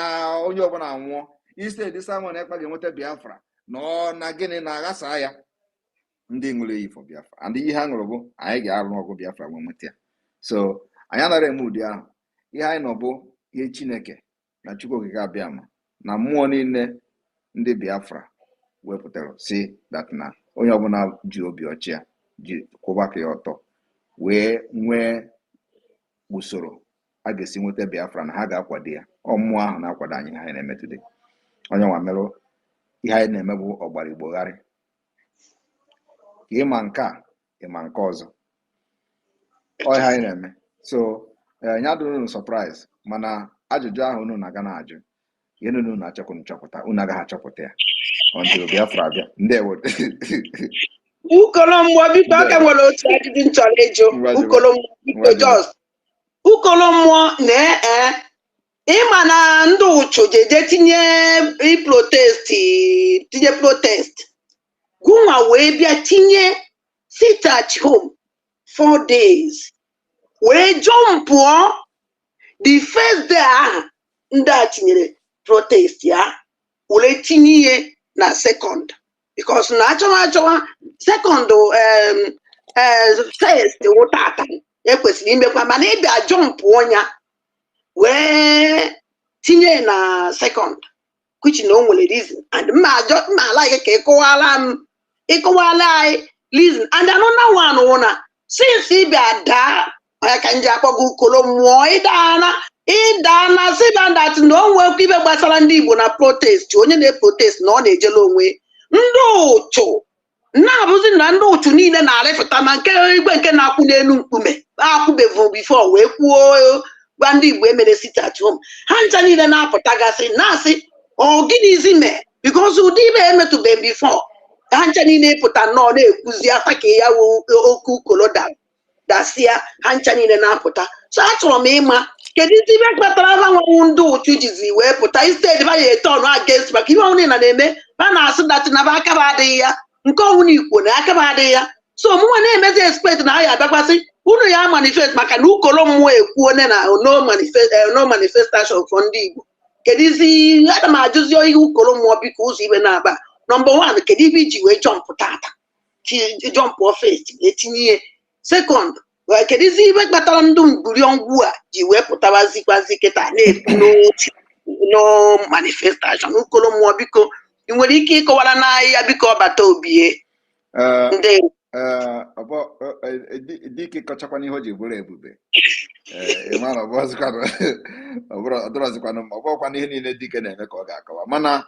onye ọbụla nwụọ isteeti Simon Ekpa ga-enweta Biafra nọ na gịnị na-aghasa ya ndị ṅụrụ iyi for Biafra and ihe ha ṅụrụ bụ anyị ga-arụ ọgụ Biafra wee nweta ya. So anyị anaghị eme ụdị ahụ. Ihe anyị nọ bụ ihe Chineke na Chukwu okike abịama na mmụọ niile ndị Biafra wepụtara si that na onye ọbụla ji obi ọcha ji kwụba ka ya ọtọ wee nwee usoro a ga-esi nweta Biafra na ha ga-akwado ya. Mmụọ ahụ na-akwado anyị ha na-eme today. Onye nwa merụ ihe anyị na-eme bụ ọgbara igbogharị ka ịma nke a ịma nke ọzọ ọhịa anyị na-eme. So nya dụrụ unu surprise mana ajụjụ ahụ unu na-aga na-ajụ ihe unu na-achọkwa nchọpụta unu agaghị achọpụta ya until Biafra abịa. Ndewo. Ukolo mmụọ biko aka nwere otu ajụjụ nchọrọ ịjụ ukolo mmụọ biko just ukolo mmụọ na ịma na ndị ụchụ jeje tinye protest gụnwa wee bịa tinye sit at home 4 days wee jọmpụọ the first day ahụ ndị a tinyere protest ya were tinye ihe na second because na achọwa second first ụtata ekwesịrị imekwa mana ịbịa jọmpụ ọnya wee tinye na second which na o nwere reason and mma like ka ịkọwala anyị reason and another one wụ na since ịbịa daa ka nji akpọgo ukolo mmụọ ịdana siba that na o nwekwa ibe gbasara ndị Igbo na protest onye na-protest na ọ na-ejela onwe ndị ụchụ na-abụzi na ndị ụchụ niile na-arịpụta ma nke igwe nke na-akwụ n'elu mkpume akwụbevu bifo wee kwuo gwa ndị Igbo emere sit at home ha ncha niile na-apụtagasị na-asị ọ gịnịzi mee because ụdị ibe emetụbeghị bifo ha ncha niile pụta nnọọ na-ekwuzi aka ka ya wụ oke ukolo dasịa ha ncha niile na-apụta so achọrọ m ịma kedu ibe kpatara banwanwu ndị ụchụ jizi wee pụta instead ba ya eton against maka ihe ọnwụ na-eme ba na-asị datị na ba akaba adịghị ya nke ọnwụ na ikwo na akaba adịghị ya so mụnwa na-emezi expect na ha ya abịakwasị unu ya manifest maka na ukolo mmụọ ekwuo na no manifestation for ndị Igbo kedizi ana m ajụzi ihe ukolo mmụọ biko ụzọ ibe na-aba number 1 kedu ibe iji wee jọmpụ tata jọmpụ first wee tinye ihe second kedizi ibe kpatara ndị mgburiongwu a ji wee pụtabazikwazi kịta na-ekwu n'otu no manifestation ukolo mmụọ biko ị nwere ike ịkọwara n'ahịa biko ọbata obie ndị dike kọchakwana ihe o ji bụrụ ebube ịmara ọbụrụzikwana ihe niile dike na-eme ka ọ ga-akọwa mana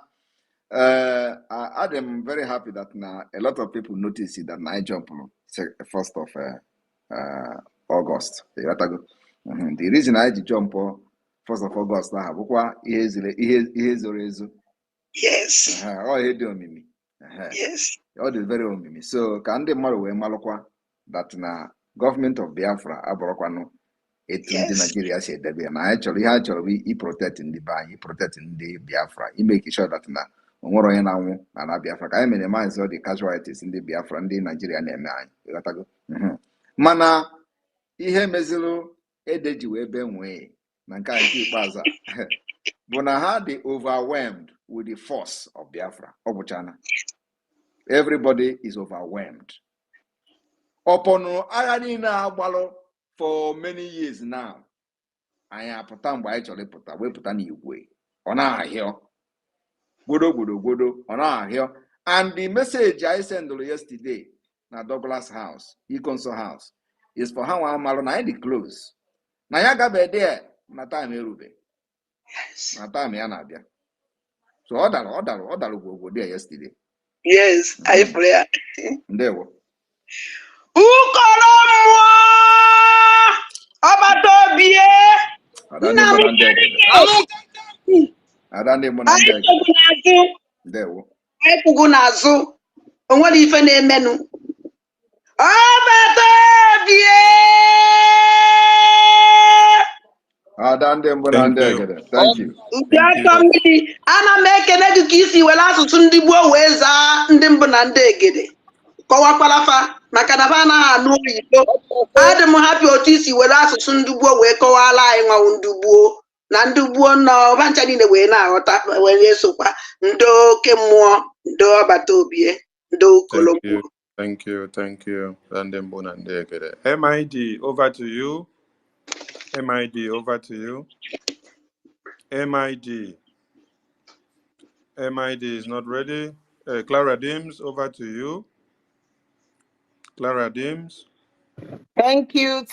I'm very happy that now a lot of people notice that I jump 1st of August. The reason I jump 1st of August now bụkwa ihe zoro ezo. Yes. Ọ dị omimi. Yes. Ọ dị very omimi. So ka ndị mmadụ wee malụkwa that na government of Biafra abụrụkwanụ etu ndị Nigeria si edebe na anyị chọrọ ihe a chọrọ bụ i-protect ndị be anyị, protect ndị Biafra, make sure that na onwere onye na-anwụ na Biafra ka anyị minimize all the casualties ndị Biafra ndị Nigeria na-eme anyị. Mana ihe mezuru ede ji wee benwee na nke ikpeazụ bụ na ha dị overwhelmed with the force of Biafra. Ọ bụchana everybody is overwhelmed ọpọnụ agha niile agbalụ for many years now. Anyị apụta mgbe anyị chọrọ ịpụta wee pụta n'igwe ọ na-ahịọ gwodo ọ na-ahịọ. And the message I sent yesterday na Douglas House, Ikonso House, is for ha nwa amalụ na anyị dị close na ya gabe there na time erube na time ya na-abịa. So ọ dara gwogwo there yesterday. Yes, I pray. Ndewo. Ukolo mmụọ ọbata obie nna m Ndewo. anyị kwugo n'azụ onwere ife na-emenụ ọbata obie thank you. Mmiri ana m ekele gị ka isi were asụsụ ndị gboo wee zaa ndị mbụ na ndị egede kọwakwalafa maka na fa anaghị anụ oyibo. Adị m happy otu isi were asụsụ ndị gboo wee kọwala anyị nwanwu ndị gboo na ndị gboo na ọbancha niile wee na-aghọta wee esokwa ndị oke mmụọ ndị ọbata obie ndị ukolo mmụọ. Thank you. Landembo and Degede. MID, over to you. MID, over to you. MID is not ready. Clara Dims, over to you. Clara Dims. Thank you,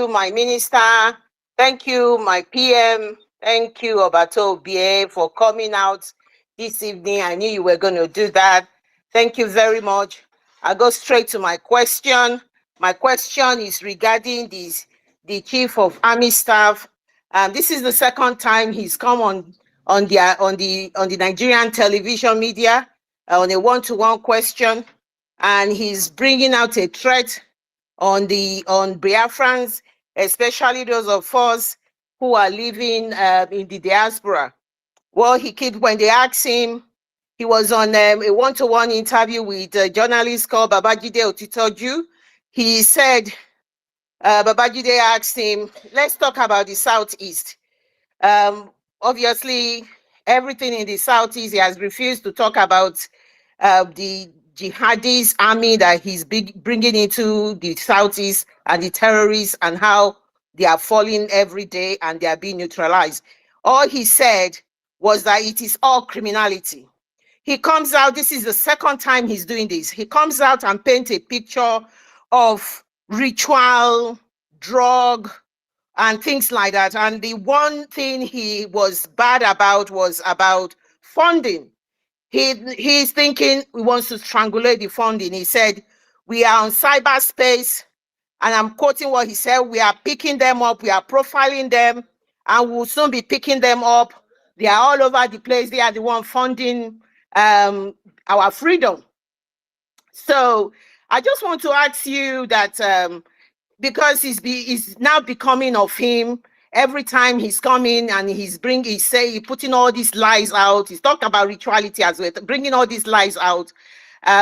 my minister. Thank you, my PM. Thank you, Obato Obie, for coming out this evening. I knew you were going to do that. Thank you very much. I'll go straight to my question. My question is regarding the Chief of Army Staff. This is the second time he's come on the Nigerian television media on a one-to-one question, and he's bringing out a threat on Biafrans, especially those of us who are living in the diaspora. Well, when they asked him, he was on a one-to-one interview with a journalist called Babajide Otitoju. He said, Babajide asked him, let's talk about the Southeast. Obviously, everything in the Southeast, he has refused to talk about the jihadist army that he's bringing into the southeast and the terrorists and how they are falling every day and they are being neutralized. All he said was that it is all criminality. He comes out, this is the second time he's doing this. He comes out and paints a picture of ritual, drug, and things like that. And the one thing he was bad about was about funding. He's thinking he wants to strangulate the funding. He said, we are on cyberspace, and I'm quoting what he said, we are picking them up, we are profiling them, and we'll soon be picking them up. They are all over the place. They are the one funding our freedom. So I just want to ask you that because he's now becoming of him. Every time he's coming and he's putting all these lies out. He's talked about rituality as well, bringing all these lies out.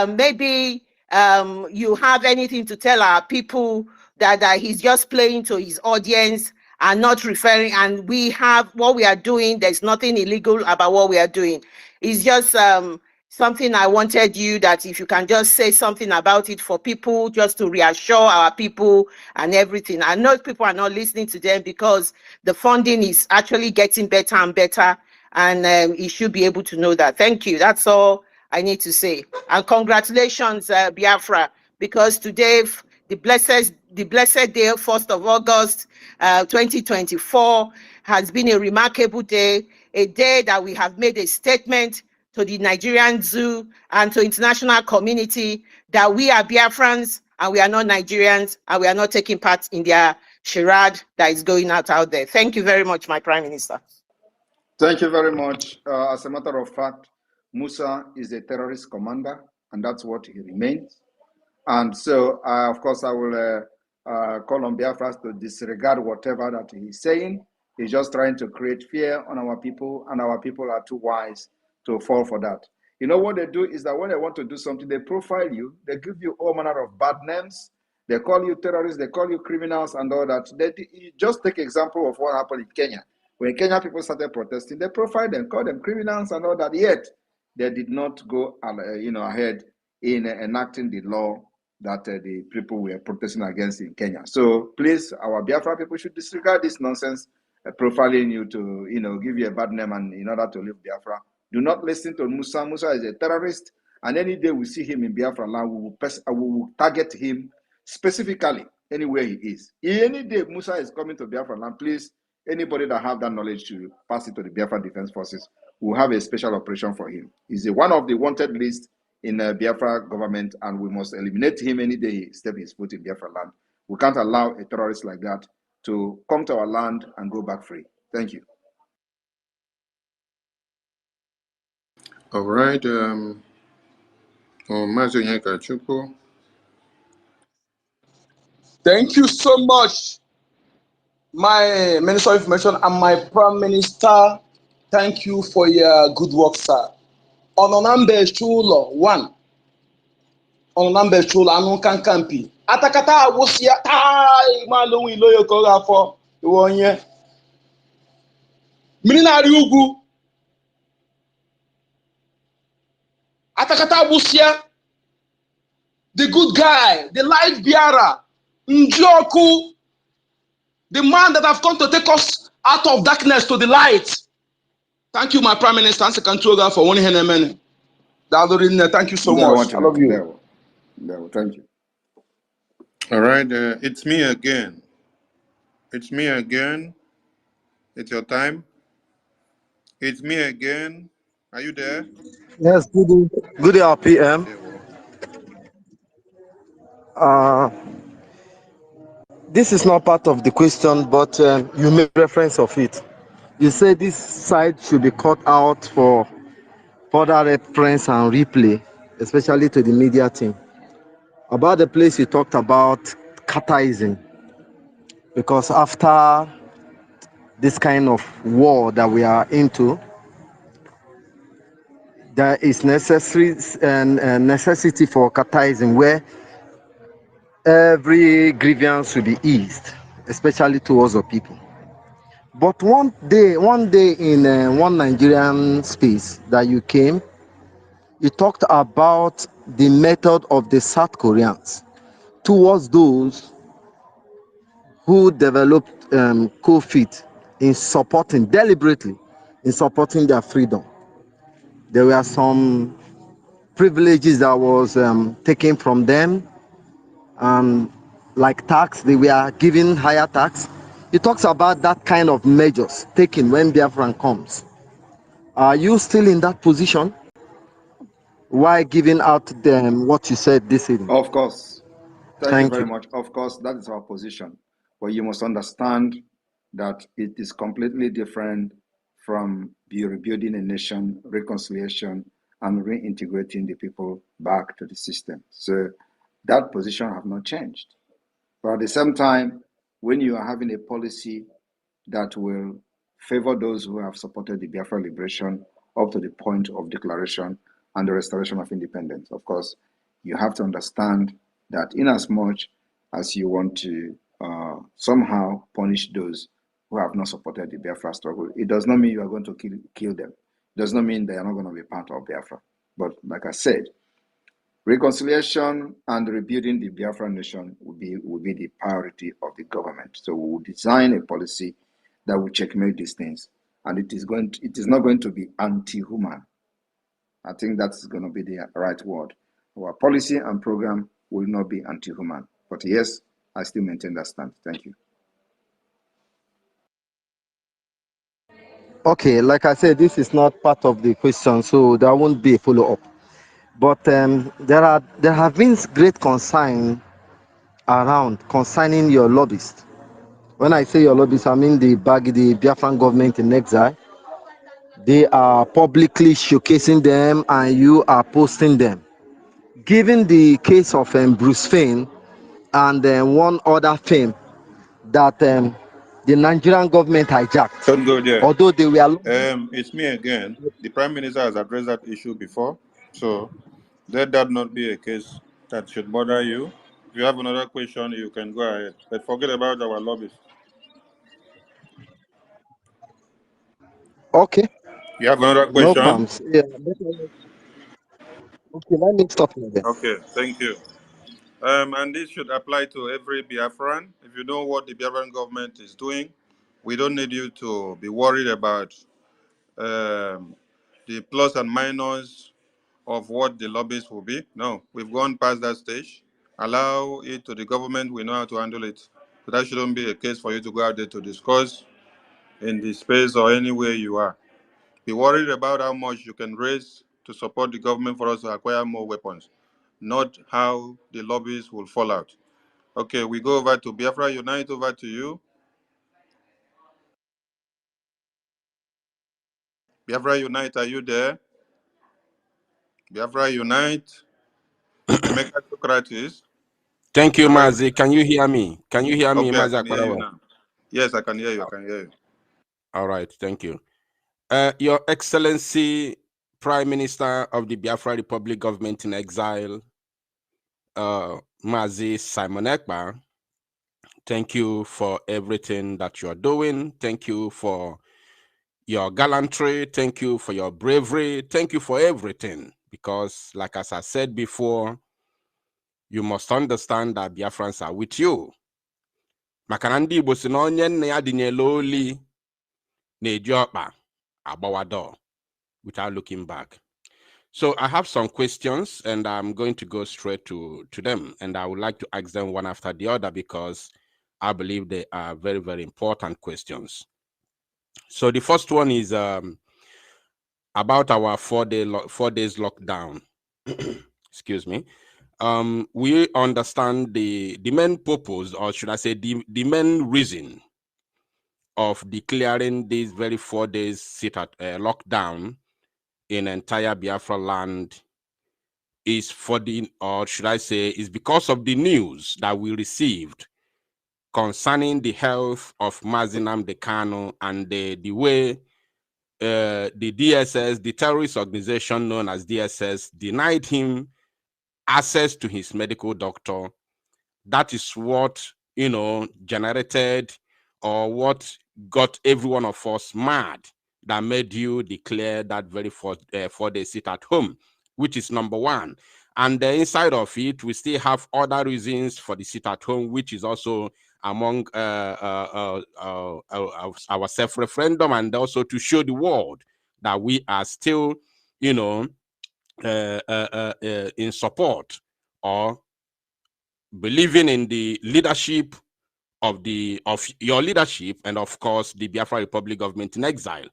Maybe you have anything to tell our people that he's just playing to his audience and not referring. And we have what we are doing. There's nothing illegal about what we are doing. It's just something I wanted you that if you can just say something about it for people, just to reassure our people and everything. I know people are not listening to them because the funding is actually getting better and better, and you should be able to know that. Thank you. That's all I need to say. And congratulations, Biafra, because today, the blessed day, 1st of August, 2024, has been a remarkable day, a day that we have made a statement to the Nigerian zoo and to international community that we are Biafrans and we are not Nigerians and we are not taking part in their charade that is going out there. Thank you very much, my Prime Minister. Thank you very much. As a matter of fact, Musa is a terrorist commander, and that's what he remains. And so, of course, I will call on Biafras to disregard whatever that he's saying. He's just trying to create fear on our people, and our people are too wise to fall for that. You know what they do is that when they want to do something, they profile you, they give you all manner of bad names, they call you terrorists, they call you criminals and all that. Just take example of what happened in Kenya. When Kenya people started protesting, they profiled them, called them criminals and all that, yet they did not go ahead in enacting the law that the people were protesting against in Kenya. So please, our Biafra people should disregard this nonsense, profiling you to give you a bad name and in order to leave Biafra. Do not listen to Musa. Musa is a terrorist, and any day we see him in Biafra land, we will target him specifically anywhere he is. Any day Musa is coming to Biafra land, please, anybody that have that knowledge to pass it to the Biafra Defense Forces. We'll have a special operation for him. He's one of the wanted list in Biafra government, and we must eliminate him any day he steps his foot in Biafra land. We can't allow a terrorist like that to come to our land and go back free. Thank you. All right. Thank you so much, my Minister of Information and my Prime Minister. Thank you for your good work, sir. Ononambe Chulo, 1. Ononambe Chulo, Anu Kankampi. Atakata Awosia, Tai, Malo, Loyo Koga for 1 year. Minina Ryugu. Atakata Awosia. The good guy, the light bearer, Njoku, the man that have come to take us out of darkness to the light. Thank you, my Prime Minister and Second Choga, for one hand. Thank you so much. I love you. Thank you. All right. It's me again. It's me again. It's your time. It's me again. Are you there? Yes, good day, PM. This is not part of the question, but you made reference of it. You say this side should be cut out for further reference and replay, especially to the media team. About the place you talked about, catechism, because after this kind of war that we are into, there is necessity for catechism where every grievance will be eased, especially towards the people. But one day in one Nigerian space that you came, You talked about the method of the South Koreans towards those who developed COVID in supporting, deliberately, in supporting their freedom. There were some privileges that was taken from them, like tax, they were given higher tax. He talks about that kind of measures taken when Biafran comes. Are you still in that position? Why giving out them what you said this evening? Of course. Thank you Thank very you. much. Of course, that is our position. But you must understand that it is completely different from rebuilding a nation, reconciliation, and reintegrating the people back to the system. So that position have not changed. But at the same time, when you are having a policy that will favor those who have supported the Biafra liberation up to the point of declaration and the restoration of independence, of course, you have to understand that in as much as you want to somehow punish those who have not supported the Biafra struggle, it does not mean you are going to kill them. It does not mean they are not going to be part of Biafra. But like I said, reconciliation and rebuilding the Biafra nation will be the priority of the government. So we will design a policy that will checkmate these things, and it is not going to be anti-human. I think that's going to be the right word. Our policy and program will not be anti-human. But yes, I still maintain that stand. Thank you. Okay, like I said, this is not part of the question, so there won't be a follow-up. But there have been great concern around concerning your lobbyists. When I say your lobbyists, I mean the Biafran government in exile. They are publicly showcasing them, and you are posting them. Given the case of Bruce Fein and one other film that the Nigerian government hijacked, Don't go there. although they were. It's me again. The Prime Minister has addressed that issue before, so let that not be a case that should bother you. If you have another question, you can go ahead. But forget about our lobbyists. Okay, You have another no question? qualms. Yeah. Okay, let me stop here then. Okay, thank you. And this should apply to every Biafran. If you know what the Biafran government is doing, we don't need you to be worried about the plus and minus of what the lobbies will be. No, we've gone past that stage. Allow it to the government. We know how to handle it. So that shouldn't be a case for you to go out there to discuss in the space or anywhere you are. Be worried about how much you can raise to support the government for us to acquire more weapons, not how the lobbies will fall out. Okay, we go over to Biafra Unite, over to you. Biafra Unite, are you there? Biafra Unite. Emeka Socrates. Thank you, Biafra Mazi. Can you hear me? Can you hear me, Okay, I Mazi can hear you Akparawa? now. Yes, I can hear you. I can hear you. All right, thank you. Your Excellency, Prime Minister of the Biafra Republic Government in Exile, Mazi Simon Ekpa, thank you for everything that you are doing. Thank you for your gallantry. Thank you for your bravery. Thank you for everything. Because, like as I said before, you must understand that Biafrans are with you. Maka ndị Igbo si na onye nna ya dịnyela oli na-eji ọkpa agbawa door without looking back. So I have some questions and I'm going to go straight to them, and I would like to ask them one after the other because I believe they are very, very important questions. So the first one is about our 4 days lockdown. Excuse me. We understand the main purpose, or should I say the main reason of declaring these very 4 days lockdown in entire Biafra land is for the, or should I say, is because of the news that we received concerning the health of Mazi Nnamdi Kanu and the way the DSS, the terrorist organization known as DSS, denied him access to his medical doctor. That is what, generated, or what got every one of us mad, that made you declare that very 4 day sit at home. which is number one. And inside of it, we still have other reasons for the sit at home, which is also among our self-referendum, and also to show the world that we are still, in support or believing in the leadership of your leadership, and of course the Biafra Republic government in exile.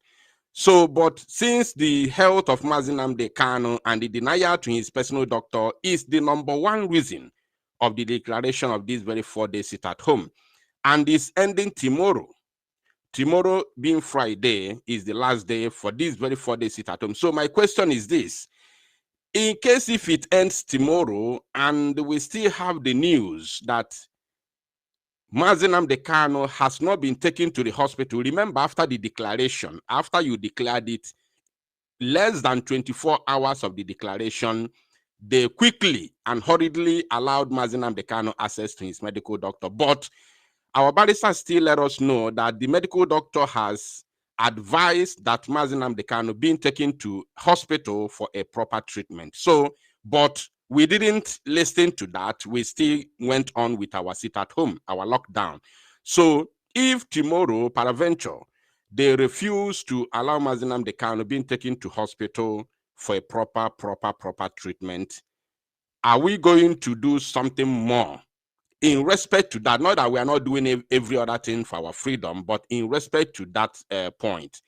So, but since the health of Mazi Nnamdi Kanu and the denial to his personal doctor is the number one reason of the declaration of this very 4-day sit at home, and is ending tomorrow. Tomorrow being Friday is the last day for this very 4-day sit at home. So my question is this: in case if it ends tomorrow and we still have the news that Mazi Nnamdi Kanu has not been taken to the hospital, remember after the declaration, after you declared it, less than 24 hours of the declaration, they quickly and hurriedly allowed Mazi Nnamdi Kanu access to his medical doctor. But our barrister still let us know that the medical doctor has advised that Mazi Nnamdi Kanu being taken to hospital for a proper treatment. So, but we didn't listen to that. We still went on with our sit at home, our lockdown. So if tomorrow, peradventure, they refuse to allow Mazi Nnamdi Kanu being taken to hospital for a proper treatment, are we going to do something more in respect to that? Not that we are not doing every other thing for our freedom, but in respect to that point.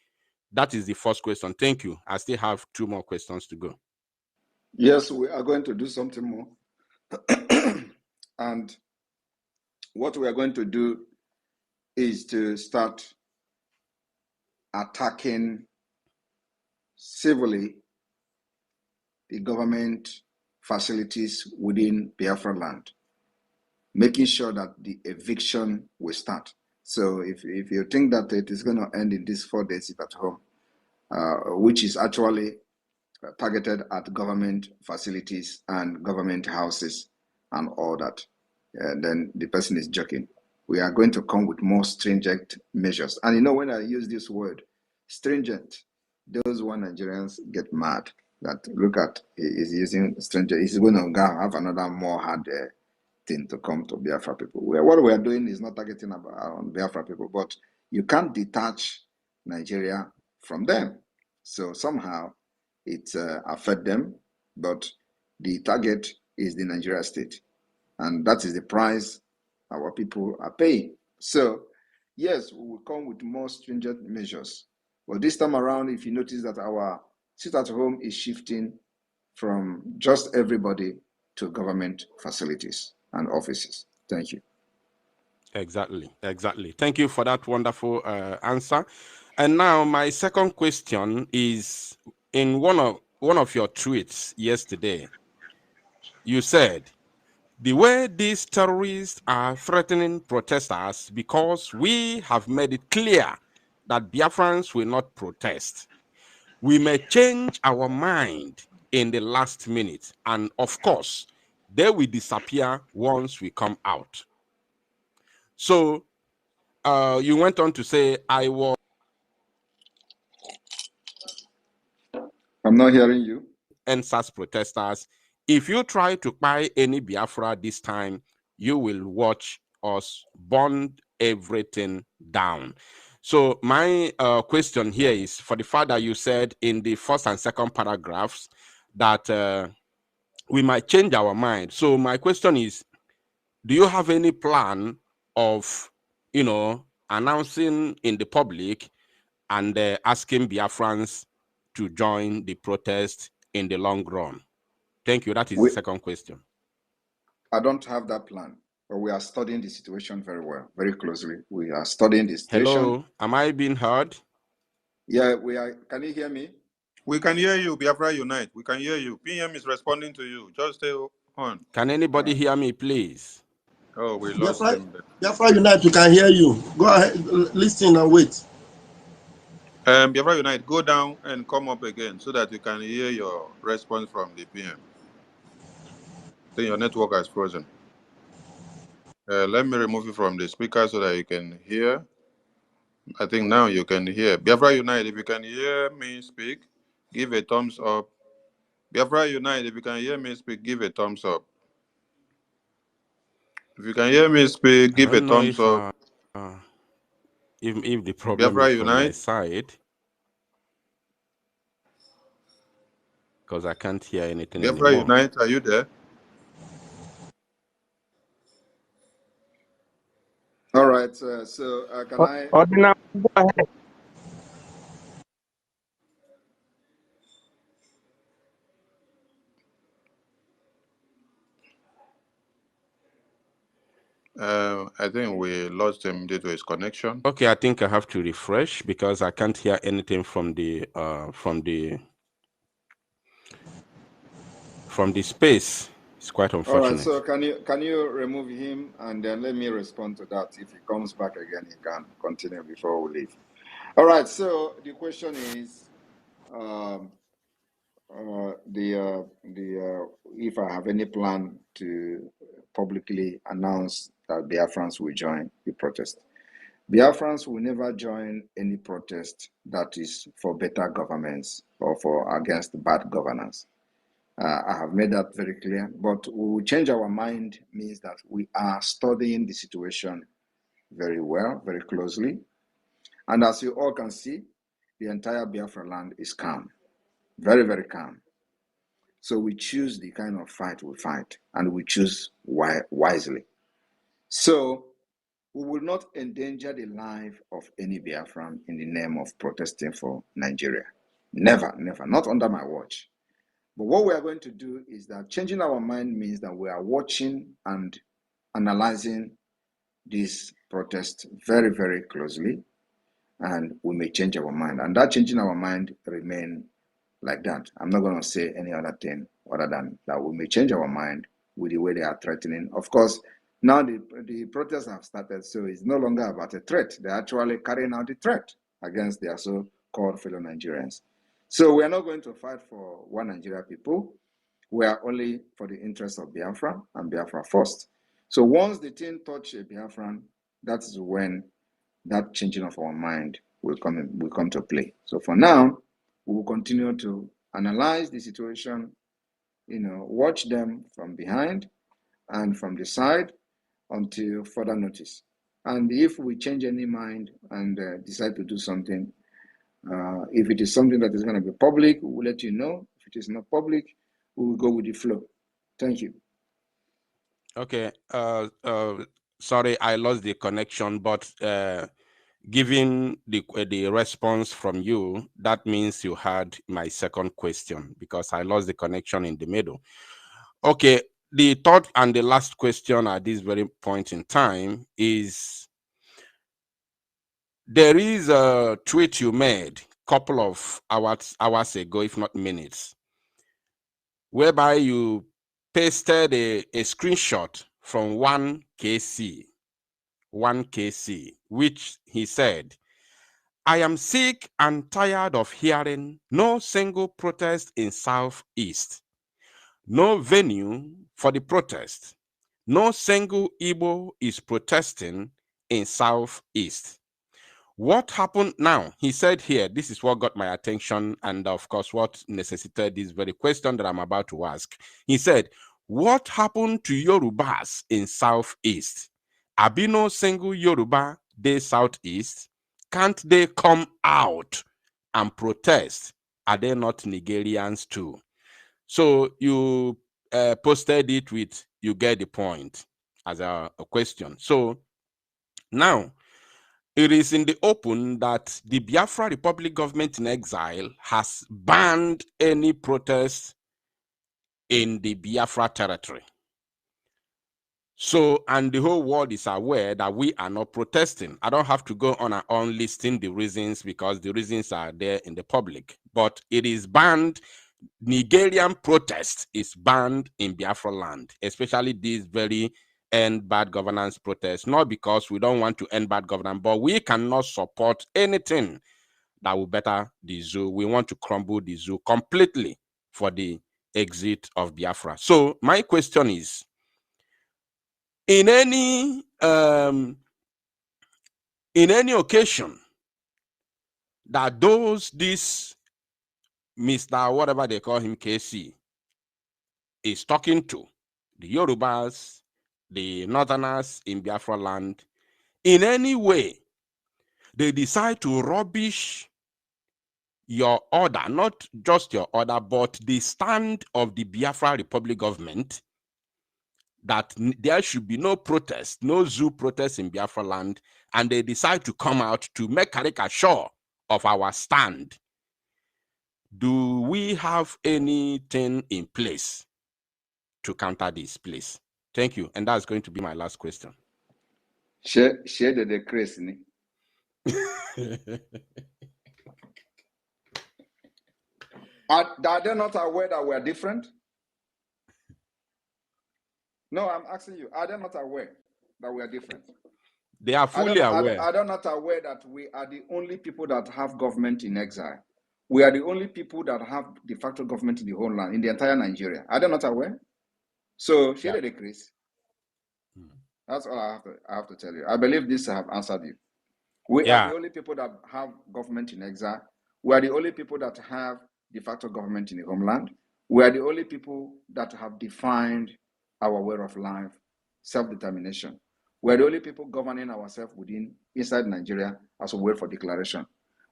That is the first question. Thank you. I still have 2 more questions to go. Yes, we are going to do something more. And what we are going to do is to start attacking civilly the government facilities within Biafra land, making sure that the eviction will start. So if you think that it is going to end in this 4 days sit at home, which is actually targeted at government facilities and government houses and all that, then the person is joking. We are going to come with more stringent measures. And you know, when I use this word, stringent, those one Nigerians get mad that look at, he is using stringent. He's going to have another more hard thing to come to Biafra people. What we are doing is not targeting on Biafra people, but you can't detach Nigeria from them. So somehow it affects them, but the target is the Nigeria state. And that is the price our people are paying. So yes, we will come with more stringent measures. But this time around, if you notice that our sit at home is shifting from just everybody to government facilities and offices. Thank you. Exactly. Thank you for that wonderful answer. And now my second question is, in one of your tweets yesterday, you said, the way these terrorists are threatening protesters because we have made it clear that Biafrans will not protest, we may change our mind in the last minute. And of course, they will disappear once we come out. So you went on to say, I'm not hearing you. NSAS protesters. If you try to buy any Biafra this time, you will watch us burn everything down. So my question here is, for the fact that you said in the first and second paragraphs that we might change our mind. So my question is, do you have any plan of, announcing in the public and asking Biafrans to join the protest in the long run? Thank you. That is the second question. I don't have that plan, but we are studying the situation very well, very closely. We are studying the situation. Hello, am I being heard? Yeah, we are. Can you hear me? We can hear you, Biafra Unite. We can hear you. PM is responding to you. Just stay on. Can anybody hear me, please? Oh, we lost him. Biafra Unite, we can hear you. Go ahead, listen and wait. Biafra Unite, go down and come up again so that we can hear your response from the PM. I think your network has frozen. Let me remove you from the speaker so that you can hear. I think now you can hear. Biafra Unite, if you can hear me speak, give a thumbs up. Biafra Unite, if you can hear me speak, give a thumbs up. If you can hear me speak, give a thumbs up. If the problem Biafra is from my Unite. side, because I can't hear anything Biafra anymore. Unite, are you there? All right, so can I? Ordinary, go ahead. I think we lost him due to his connection. Okay, I think I have to refresh because I can't hear anything from the space. It's quite All right, unfortunate. so can you remove him and then let me respond to that. If he comes back again, he can continue before we leave. All right, so the question is, if I have any plan to publicly announce that Biafrans will join the protest. Biafrans will never join any protest that is for better governance or for against bad governance. I have made that very clear, but we will change our mind means that we are studying the situation very well, very closely. And as you all can see, the entire Biafra land is calm, very, very calm. So we choose the kind of fight we fight, and we choose wisely. So we will not endanger the life of any Biafran in the name of protesting for Nigeria. Never, never, not under my watch. But what we are going to do is that changing our mind means that we are watching and analyzing this protest very, very closely, and we may change our mind. And that changing our mind remain like that. I'm not going to say any other thing other than that we may change our mind with the way they are threatening. Of course, now the protests have started, so it's no longer about a threat. They're actually carrying out the threat against their so-called fellow Nigerians. So we are not going to fight for one Nigeria people. We are only for the interests of Biafra and Biafra first. So once the thing touch a Biafran, that is when that changing of our mind will come to play. So for now, we will continue to analyze the situation, watch them from behind and from the side until further notice. And if we change any mind and decide to do something, if it is something that is going to be public, we will let you know. If it is not public, we will go with the flow. Thank you. Okay. Sorry, I lost the connection, but given the response from you, that means you had my second question because I lost the connection in the middle. Okay. The third and the last question at this very point in time is, there is a tweet you made a couple of hours ago, if not minutes, whereby you pasted a screenshot from 1KC, which he said, "I am sick and tired of hearing no single protest in Southeast, no venue for the protest, no single Igbo is protesting in Southeast. What happened now?" He said here, this is what got my attention, and of course, what necessitated this very question that I'm about to ask. He said, "What happened to Yorubas in Southeast? Abino single Yoruba de Southeast? Can't they come out and protest? Are they not Nigerians too?" So you posted it with, "You get the point," as a question. So now, it is in the open that the Biafra Republic government in exile has banned any protest in the Biafra territory. So, and the whole world is aware that we are not protesting. I don't have to go on and on listing the reasons because the reasons are there in the public. But it is banned. Nigerian protest is banned in Biafra land, especially these very end bad governance protests. Not because we don't want to end bad governance, but we cannot support anything that will better the zoo. We want to crumble the zoo completely for the exit of Biafra. So my question is, in any occasion that this Mr. whatever they call him, KC, is talking to the Yorubas, the Northerners in Biafra land, in any way they decide to rubbish your order, not just your order, but the stand of the Biafra Republic government, that there should be no protest, no zoo protest in Biafra land, and they decide to come out to make caricature of our stand, do we have anything in place to counter this, please? Thank you. And that's going to be my last question. Share the decrease. Are they not aware that we are different? No, I'm asking you. Are they not aware that we are different? They are fully aware. Are they not aware that we are the only people that have government in exile? We are the only people that have de facto government in the whole land, in the entire Nigeria. Are they not aware? So, share the decrease. That's all I have to tell you. I believe this have answered you. We are the only people that have government in exile. We are the only people that have de facto government in the homeland. We are the only people that have defined our way of life, self-determination. We are the only people governing ourselves inside Nigeria as we wait for declaration.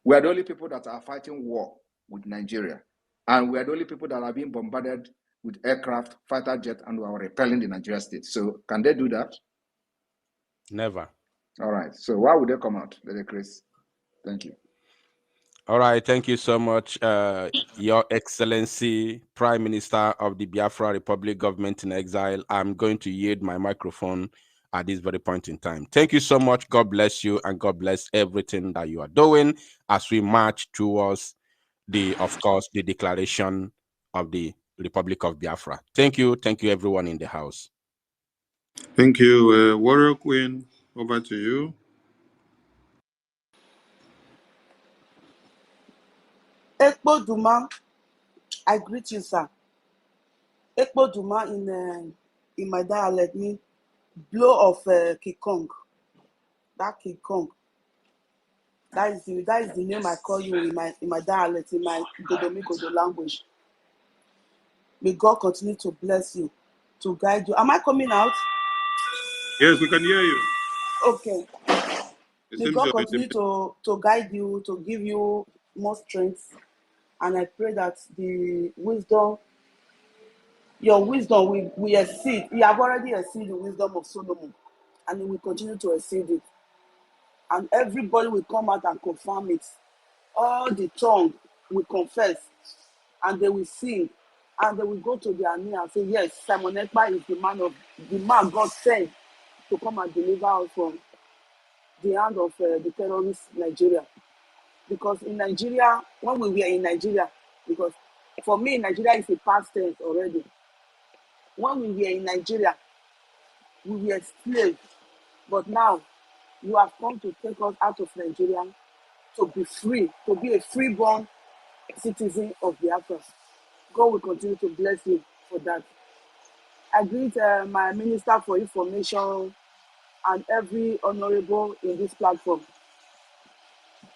We are the only people that are fighting war with Nigeria. And we are the only people that are being bombarded with aircraft, fighter jet, and we are repelling the Nigeria state. So can they do that? Never. All right. So why would they come out, Lady Chris? Thank you. All right. Thank you so much, Your Excellency, Prime Minister of the Biafra Republic Government in Exile. I'm going to yield my microphone at this very point in time. Thank you so much. God bless you, and God bless everything that you are doing as we march towards of course, the declaration of the Republic of Biafra. Thank you. Thank you, everyone in the house. Thank you. Warrior Queen, over to you. Ekpo Duma, I greet you, sir. Ekpo Duma in my dialect means blow of King Kong. That King Kong. That is the name I call you in my dialect, in my Godomigodo language. May God continue to bless you, to guide you. Am I coming out? Yes, we can hear you. Okay. May God continue to guide you, to give you more strength. And I pray that the wisdom, your wisdom will exceed. You have already exceeded the wisdom of Solomon. And it will continue to exceed it. And everybody will come out and confirm it. All the tongue will confess. And they will sing. And they will go to their knee and say, yes, Simon Ekpa is the man God sent to come and deliver us from the hand of the terrorist Nigeria. Because in Nigeria, when we were in Nigeria, because for me, Nigeria is a past tense already. When we were in Nigeria, we were slaves. But now, you have come to take us out of Nigeria to be free, to be a freeborn citizen of Biafra. God will continue to bless you for that. I greet my Minister for Information and every honorable in this platform.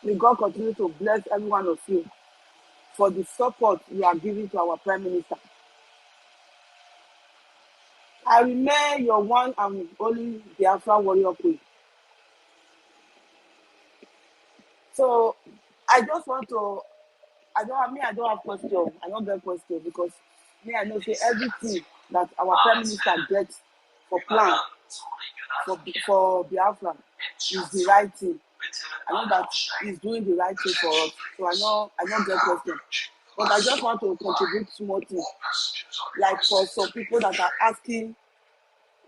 May God continue to bless every one of you for the support you are giving to our Prime Minister. I remain your one and only Biafra warrior queen. So I just want to, I don't have question. I don't get question because I know say everything that our Prime Minister gets for plan for Biafra is the right thing. I know that he's doing the right thing for us. So I don't get question. But I just want to contribute small things. Like for some people that are asking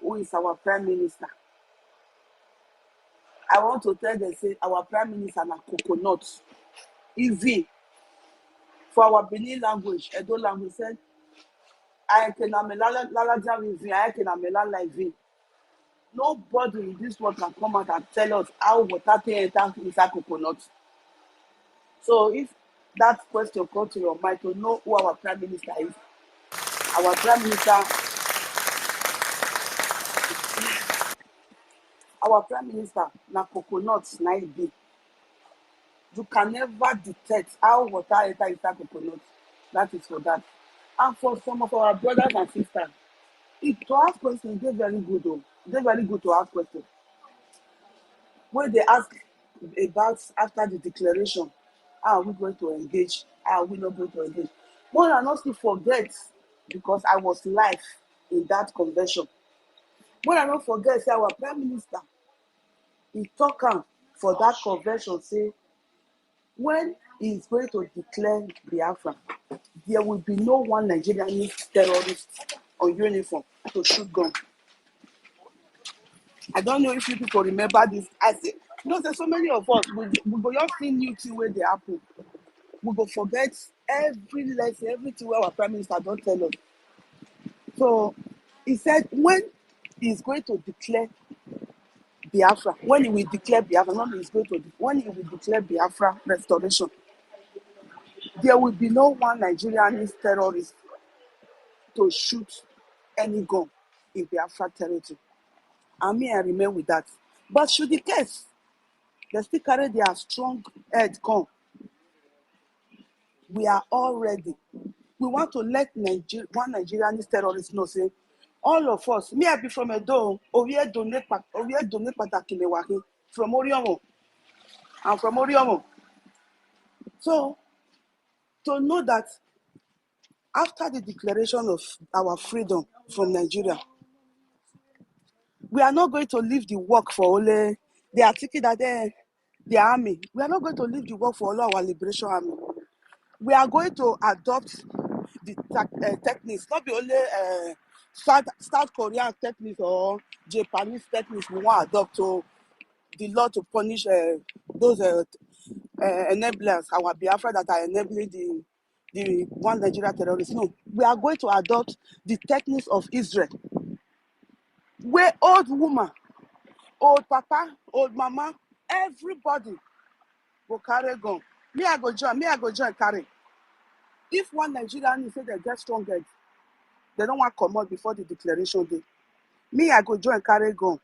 who is our Prime Minister. I want to tell them, say, our Prime Minister na coconut. EV. For our Benin language, Edo language, said, I can nobody in this world can come out and tell us how water enters inside coconut. So if that question comes to your mind to know who our Prime Minister is, our Prime Minister na coconut na it be. You can never detect how water enter inside coconut. That is for that. And for some of our brothers and sisters, to ask questions, they're very good though. They're very good to ask questions. When they ask about after the declaration, how are we going to engage? How are we not going to engage? One and not to forget, because I was live in that convention. One and not forget, say our Prime Minister, he talk for that convention, say, when he is going to declare Biafra, there will be no one Nigerian terrorist on uniform to shoot gun. I don't know if you people remember this. I think, there's so many of us, we go just see new thing where they happen. We go forget every lesson, everything where our Prime Minister don't tell us. So he said when he's going to declare Biafra, when he will declare Biafra, when he will declare Biafra restoration, there will be no one Nigerian terrorist to shoot any gun in Biafra territory. And me, I remain with that. But should the case, they still carry their strong head come. We are all ready. We want to let one Nigerian terrorist know, say, all of us, me I be from Edo, Oviye donate Patakilewahi, from Oriomo. I'm from Oriomo. So, to know that after the declaration of our freedom from Nigeria, we are not going to leave the work for only, they are thinking that the army, we are not going to leave the work for all our liberation army. We are going to adopt the techniques, not be only South Korean techniques or Japanese techniques we want to adopt to the law to punish those enablers, our Biafra that are enabling the one Nigeria terrorists. No, we are going to adopt the techniques of Israel, where old woman, old papa, old mama, everybody will carry gun. Me, I go join carry. If one Nigerian say they get strong head, they don't want to come out before the declaration day. Me, I go join carry gun.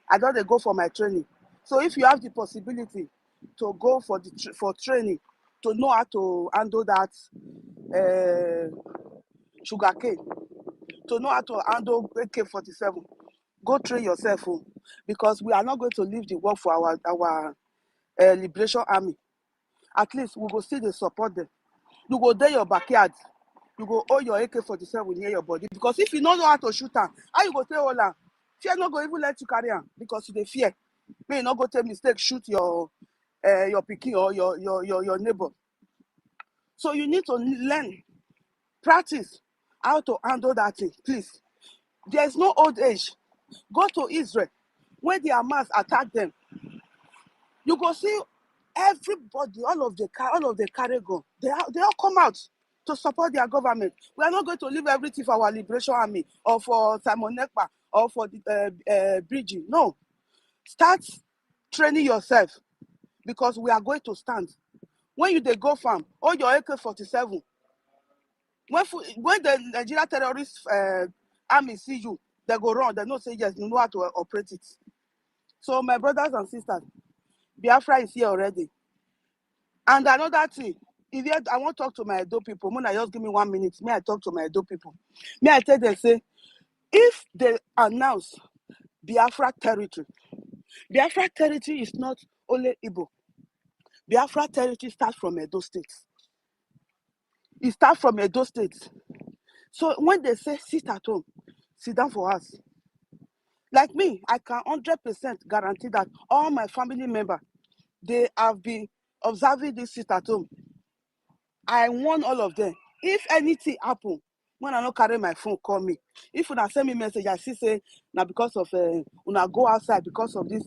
I don't dey go for my training. So if you have the possibility to go for training, to know how to handle that sugarcane, to know how to handle AK-47, go train yourself, because we are not going to leave the work for our liberation army. At least we go still dey support them. You go there your backyard, you go hold your AK-47 near your body, because if you don't know how to shoot am, how you go take hold am? Fear no go even let you carry am, because you dey fear. May you not go take mistake shoot your pikin or your neighbor. So you need to learn, practice how to handle that thing, please. There is no old age. Go to Israel, when the Hamas attack them, you go see everybody, all of the carry gun, they all come out to support their government. We are not going to leave everything for our liberation army or for Simon Ekpa or for the BRGIE. No, start training yourself, because we are going to stand. When you dey go farm, all your AK-47, when the Nigeria terrorist army see you, they go run. They know say yes, you know how to operate it. So my brothers and sisters, Biafra is here already. And another thing, I want to talk to my Edo people. Mona, just give me 1 minute. May I talk to my Edo people? May I tell them, say, if they announce Biafra territory is not only Igbo. Biafra territory starts from Edo State. It starts from Edo State. So when they say sit at home, sit down for us. Like me, I can 100% guarantee that all my family members, they have been observing this sit at home. I warn all of them. If anything happen, when I not carry my phone, call me. If una send me message, I see say now because of una go outside because of this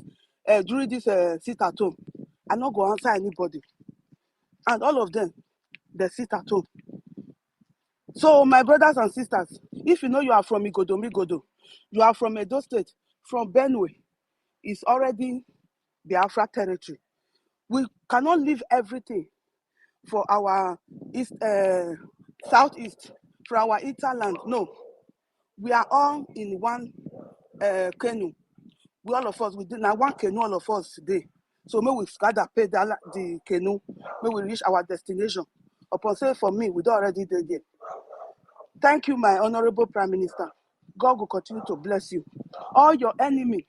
during this sit at home, I not go answer anybody. And all of them, they sit at home. So my brothers and sisters, if you know you are from Migodo, you are from Edo State, from Benue, it's already Biafra territory. We cannot leave everything for our southeast, for our hinterland. No, we are all in one canoe. We all of us, we did now one canoe, all of us today. So may we gather pay the canoe, may we reach our destination. Upon say for me, we don't already did there. Thank you, my honorable Prime Minister. God will continue to bless you. All your enemy.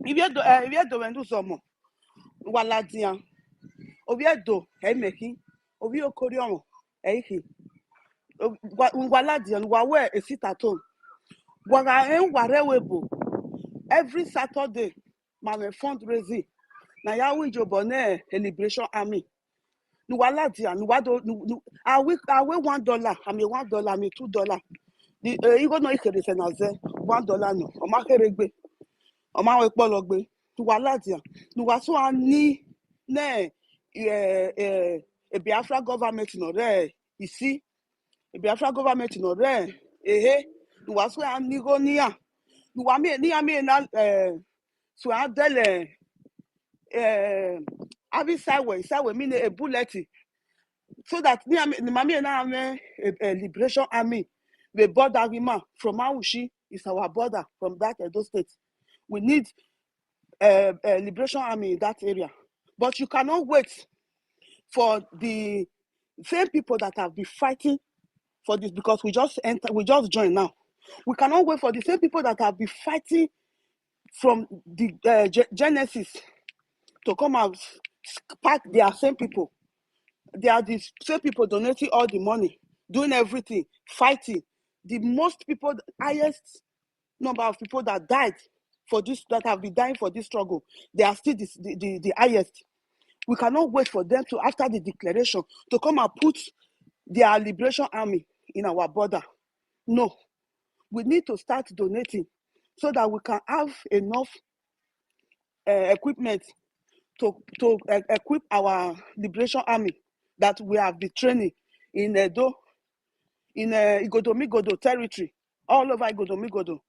If you do some waladian, if you do emeki, if you korion, ehi, waladian, wawe a sit at home. Every Saturday, my fundraising. Na ya we jobone a liberation army. Nuwaladia, nuwado, I will $1. I mean $1, I mean $2. You go no ikere senaze $1 no. Oma keregbe, oma wekpologbe. Nuwaladia, nuwaso ani ne a Biafra government no re. You see, a Biafra government no re. Nuwaso ani go niya. Nuwami niya na so adele having sideways mean a bullet so that the mommy and I a liberation army the border woman from Aushi is our border from that Edo state. We need a liberation army in that area, but you cannot wait for the same people that have been fighting for this because we just joined now. We cannot wait for the same people that have been fighting from the Genesis to come out, pack their same people. They are the same people donating all the money, doing everything, fighting. The most people, highest number of people that died for this, that have been dying for this struggle, they are still the highest. We cannot wait for them to, after the declaration, to come and put their liberation army in our border. No, we need to start donating so that we can have enough equipment to equip our liberation army that we have been training in Edo, in Igodomigodo territory, all over Igodomigodo.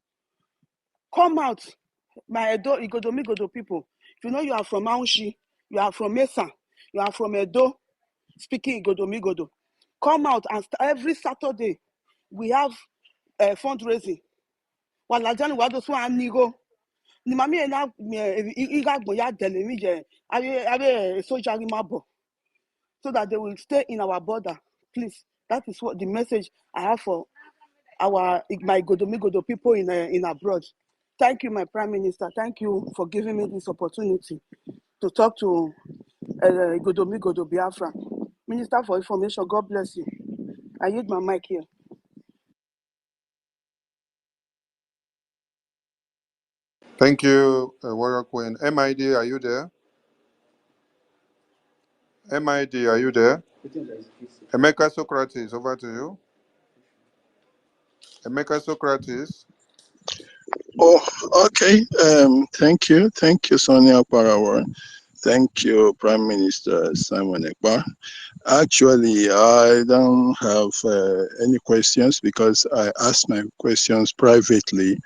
Come out, my Edo, Igodomigodo people. If you know you are from Aunshi, you are from Mesa, you are from Edo, speaking Igodomigodo. Come out and every Saturday we have fundraising. Walajani wadosu anigo. Ni mami ena igagbo ya dele mi je abe soja mabo so that they will stay in our border. Please, that is what the message I have for my Godomigodo people in abroad. Thank you, my Prime Minister. Thank you for giving me this opportunity to talk to Godomigodo Biafra. Minister for Information, God bless you. I use my mic here. Thank you, Warrior Queen. MID, are you there? MID, are you there? Emeka Socrates, over to you. Emeka Socrates. Oh, okay. Thank you. Thank you, Sonia Parawan. Thank you, Prime Minister Simon Ekpa. Actually, I don't have any questions because I asked my questions privately.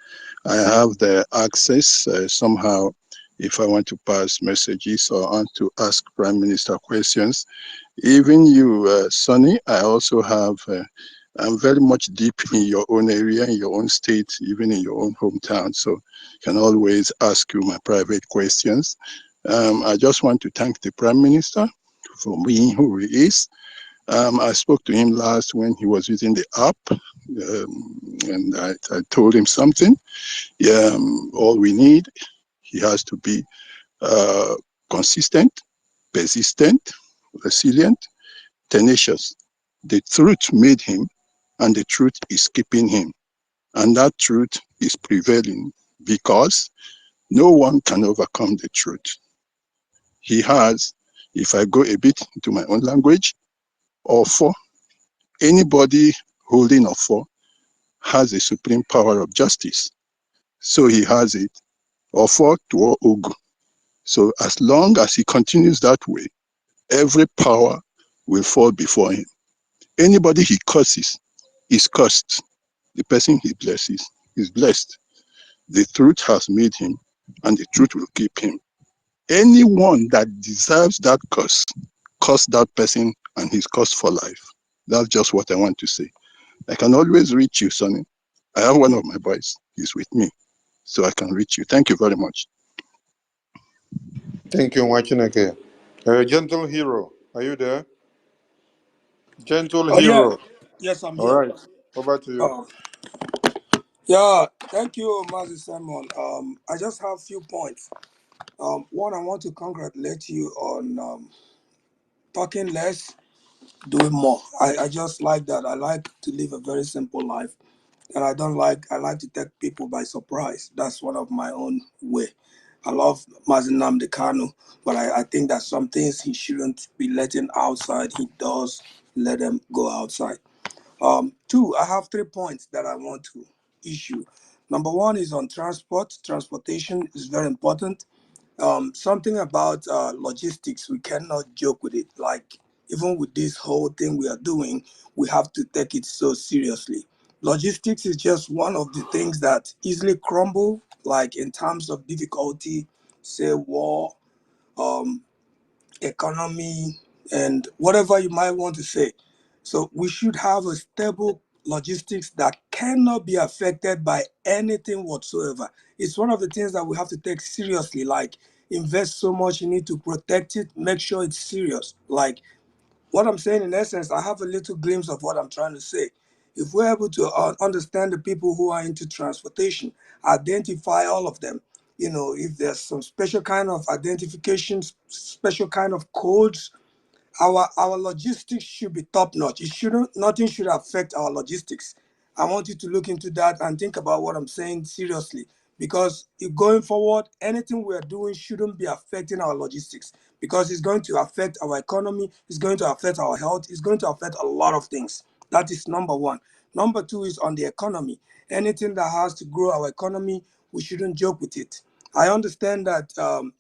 I have the access somehow if I want to pass messages or want to ask Prime Minister questions. Even you, Sonny, I also have, I'm very much deep in your own area, in your own state, even in your own hometown. So can always ask you my private questions. I just want to thank the Prime Minister for being who he is. I spoke to him last when he was using the app, and I told him something. All we need, he has to be consistent, persistent, resilient, tenacious. The truth made him, and the truth is keeping him. And that truth is prevailing because no one can overcome the truth. He has, if I go a bit into my own language, Ofo, anybody holding Ofo has a supreme power of justice. So he has it, Ofo to Ogu. So as long as he continues that way, every power will fall before him. Anybody he curses is cursed. The person he blesses is blessed. The truth has made him, and the truth will keep him. Anyone that deserves that curse that person and he's cursed for life. That's just what I want to say. I can always reach you, Sonny. I have one of my boys. He's with me, so I can reach you. Thank you very much. Thank you, Wachineke. Gentle Hero, are you there? Gentle Oh, yeah. Hero. Yes, I'm All here. right. Over to you. Yeah, thank you, Master Simon. I just have a few points. One, I want to congratulate you on talking less, doing more. I just like that. I like to live a very simple life, and I like to take people by surprise. That's one of my own way. I love Mazinam Dekano, but I think that some things he shouldn't be letting outside. He does let them go outside. Two, I have 3 points that I want to issue. Number one is on transport. Transportation is very important. Something about logistics, we cannot joke with it. Like, even with this whole thing we are doing, we have to take it so seriously. Logistics is just one of the things that easily crumble, like in terms of difficulty, say war, um, economy, and whatever you might want to say. So we should have a stable logistics that cannot be affected by anything whatsoever. It's one of the things that we have to take seriously, like invest so much in it to protect it, make sure it's serious. Like, what I'm saying in essence, I have a little glimpse of what I'm trying to say. If we're able to understand the people who are into transportation, identify all of them, if there's some special kind of identifications, special kind of codes, our logistics should be top notch. It shouldn't Nothing should affect our logistics. I want you to look into that and think about what I'm saying seriously, because if going forward, anything we are doing shouldn't be affecting our logistics, because it's going to affect our economy, it's going to affect our health, it's going to affect a lot of things. That is number one. Number two is on the economy. Anything that has to grow our economy, we shouldn't joke with it. I understand that um,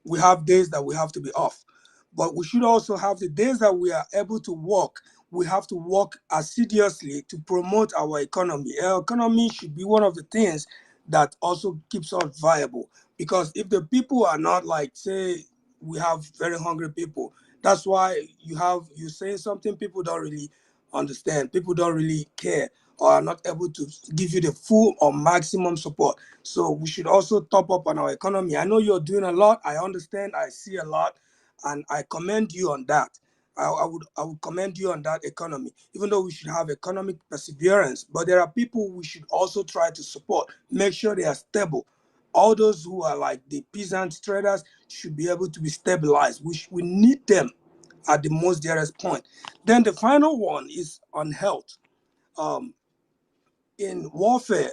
we have days that we have to be off, but we should also have the days that we are able to work. We have to work assiduously to promote our economy. Our economy should be one of the things that also keeps us viable, because if the people are not, like, say, we have very hungry people, that's why you saying something people don't really understand, people don't really care, or are not able to give you the full or maximum support. So we should also top up on our economy. I know you're doing a lot. I understand. I see a lot, and I commend you on that. I would commend you on that economy, even though we should have economic perseverance. But there are people we should also try to support, make sure they are stable. All those who are like the peasant traders should be able to be stabilized. We need them at the most dearest point. Then the final one is on health. Um, in warfare,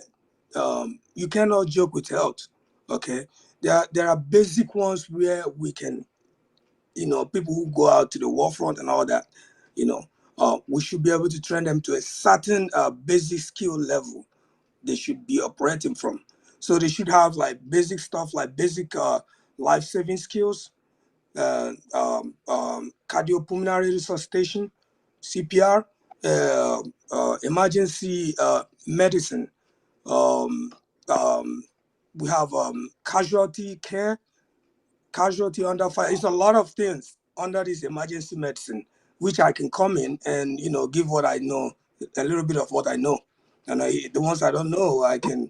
you cannot joke with health. Okay, there are basic ones where we can, people who go out to the war front and all that, you know, we should be able to train them to a certain basic skill level they should be operating from. So they should have like basic stuff, like basic life-saving skills, cardiopulmonary resuscitation, CPR, emergency medicine. Um, um, we have casualty care, casualty under fire. It's a lot of things under this emergency medicine, which I can come in and give what I know, a little bit of what I know, and the ones I don't know, I can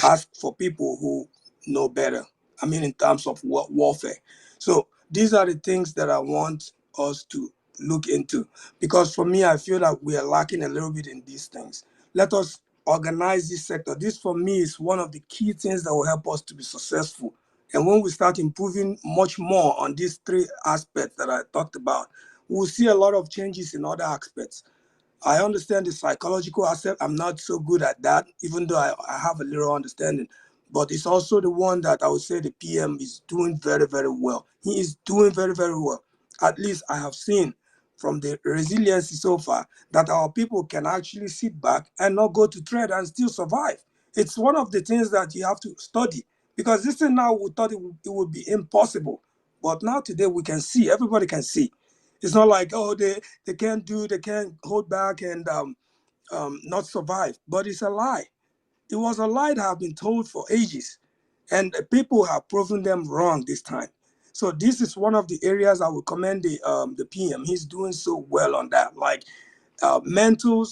ask for people who know better. I mean, in terms of warfare. So these are the things that I want us to look into, because for me, I feel like we are lacking a little bit in these things. Let us organize this sector. This, for me, is one of the key things that will help us to be successful. And when we start improving much more on these three aspects that I talked about, we'll see a lot of changes in other aspects. I understand the psychological aspect. I'm not so good at that, even though I have a little understanding. But it's also the one that I would say the PM is doing very, very well. He is doing very, very well. At least I have seen from the resiliency so far that our people can actually sit back and not go to trade and still survive. It's one of the things that you have to study, because this thing now we thought it would be impossible. But now today we can see, everybody can see. It's not like, oh, they can't hold back and not survive. But it's a lie. It was a lie that have been told for ages, and people have proven them wrong this time. So this is one of the areas I would commend the PM. He's doing so well on that. Like mental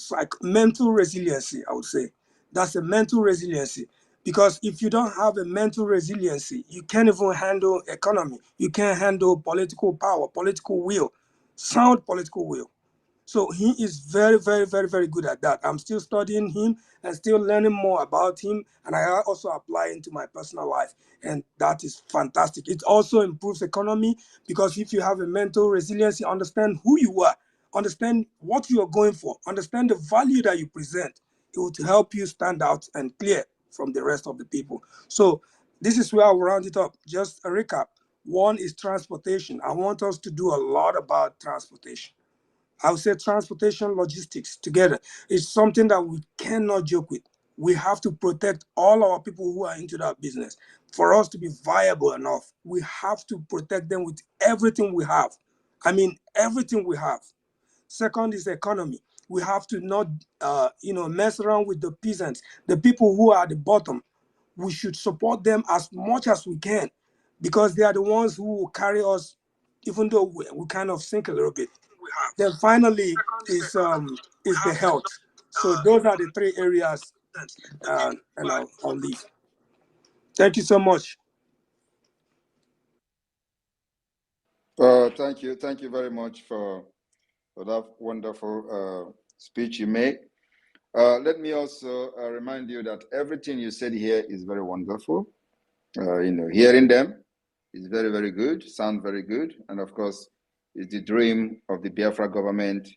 resiliency, I would say. That's a mental resiliency. Because if you don't have a mental resiliency, you can't even handle economy. You can't handle political power, political will, sound political will. So he is very, very, very, very good at that. I'm still studying him and still learning more about him, and I also apply into my personal life, and that is fantastic. It also improves economy, because if you have a mental resilience, you understand who you are, understand what you are going for, understand the value that you present. It would help you stand out and clear from the rest of the people. So this is where I'll round it up. Just a recap. One is transportation. I want us to do a lot about transportation. I would say transportation logistics together is something that we cannot joke with. We have to protect all our people who are into that business. For us to be viable enough, we have to protect them with everything we have. I mean, everything we have. Second is economy. We have to not, mess around with the peasants, the people who are at the bottom. We should support them as much as we can, because they are the ones who will carry us, even though we kind of sink a little bit. Then finally is the health. So those are the three areas, and I'll leave. Thank you so much. Thank you very much for that wonderful speech you made. Let me also remind you that everything you said here is very wonderful. Hearing them is very, very good, sound very good. And of course, it's the dream of the Biafra government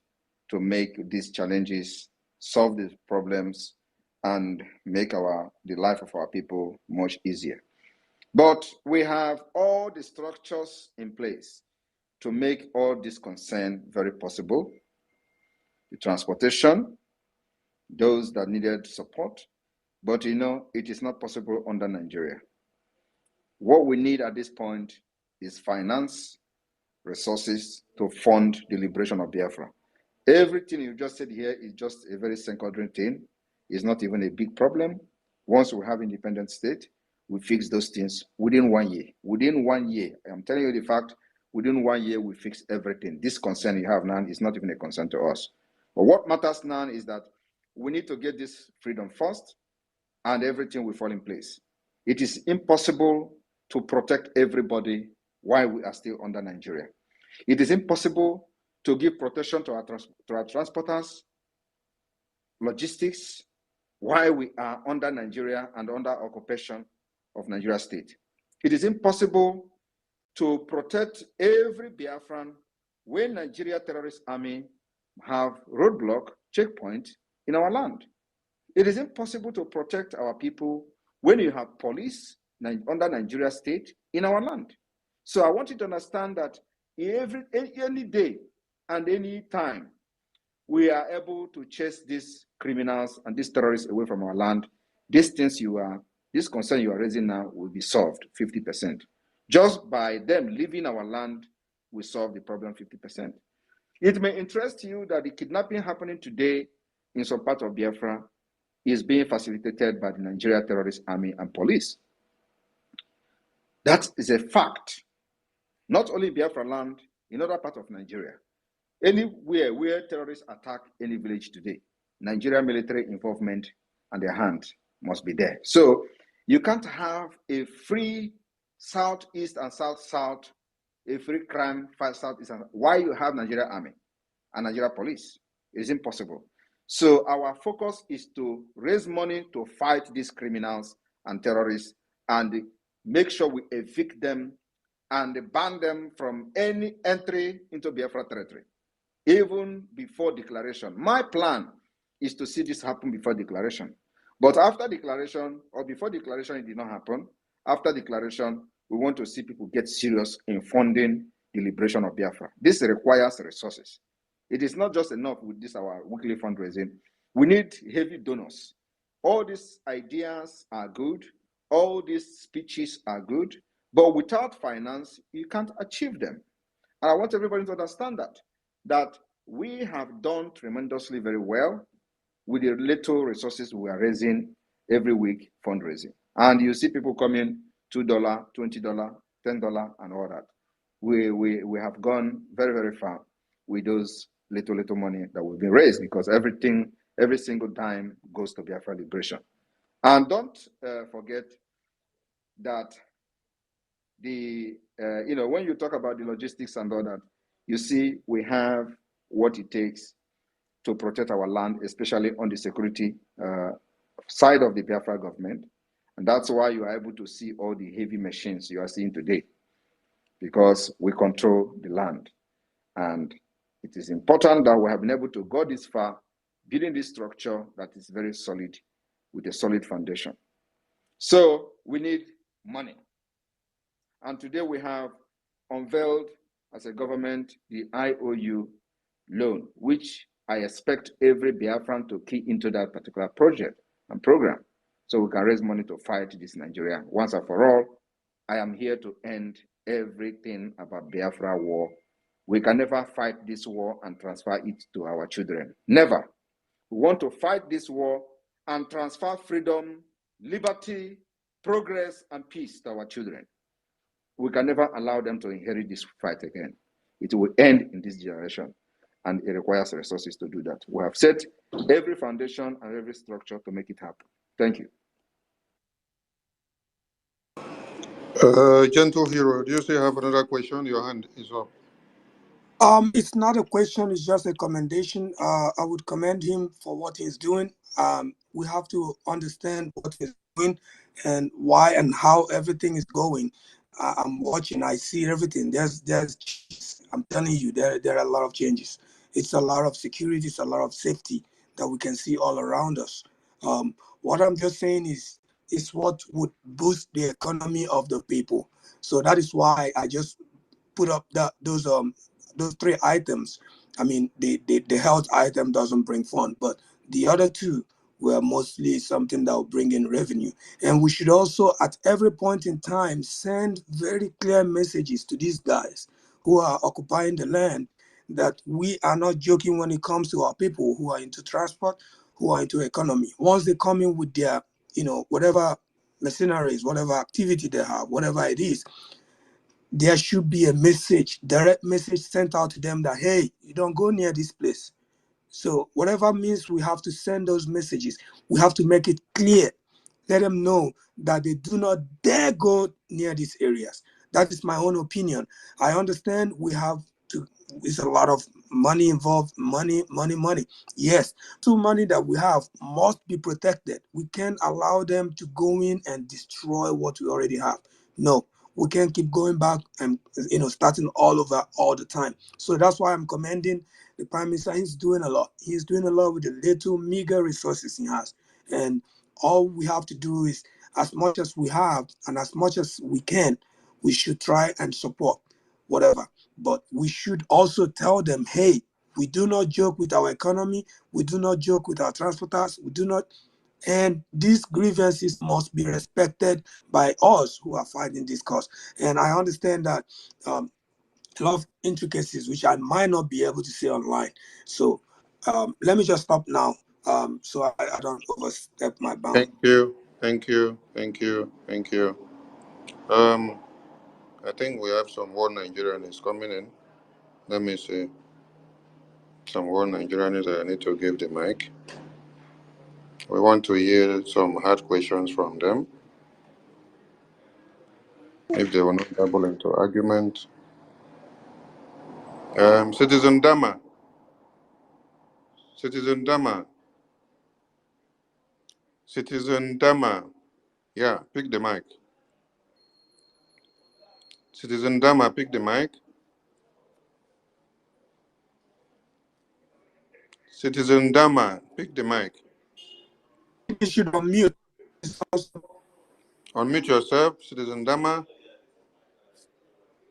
to make these challenges, solve these problems, and make the life of our people much easier. But we have all the structures in place to make all this concern very possible. The transportation, those that needed support, but it is not possible under Nigeria. What we need at this point is finance, resources to fund the liberation of Biafra. Everything you just said here is just a very secondary thing. It's not even a big problem. Once we have independent state, we fix those things within 1 year. Within 1 year, I'm telling you the fact, within 1 year, we fix everything. This concern you have now is not even a concern to us. But what matters now is that we need to get this freedom first, and everything will fall in place. It is impossible to protect everybody while we are still under Nigeria. It is impossible to give protection to our transporters, logistics, while we are under Nigeria and under occupation of Nigeria state. It is impossible to protect every Biafran when Nigeria terrorist army have roadblock, checkpoint in our land. It is impossible to protect our people when you have police under Nigeria state in our land. So I want you to understand that any day and any time we are able to chase these criminals and these terrorists away from our land, this concern you are raising now will be solved 50%. Just by them leaving our land, we solve the problem 50%. It may interest you that the kidnapping happening today in some part of Biafra is being facilitated by the Nigeria terrorist army and police. That is a fact. Not only Biafra land, in other parts of Nigeria. Anywhere where terrorists attack any village today, Nigeria military involvement and their hand must be there. So you can't have a free southeast and south-south, a free crime fight southeast and why you have Nigeria army and Nigeria police. It's impossible. So our focus is to raise money to fight these criminals and terrorists and make sure we evict them and ban them from any entry into Biafra territory, even before declaration. My plan is to see this happen before declaration. But after declaration, or before declaration, it did not happen. After declaration, we want to see people get serious in funding the liberation of Biafra. This requires resources. It is not just enough with this, our weekly fundraising. We need heavy donors. All these ideas are good. All these speeches are good. But without finance, you can't achieve them. And I want everybody to understand that we have done tremendously very well with the little resources we are raising every week fundraising. And you see people coming $2, $20, $10, and all that. We have gone very, very far with those little money that will be raised, because every single dime goes to Biafra liberation. And don't forget that when you talk about the logistics and all that, you see we have what it takes to protect our land, especially on the security side of the Biafra government. And that's why you are able to see all the heavy machines you are seeing today, because we control the land. And it is important that we have been able to go this far, building this structure that is very solid with a solid foundation. So we need money. And today we have unveiled as a government the IOU loan, which I expect every Biafran to key into that particular project and program, so we can raise money to fight this Nigeria once and for all. I am here to end everything about Biafra war. We can never fight this war and transfer it to our children. Never. We want to fight this war and transfer freedom, liberty, progress, and peace to our children. We can never allow them to inherit this fight again. It will end in this generation, and it requires resources to do that. We have set every foundation and every structure to make it happen. Thank you. Gentle Hero, do you still have another question? Your hand is up. It's not a question, it's just a commendation. I would commend him for what he's doing. We have to understand what he's doing and why and how everything is going. I'm watching, I see everything. There's changes. I'm telling you, there are a lot of changes. It's a lot of security, it's a lot of safety that we can see all around us. What I'm just saying is what would boost the economy of the people. So that is why I just put up those three items. I mean, the health item doesn't bring fun, but the other two were mostly something that will bring in revenue. And we should also, at every point in time, send very clear messages to these guys who are occupying the land that we are not joking when it comes to our people who are into transport, who are into economy. Once they come in with their, whatever mercenaries, whatever activity they have, whatever it is, there should be a message, direct message sent out to them that, hey, you don't go near this place. So whatever means we have to send those messages, we have to make it clear. Let them know that they do not dare go near these areas. That is my own opinion. I understand we have to, it's a lot of money involved, money. Yes, so money that we have must be protected. We can't allow them to go in and destroy what we already have. No, we can't keep going back and starting all over all the time. So that's why I'm commending the Prime Minister. He's doing a lot. He's doing a lot with the little meager resources he has. And all we have to do is, as much as we have and as much as we can, we should try and support whatever. But we should also tell them, hey, we do not joke with our economy. We do not joke with our transporters. We do not. And these grievances must be respected by us who are fighting this cause. And I understand that a lot of intricacies, which I might not be able to say online. So let me just stop now, so I don't overstep my bound. Thank you. I think we have some World Nigerians coming in. Let me see. Some World Nigerians that I need to give the mic. We want to hear some hard questions from them. If they were not able into argument. Citizen Dama. Yeah, pick the mic. Citizen Dama, pick the mic. Citizen Dama, pick the mic. You should unmute. Unmute yourself, Citizen Dama.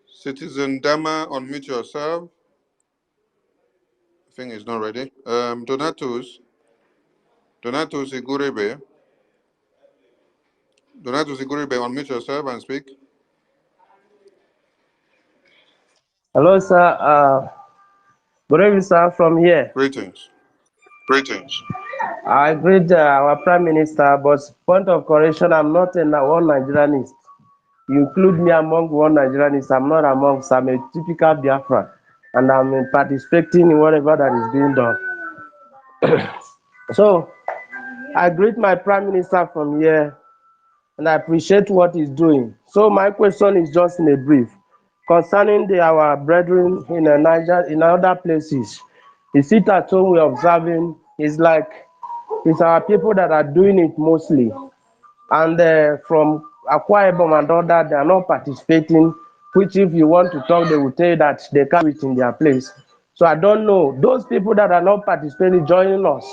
Citizen Dama, unmute yourself. I think it's not ready. Donatus Igurebe. Unmute yourself and speak. Hello, sir. Good evening, sir, from here. Greetings. I greet our Prime Minister, but point of correction, I'm not a one Nigerianist. You include me among one Nigerianist. I'm not amongst. I'm a typical Biafran, and I'm participating in whatever that is being done. So, I greet my Prime Minister from here, and I appreciate what he's doing. So, my question is just in a brief concerning our brethren in Niger, in other places. You sit at home, we're observing. It's like it's our people that are doing it mostly. And from Akwa Ibom and all that, they are not participating, which if you want to talk, they will tell you that they can't do it in their place. So I don't know. Those people that are not participating, joining us,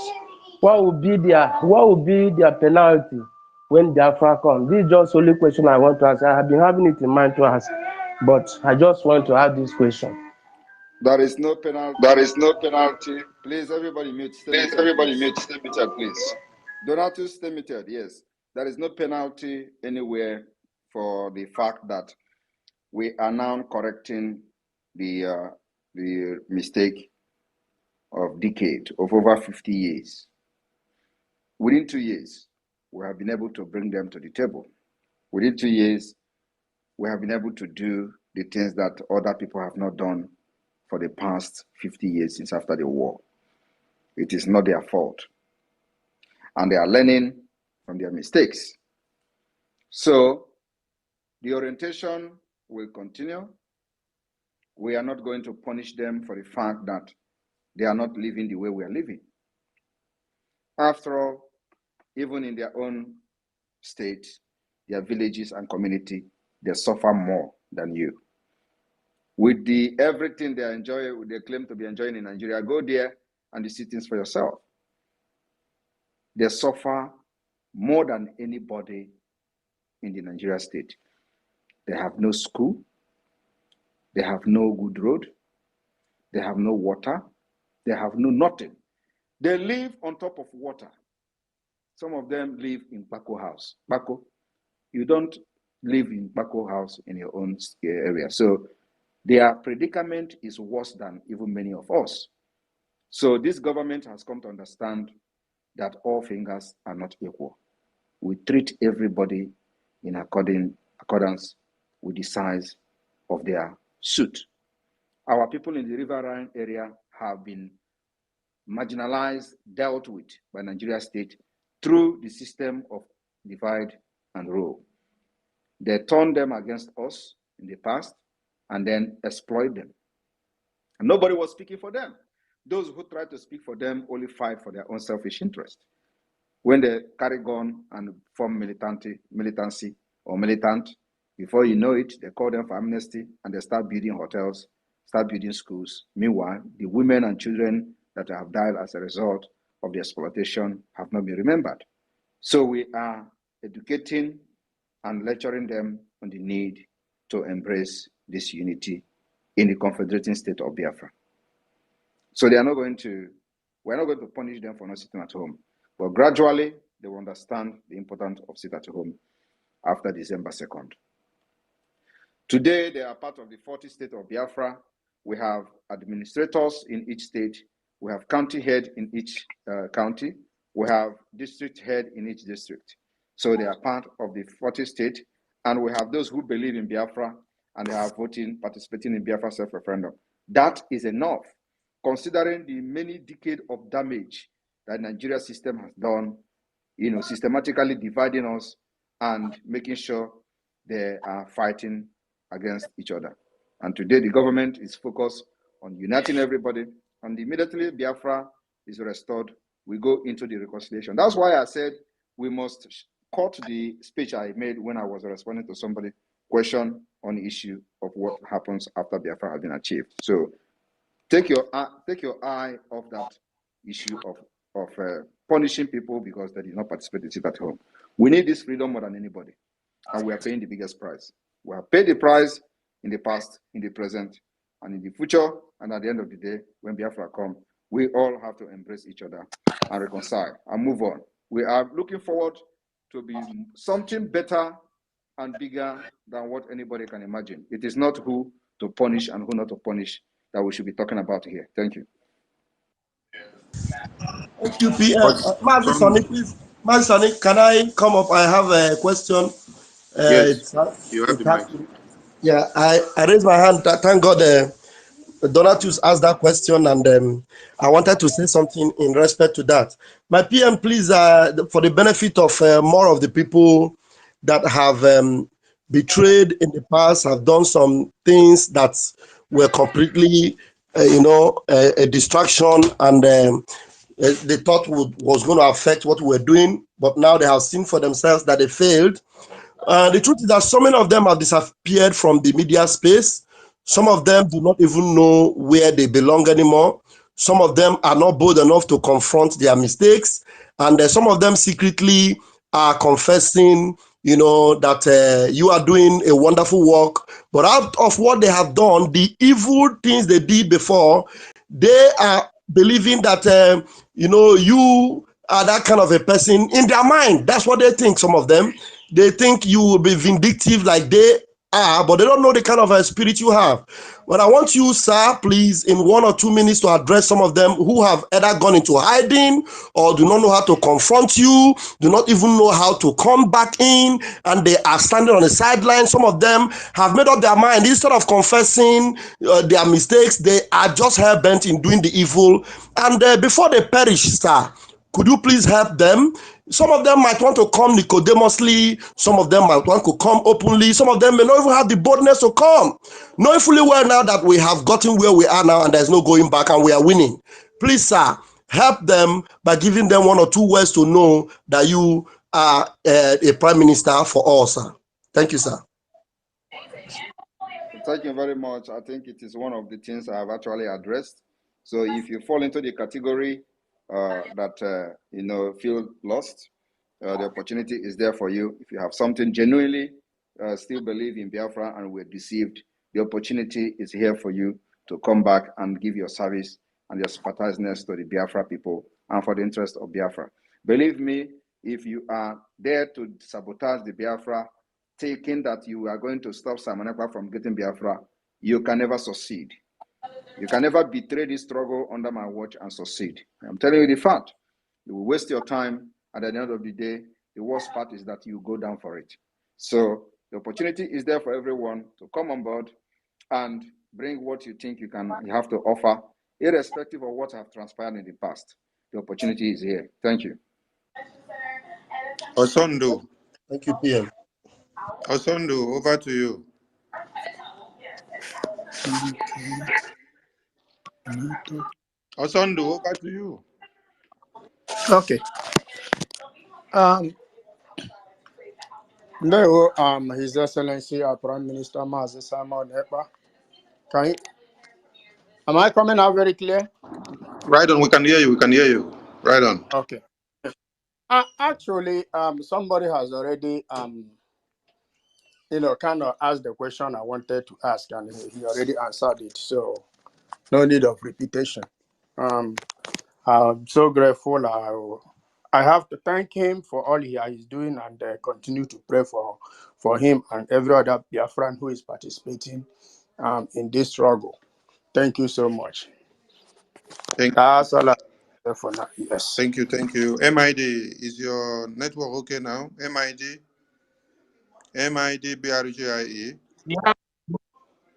what will be their penalty when Biafra comes? This is just the only question I want to ask. I have been having it in mind to ask, but I just want to ask this question. There is no penalty. There is no penalty. Please, everybody mute. Stay Please, muted, everybody please. mute. Stay muted, please. Donatus, stay muted. Yes. There is no penalty anywhere for the fact that we are now correcting the mistake of decade of over 50 years. Within 2 years, we have been able to bring them to the table. Within 2 years, we have been able to do the things that other people have not done for the past 50 years since after the war. It is not their fault. And they are learning from their mistakes. So the orientation will continue. We are not going to punish them for the fact that they are not living the way we are living. After all, even in their own state, their villages and community, they suffer more than you. With the everything they enjoy, they claim to be enjoying in Nigeria, go there and you see things for yourself. They suffer more than anybody in the Nigeria state. They have no school. They have no good road. They have no water. They have no nothing. They live on top of water. Some of them live in Bako house. Bako, you don't live in Bako house in your own area. So their predicament is worse than even many of us. So this government has come to understand that all fingers are not equal. We treat everybody in accordance with the size of their suit. Our people in the riverine area have been marginalized, dealt with by Nigeria state through the system of divide and rule. They turned them against us in the past and then exploit them. And nobody was speaking for them. Those who tried to speak for them only fight for their own selfish interest. When they carry gun and form militancy or militant, before you know it, they call them for amnesty and they start building hotels, start building schools. Meanwhile, the women and children that have died as a result of the exploitation have not been remembered. So we are educating and lecturing them on the need to embrace this unity in the confederating state of Biafra. So we're not going to punish them for not sitting at home, but gradually they will understand the importance of sitting at home after December 2nd. Today, they are part of the 40 state of Biafra. We have administrators in each state. We have county head in each county. We have district head in each district. So they are part of the 40 state. And we have those who believe in Biafra and they are participating in Biafra self-referendum. That is enough, considering the many decades of damage that Nigeria system has done, systematically dividing us and making sure they are fighting against each other. And today the government is focused on uniting everybody, and immediately Biafra is restored, we go into the reconciliation. That's why I said we must cut the speech I made when I was responding to somebody's question on the issue of what happens after Biafra has been achieved. So take your eye off that issue of punishing people because they did not participate in it at home. We need this freedom more than anybody, and we are paying the biggest price. We have paid the price in the past, in the present, and in the future. And at the end of the day, when Biafra comes, we all have to embrace each other and reconcile and move on. We are looking forward to be something better and bigger than what anybody can imagine. It is not who to punish and who not to punish that we should be talking about here. Thank you. Thank you, PM. Mazi Sani, please. Mazi Sani, can I come up? I have a question. Yes, you have the mic. Yeah, I raised my hand. Thank God Donatus asked that question, and I wanted to say something in respect to that. My PM, please, for the benefit of more of the people that have betrayed in the past, have done some things that were completely a distraction, and they thought was going to affect what we were doing, but now they have seen for themselves that they failed. The truth is that so many of them have disappeared from the media space. Some of them do not even know where they belong anymore. Some of them are not bold enough to confront their mistakes. And some of them secretly are confessing, that you are doing a wonderful work. But out of what they have done, the evil things they did before, they are believing that, you are that kind of a person in their mind. That's what they think, some of them. They think you will be vindictive like they are, but they don't know the kind of a spirit you have. But I want you, sir, please, in 1 or 2 minutes to address some of them who have either gone into hiding or do not know how to confront you, do not even know how to come back in, and they are standing on the sideline. Some of them have made up their mind. Instead of confessing their mistakes, they are just hell-bent in doing the evil. And before they perish, sir, could you please help them? Some of them might want to come Nicodemously. Some of them might want to come openly. Some of them may not even have the boldness to come. Knowing fully well now that we have gotten where we are now and there's no going back and we are winning. Please, sir, help them by giving them 1 or 2 words to know that you are a prime minister for all, sir. Thank you, sir. Thank you very much. I think it is one of the things I have actually addressed. So if you fall into the category that feel lost, the opportunity is there for you. If you have something genuinely still believe in Biafra and were deceived, the opportunity is here for you to come back and give your service and your sympathizedness to the Biafra people and for the interest of Biafra. Believe me, if you are there to sabotage the Biafra, thinking that you are going to stop Simon Ekpa from getting Biafra, you can never succeed. You can never betray this struggle under my watch and succeed. I'm telling you the fact. You will waste your time, and at the end of the day, the worst part is that you go down for it. So the opportunity is there for everyone to come on board and bring what you think you have to offer, irrespective of what have transpired in the past. The opportunity is here. Thank you. Osondo. Thank you, PM. Osondo, over to you. Osondo, over to you. Okay. No, His Excellency, our Prime Minister, Mazi Simon Ekpa. Am I coming out very clear? Right on, we can hear you. We can hear you. Right on. Okay. Actually, somebody has already, kind of asked the question I wanted to ask, and he already answered it. So, no need of repetition. I'm so grateful. I have to thank him for all he is doing and continue to pray for him and every other Biafran who is participating in this struggle. Thank you so much. That's all I have for now. Yes. Thank you. Thank you. MID, is your network okay now? MID BRGIE. Yeah.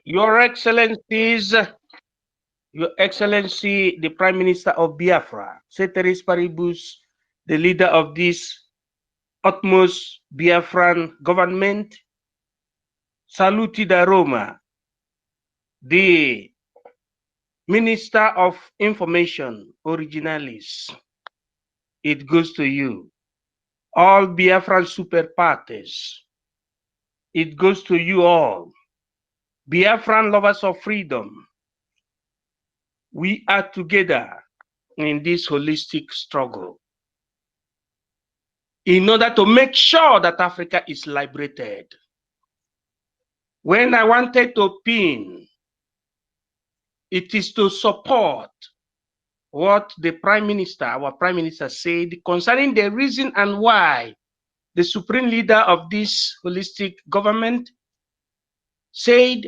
Your Excellencies, Your Excellency, the Prime Minister of Biafra, Ceteris Paribus, the leader of this utmost Biafran government, Saluti da Roma, the Minister of Information, Originalis, it goes to you. All Biafran super parties, it goes to you all. Biafran lovers of freedom, we are together in this holistic struggle in order to make sure that Africa is liberated. When I wanted to pin, it is to support what the Prime Minister, our Prime Minister, said concerning the reason and why the supreme leader of this holistic government said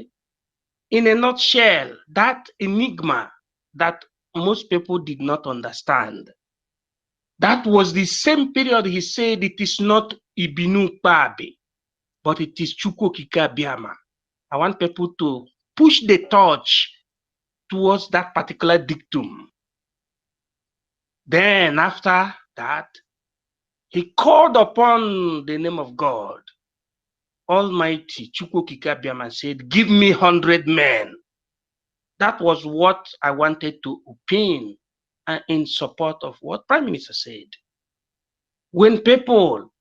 in a nutshell that enigma that most people did not understand. That was the same period he said it is not Ibinu Pabe, but it is Chukwokika Biama. I want people to push the torch towards that particular dictum. Then after that, he called upon the name of God, Almighty Chukwokika Biama, said, give me 100 men. That was what I wanted to opine in support of what Prime Minister said. When people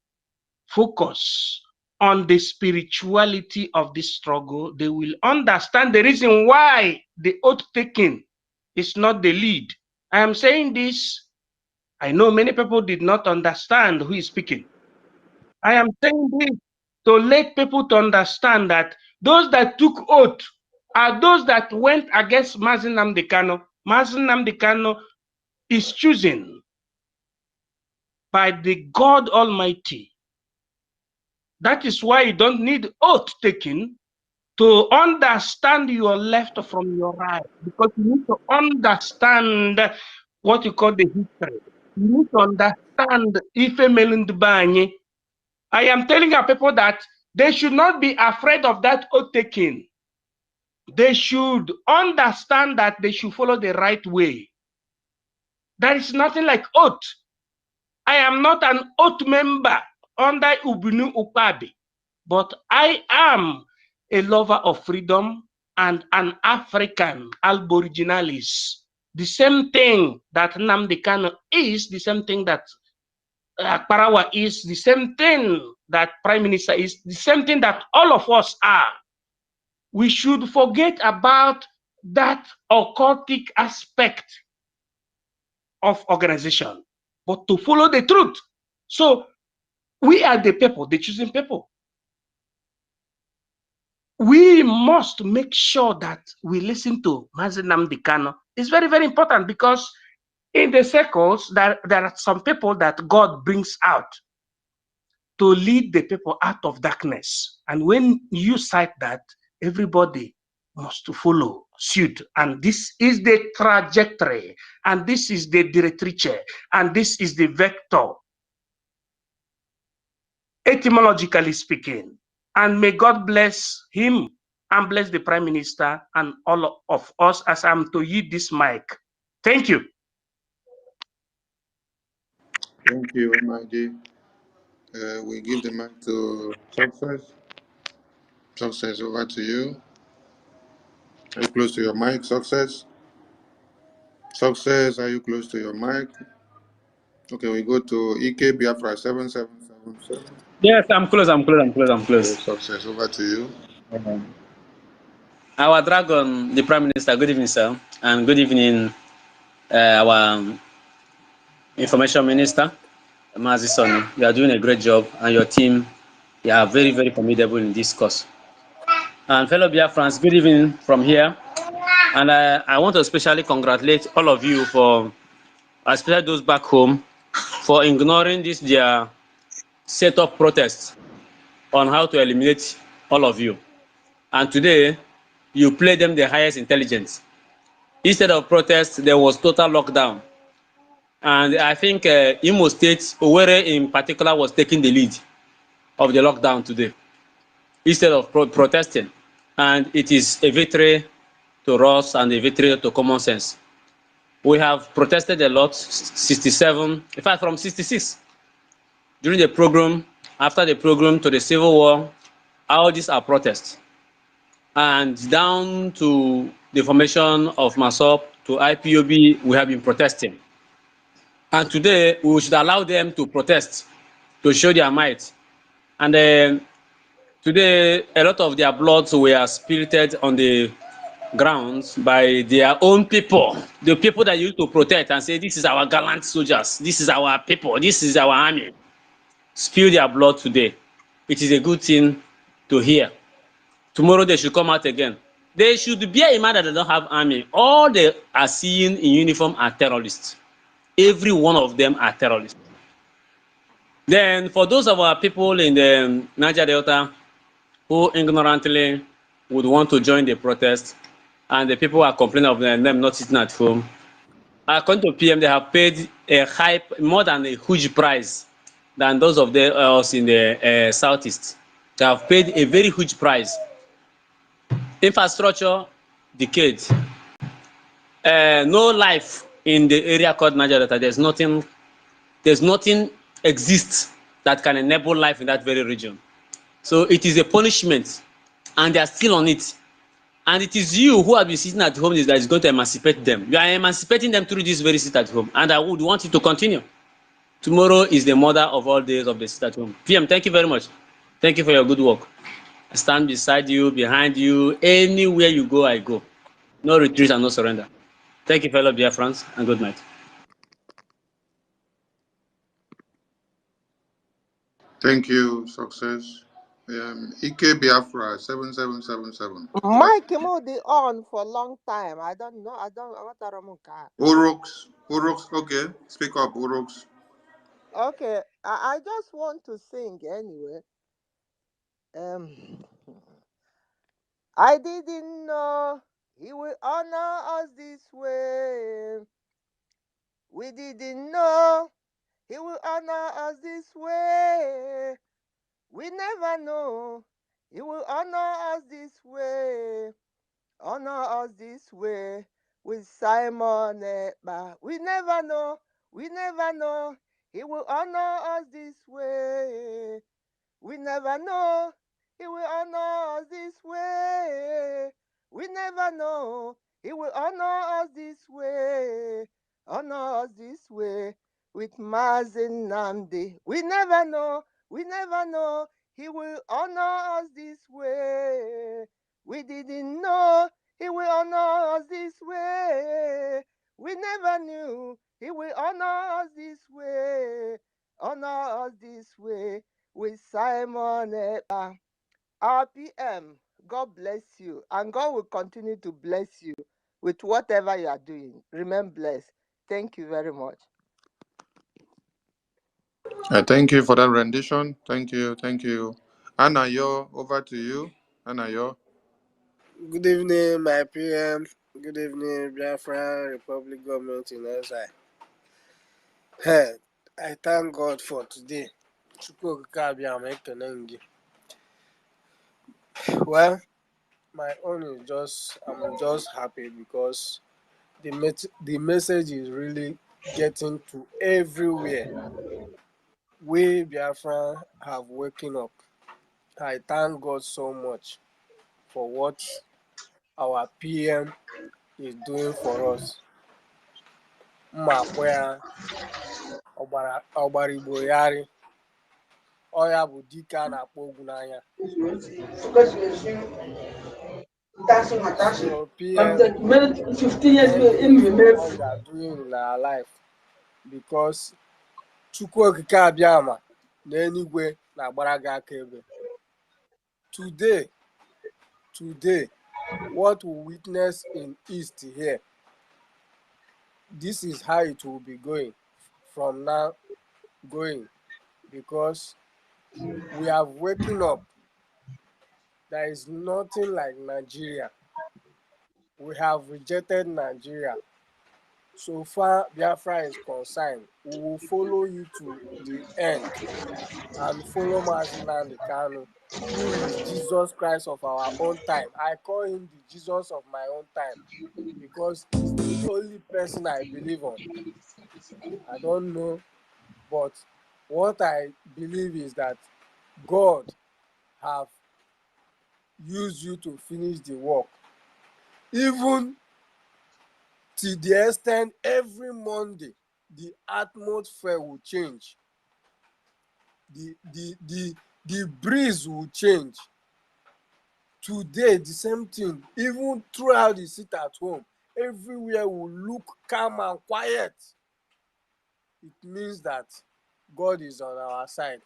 focus on the spirituality of this struggle, they will understand the reason why the oath taking is not the lead. I am saying this. I know many people did not understand who is speaking. I am saying this to let people to understand that those that took oath are those that went against Mazi Nnamdi Kanu. Mazi Nnamdi Kanu is chosen by the God Almighty. That is why you don't need oath taking to understand your left from your right, because you need to understand what you call the history. You need to understand Ife Melundbanye. I am telling our people that they should not be afraid of that oath taking. They should understand that they should follow the right way. There is nothing like oath. I am not an oath member under Ubunu Ukpabi, but I am a lover of freedom and an African aboriginalis. The same thing that Nnamdi Kanu is, the same thing that Parawa is, the same thing that Prime Minister is, the same thing that all of us are. We should forget about that occultic aspect of organization, but to follow the truth. So we are the people, the choosing people. We must make sure that we listen to Mazi Nnamdi Kanu. It's very, very important, because in the circles, there are some people that God brings out to lead the people out of darkness. And when you cite that, everybody must follow suit. And this is the trajectory, and this is the directrice, and this is the vector, etymologically speaking. And may God bless him and bless the Prime Minister and all of us as I'm to yield this mic. Thank you. Thank you, MID. We give the mic to Success. Success, over to you. Are you close to your mic, Success? Success, are you close to your mic? Okay, we go to EK Biafra 7777. Yes, I'm close. Okay, Success, over to you. Our dragon, the Prime Minister, good evening, sir. And good evening, our Information Minister, Mazi Soni. You are doing a great job, and your team, you are very, very formidable in this cause. And fellow Biafrans, good evening from here. And I want to especially congratulate all of you for, especially those back home, for ignoring this their set-up protest on how to eliminate all of you. And today, you play them the highest intelligence. Instead of protest, there was total lockdown. And I think Imo State, Owerri in particular, was taking the lead of the lockdown today, instead of protesting. And it is a victory to us and a victory to common sense. We have protested a lot, 67, in fact from 66. During the program, after the program to the Civil War, all these are protests. And down to the formation of MASOP to IPOB, we have been protesting. And today, we should allow them to protest, to show their might. And today, a lot of their blood were spirited on the grounds by their own people, the people that used to protest and say, this is our gallant soldiers, this is our people, this is our army. Spill their blood today. It is a good thing to hear. Tomorrow they should come out again. They should bear in mind that they don't have army. All they are seeing in uniform are terrorists. Every one of them are terrorists. Then for those of our people in the Niger Delta who ignorantly would want to join the protest, and the people are complaining of them not sitting at home, according to PM, they have paid a high, more than a huge price than those of us in the southeast. They have paid a very huge price. Infrastructure decayed. No life in the area called Niger Delta. There's nothing exists that can enable life in that very region. So it is a punishment, and they are still on it. And it is you who have been sitting at home that is going to emancipate them. You are emancipating them through this very sit at home. And I would want you to continue. Tomorrow is the mother of all days of the sit at home. PM, thank you very much. Thank you for your good work. I stand beside you, behind you. Anywhere you go, I go. No retreat and no surrender. Thank you, fellow dear friends, and good night. Thank you, success. Ike Biafra 7777. Mike Modi on for a long time. I don't know. I don't what are Urox, okay. Speak up, Urox. Okay, I just want to sing anyway. I didn't know he will honor us this way. We didn't know he will honor us this way. We never know he will honor us this way. Honor us this way with Simon Ekpa. We never know he will honor us this way. We never know he will honor us this way. We never know he will honor us this way. Honor us this way with Mazin Namdi. We never know he will honor us this way. We didn't know he will honor us this way. We never knew he will honor us this way. Honor us this way with Simon Ekpa. Our PM, God bless you, and God will continue to bless you with whatever you are doing. Remain blessed. Thank you very much. Thank you for that rendition. Thank you. Anayo, over to you. Anayo. Good evening, my PM. Good evening, Biafra Republic Government in exile. Hey, I thank God for today. Well, my own is I'm just happy because the message is really getting to everywhere. We Biafra have waken up. I thank God so much for what our PM is doing for us. Mmakwea ọgbara Igbo yari ọya bụ dike a na-akpọ ogwu n'anya. So PM, thank you for all you are doing in our life because Chukwu Okike Abiama na eluigwe na-agbara gị aka ebe. Today, what we witness in East here, this is how it will be going from now going because we have waken up. There is nothing like Nigeria. We have rejected Nigeria. So far Biafra is concerned, we will follow you to the end and follow Mazi Nnamdi Kanu, who is Jesus Christ of our own time. I call him the Jesus of my own time because he's the only person I believe on. I don't know, but what I believe is that God have used you to finish the work. Even to the extent every Monday, the atmosphere will change. The breeze will change. Today, the same thing. Even throughout the sit at home, everywhere will look calm and quiet. It means that God is on our side.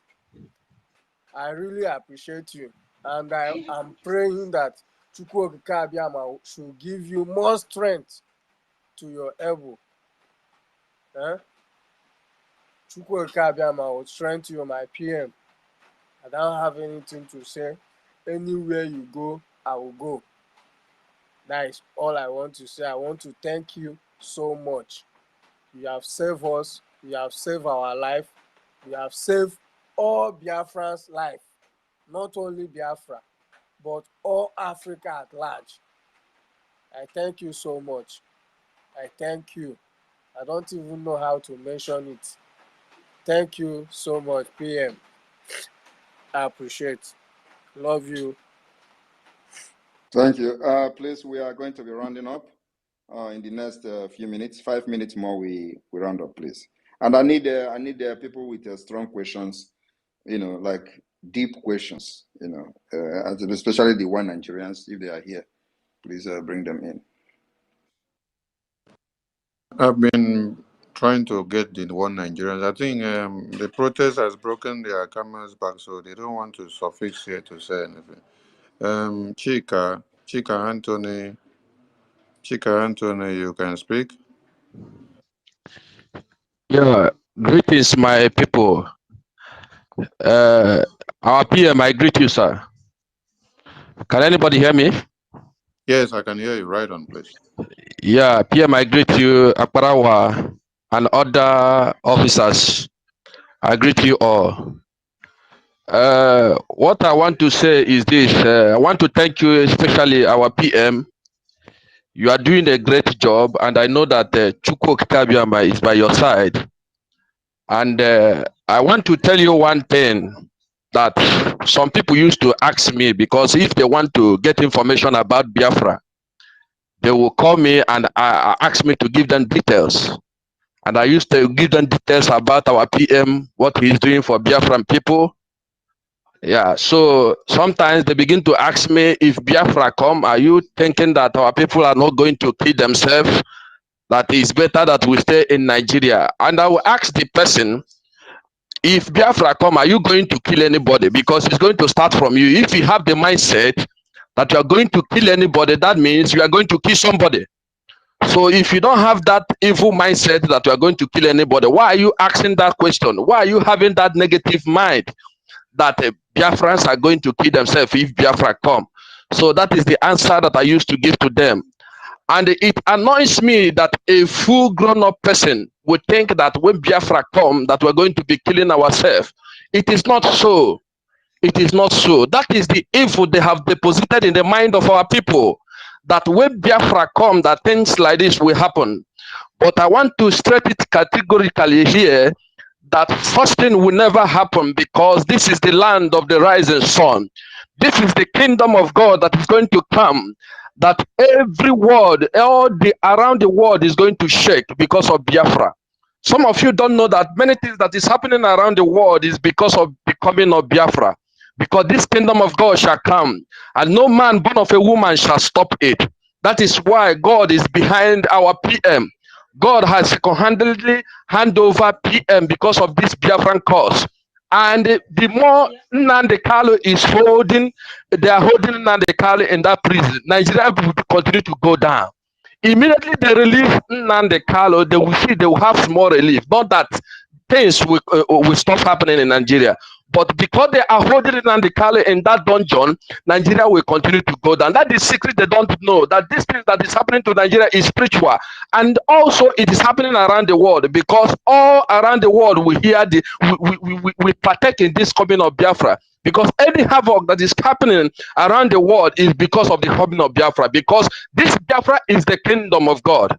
I really appreciate you. And I am praying that Chukwu Okike Abiama should give you more strength to your elbow. Chukwu Okike Abiama will strengthen you, my PM. I don't have anything to say. Anywhere you go, I will go. That is all I want to say. I want to thank you so much. You have saved us. You have saved our life. You have saved all Biafrans' life. Not only Biafra, but all Africa at large. I thank you so much. I thank you. I don't even know how to mention it. Thank you so much, PM. I appreciate. Love you. Thank you. Please, we are going to be rounding up in the next few minutes. 5 minutes more, we round up, please. And I need people with strong questions, like deep questions, especially the one Nigerians, if they are here, please bring them in. I've been trying to get the one Nigerians. I think the protest has broken their cameras back, so they don't want to suffix here to say anything. Chika Anthony, you can speak. Yeah, greetings, my people. Our PM, I greet you, sir. Can anybody hear me? Yes, I can hear you. Right on, please. Yeah, PM, I greet you, Akbarawa, and other officers. I greet you all. What I want to say is this. I want to thank you, especially our PM. You are doing a great job, and I know that Chukwu Kitabiama is by your side. And I want to tell you one thing that some people used to ask me, because if they want to get information about Biafra, they will call me and ask me to give them details. And I used to give them details about our PM, what he's doing for Biafran people. Yeah, so sometimes they begin to ask me, if Biafra come, are you thinking that our people are not going to kill themselves? That it's better that we stay in Nigeria. And I will ask the person, if Biafra come, are you going to kill anybody? Because it's going to start from you. If you have the mindset that you are going to kill anybody, that means you are going to kill somebody. So if you don't have that evil mindset that you are going to kill anybody, why are you asking that question? Why are you having that negative mind that Biafrans are going to kill themselves if Biafra come? So that is the answer that I used to give to them. And it annoys me that a full grown-up person would think that when Biafra come, that we're going to be killing ourselves. It is not so. It is not so. That is the evil they have deposited in the mind of our people. That when Biafra come, that things like this will happen. But I want to stress it categorically here that first thing will never happen, because this is the land of the rising sun. This is the kingdom of God that is going to come. That every world, all the around the world is going to shake because of Biafra. Some of you don't know that many things that is happening around the world is because of the coming of Biafra. Because this kingdom of God shall come, and no man born of a woman shall stop it. That is why God is behind our PM. God has single-handedly hand over PM because of this Biafran cause. And the more Nnamdi Kanu is holding, they are holding Nnamdi Kanu in that prison, Nigeria will continue to go down. Immediately they release Nnamdi Kanu, they will see they will have small relief. Not that things will stop happening in Nigeria. But because they are holding Nnamdi Kanu in that dungeon, Nigeria will continue to go down. That is secret they don't know. That this thing that is happening to Nigeria is spiritual. And also it is happening around the world, because all around the world we hear we partake in this coming of Biafra. Because any havoc that is happening around the world is because of the coming of Biafra. Because this Biafra is the kingdom of God.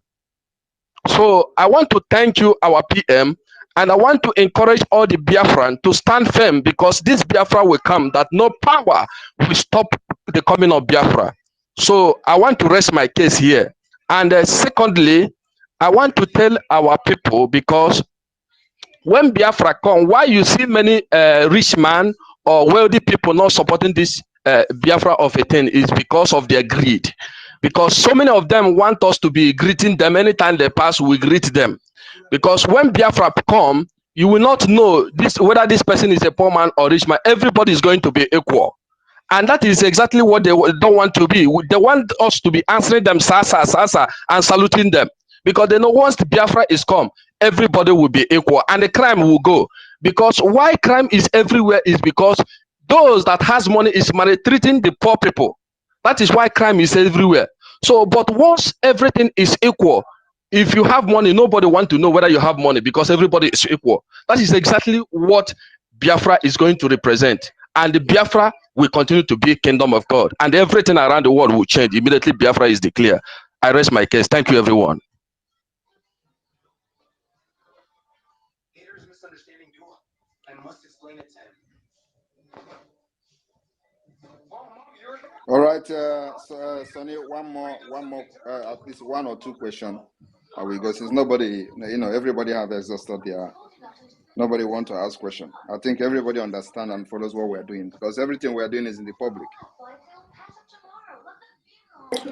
So I want to thank you, our PM, and I want to encourage all the Biafran to stand firm, because this Biafra will come, that no power will stop the coming of Biafra. So I want to rest my case here. And secondly, I want to tell our people, because when Biafra come, why you see many rich man or wealthy people not supporting this Biafra of a thing is because of their greed. Because so many of them want us to be greeting them anytime they pass, we greet them. Because when Biafra come, you will not know this whether this person is a poor man or rich man. Everybody is going to be equal. And that is exactly what they don't want to be. They want us to be answering them, sasa, sasa, and saluting them. Because they know once the Biafra is come, everybody will be equal and the crime will go. Because why crime is everywhere is because those that has money is maltreating the poor people. That is why crime is everywhere. So, but once everything is equal, if you have money, nobody want to know whether you have money, because everybody is equal. That is exactly what Biafra is going to represent. And the Biafra will continue to be kingdom of God. And everything around the world will change. Immediately Biafra is declared. I rest my case. Thank you, everyone. All right, Sonny, one more, at least one or two questions. We go. Since nobody, everybody have exhausted their. Nobody want to ask question. I think everybody understand and follows what we're doing because everything we're doing is in the public.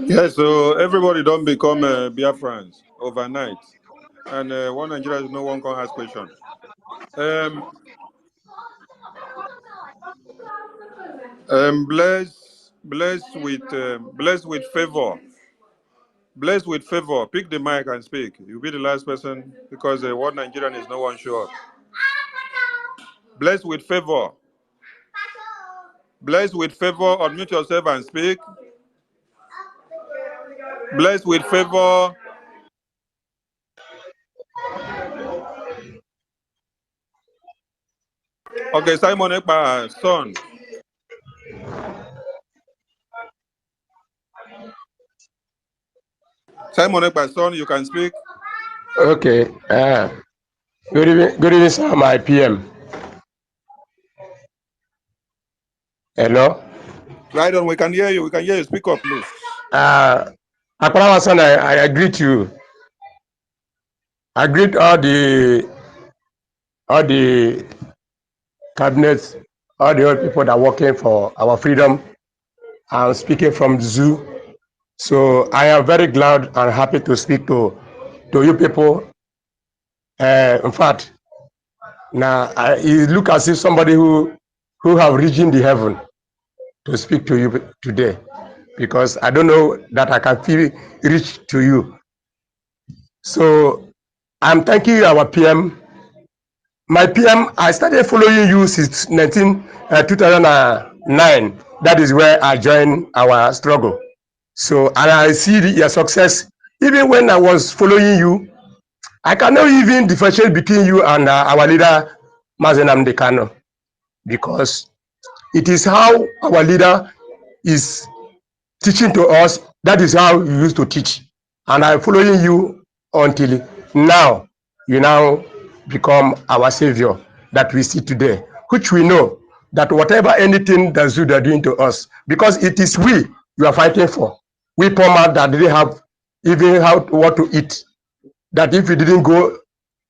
Yeah, so everybody don't become Biafrans overnight. And one Nigeria, no one can ask question. Blessed with favor. Blessed with favor. Pick the mic and speak. You'll be the last person because one Nigerian is no one sure. Blessed with favor. Blessed with favor. Unmute yourself and speak. Blessed with favor. Okay, Simon Ekpa, son. Simon Ekpa, son, you can speak. Okay. Good evening, sir, my PM. Hello. Right on, we can hear you. We can hear you. Speak up, please. Akparawa son, I greet you. I greet all the cabinets, all the other people that are working for our freedom. I'm speaking from the zoo. So I am very glad and happy to speak to you people. In fact, now you look as if somebody who have reached in the heaven to speak to you today, because I don't know that I can feel reach to you. So I'm thanking our PM. My PM, I started following you since 2009. That is where I joined our struggle. So, and I see your success. Even when I was following you, I cannot even differentiate between you and our leader, Mazen Amdekano, because it is how our leader is teaching to us. That is how you used to teach. And I'm following you until now. You now become our savior that we see today, which we know that whatever anything that you are doing to us, because it is we you are fighting for. We poor man that didn't have even what to eat. That if we didn't go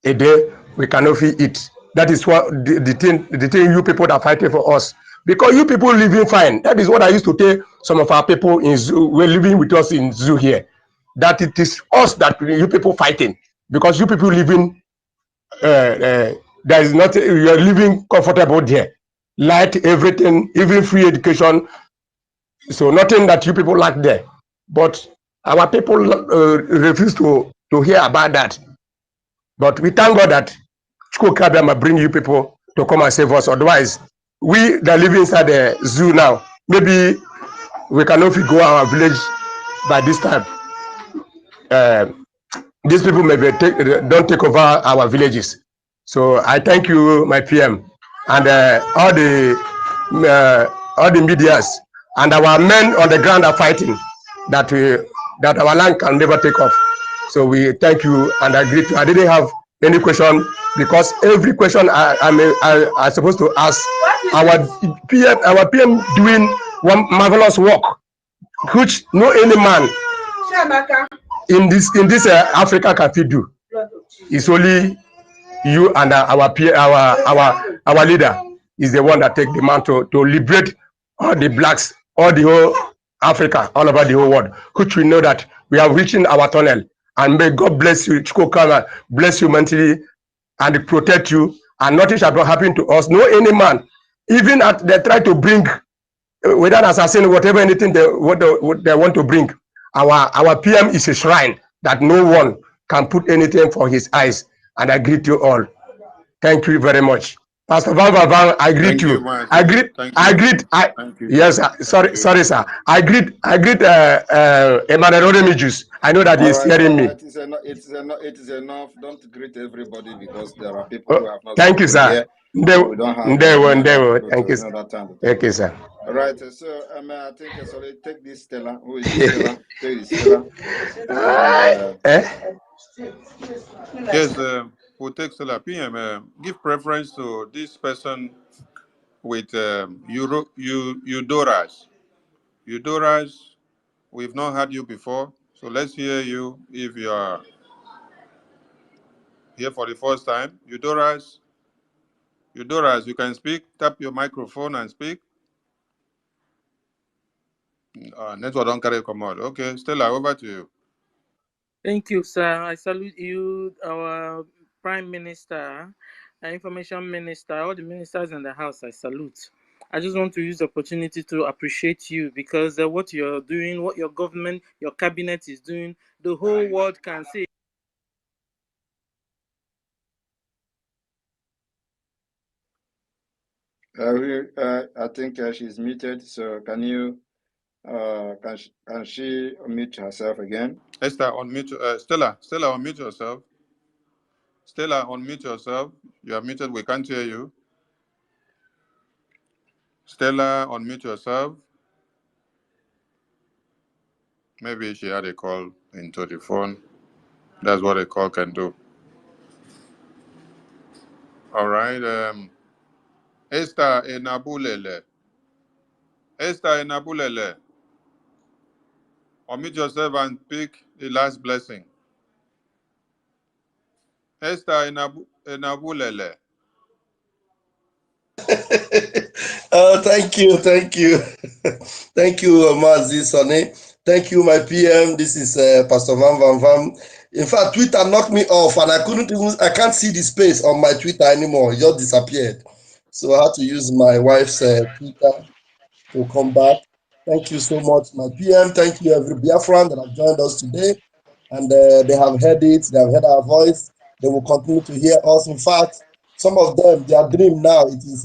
a day, we cannot eat. That is what the thing you people that are fighting for us. Because you people living fine. That is what I used to tell some of our people in zoo. We're living with us in zoo here. That it is us that you people fighting. Because you people living, there is nothing, you are living comfortable there. Like everything, even free education. So nothing that you people lack there. But our people refuse to hear about that. But we thank God that Chukwukabiyama bring you people to come and save us. Otherwise, we that live inside the zoo now, maybe we cannot go our village by this time. These people maybe don't take over our villages. So I thank you, my PM, and all the medias and our men on the ground are fighting that our land can never take off. So we thank you and agree to. I didn't have any question because every question I supposed to ask our PM doing one marvelous work, which no any man in this Africa can fit do. It's only you and our leader is the one that take the mantle to liberate all the blacks, all the whole Africa, all over the whole world, which we know that we are reaching our tunnel. And may God bless you, Chukokama, bless you mentally and protect you, and nothing shall not happen to us. No any man, even at they try to bring without assassin, whatever anything what they want to bring. Our PM is a shrine that no one can put anything for his eyes. And I greet you all. Thank you very much. Pastor Van, I greet you. Yes, sorry, sir. I greet Emmanuel Remijus. I know that he's hearing me. It is enough. Don't greet everybody because there are people who have not. Thank you, sir. Here. So we don't have thank you, sir. Thank you, sir. All right. So I think sorry, take this Stella. Who is this Stella? Take this Stella. Yes, we'll take Stella. PM, give preference to this person with Eudoras. Eudoras, we've not had you before, so let's hear you if you are here for the first time. Eudoras, you can speak. Tap your microphone and speak. Network don't carry command. Okay, Stella, over to you. Thank you, sir. I salute you, our Prime Minister, Information Minister, all the ministers in the House. I salute. I just want to use the opportunity to appreciate you because what you're doing, what your government, your cabinet is doing, the whole world can see. I think she's muted. So can you, can she mute herself again? Esther, unmute. Stella, unmute yourself. Stella, unmute yourself. You are muted. We can't hear you. Stella, unmute yourself. Maybe she had a call into the phone. That's what a call can do. All right. Esther Enabulele. Esther Enabulele. Unmute yourself and pick the last blessing. Esther Enabulele. Oh, thank you, thank you, thank you, Mazi Sonny. Thank you, my PM. This is Pastor Van Van Van. In fact, Twitter knocked me off, and I can't see the space on my Twitter anymore. It just disappeared. So I had to use my wife's Twitter to come back. Thank you so much, my PM. Thank you, every Biafran that have joined us today. And they have heard it, they have heard our voice. They will continue to hear us. In fact, some of them, their dream now, it is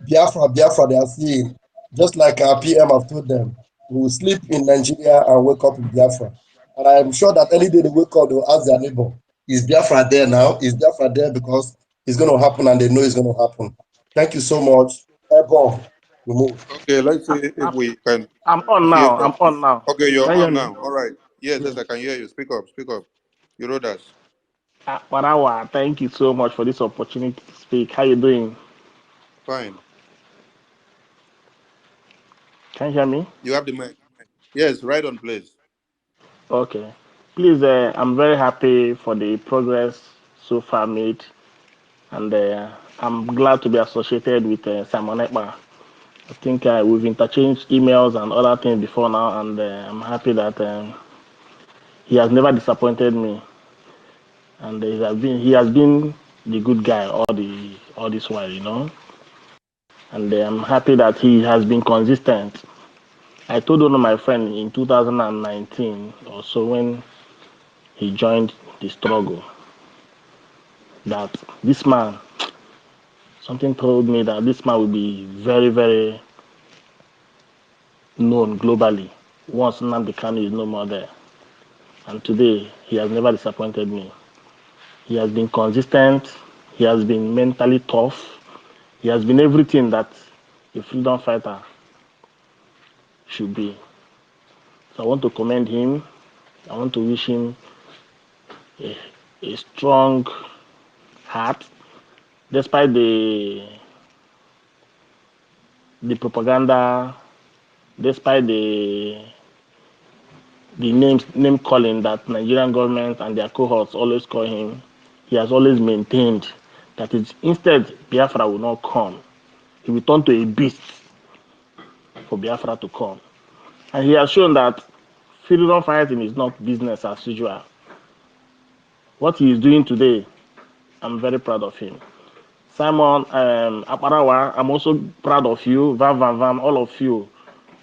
Biafra they are seeing. Just like our PM have told them, we will sleep in Nigeria and wake up in Biafra. And I'm sure that any day they wake up, they will ask their neighbor, is Biafra there now? Is Biafra there? Because it's going to happen and they know it's going to happen. Thank you so much. Ebon, we move. Okay, let's see if we can I'm on hear now. I'm from. on now. Okay, you're Can you hear on me? now. All right. Yes, Yes. yes, I can hear you. Speak up, speak up. Eurodas. Warawa, thank you so much for this opportunity to speak. How you doing? Fine. Can you hear me? You have the mic. Yes, right on, please. Okay. Please, I'm very happy for the progress so far made, and I'm glad to be associated with Simon Ekpa. I think we've interchanged emails and other things before now, and I'm happy that he has never disappointed me, and he has been the good guy all this while, and I'm happy that he has been consistent. I told one of my friends in 2019 or so when he joined the struggle that this man, something told me that this man will be very, very known globally once Nnamdi Kanu is no more there. And today, he has never disappointed me. He has been consistent. He has been mentally tough. He has been everything that a freedom fighter should be. So I want to commend him. I want to wish him a, a strong heart, despite the propaganda, despite the name calling that Nigerian government and their cohorts always call him. He has always maintained that instead Biafra will not come. He will turn to a beast for Biafra to come. And he has shown that freedom fighting is not business as usual. What he is doing today, I'm very proud of him. Simon Aparawa, I'm also proud of you. Van Van Van, all of you.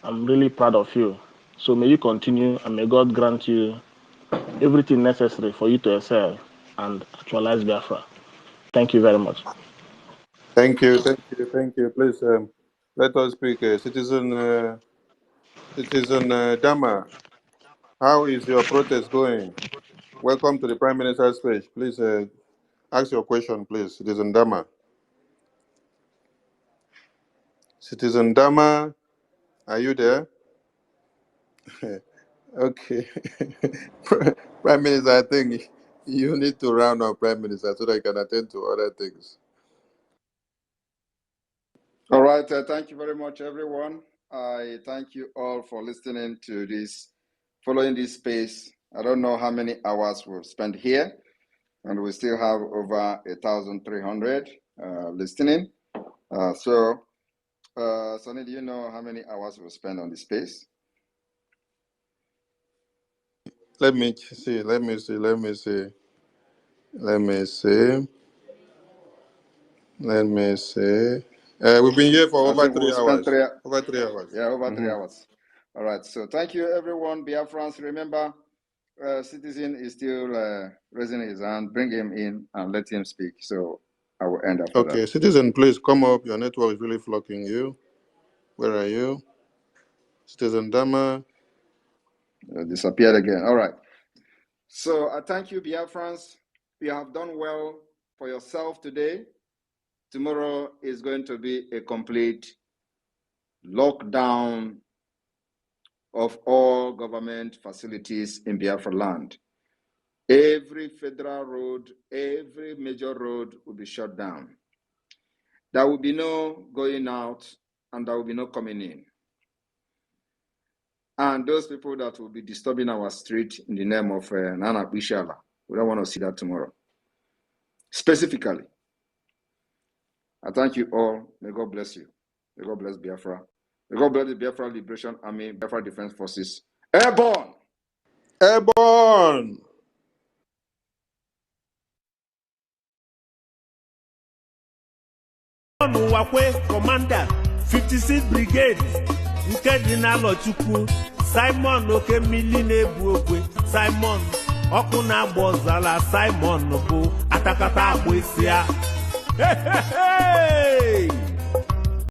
I'm really proud of you. So may you continue and may God grant you everything necessary for you to excel and actualize Biafra. Thank you very much. Thank you, thank you, thank you. Please, let us speak. Citizen Dama, how is your protest going? Welcome to the Prime Minister's speech. Please ask your question, please, Citizen Dama. Citizen Dama, are you there? Okay. Prime Minister, I think you need to round up, Prime Minister, so that you can attend to other things. All right. Thank you very much, everyone. I thank you all for listening to this, following this space. I don't know how many hours we've spent here, and we still have over 1,300 listening. Sonny, do you know how many hours we've spent on this space? Let me see. We've been here for over 3 hours. Over 3 hours. Yeah, over 3 hours. All right. So thank you, everyone. Biafrans, remember, Citizen is still raising his hand. Bring him in and let him speak. So I will end after that. Okay, Citizen, please come up. Your network is really flocking you. Where are you? Citizen Dama. Disappeared again. All right. So I thank you, Biafrans. You have done well for yourself today. Tomorrow is going to be a complete lockdown of all government facilities in Biafra land. Every federal road, every major road will be shut down. There will be no going out and there will be no coming in. And those people that will be disturbing our street in the name of Nana Bishala, we don't want to see that tomorrow. Specifically, I thank you all. May God bless you. May God bless Biafra. May God bless the Biafra Liberation Army, Biafra Defense Forces. Airborne! Airborne! Wakwe Commander 56 Brigade nke dị n'Alochukwu Simon Okemili na-ebu okwe Simon ọkụ na-agba ọzala Simon bụ atakata agba isi ya. Hey!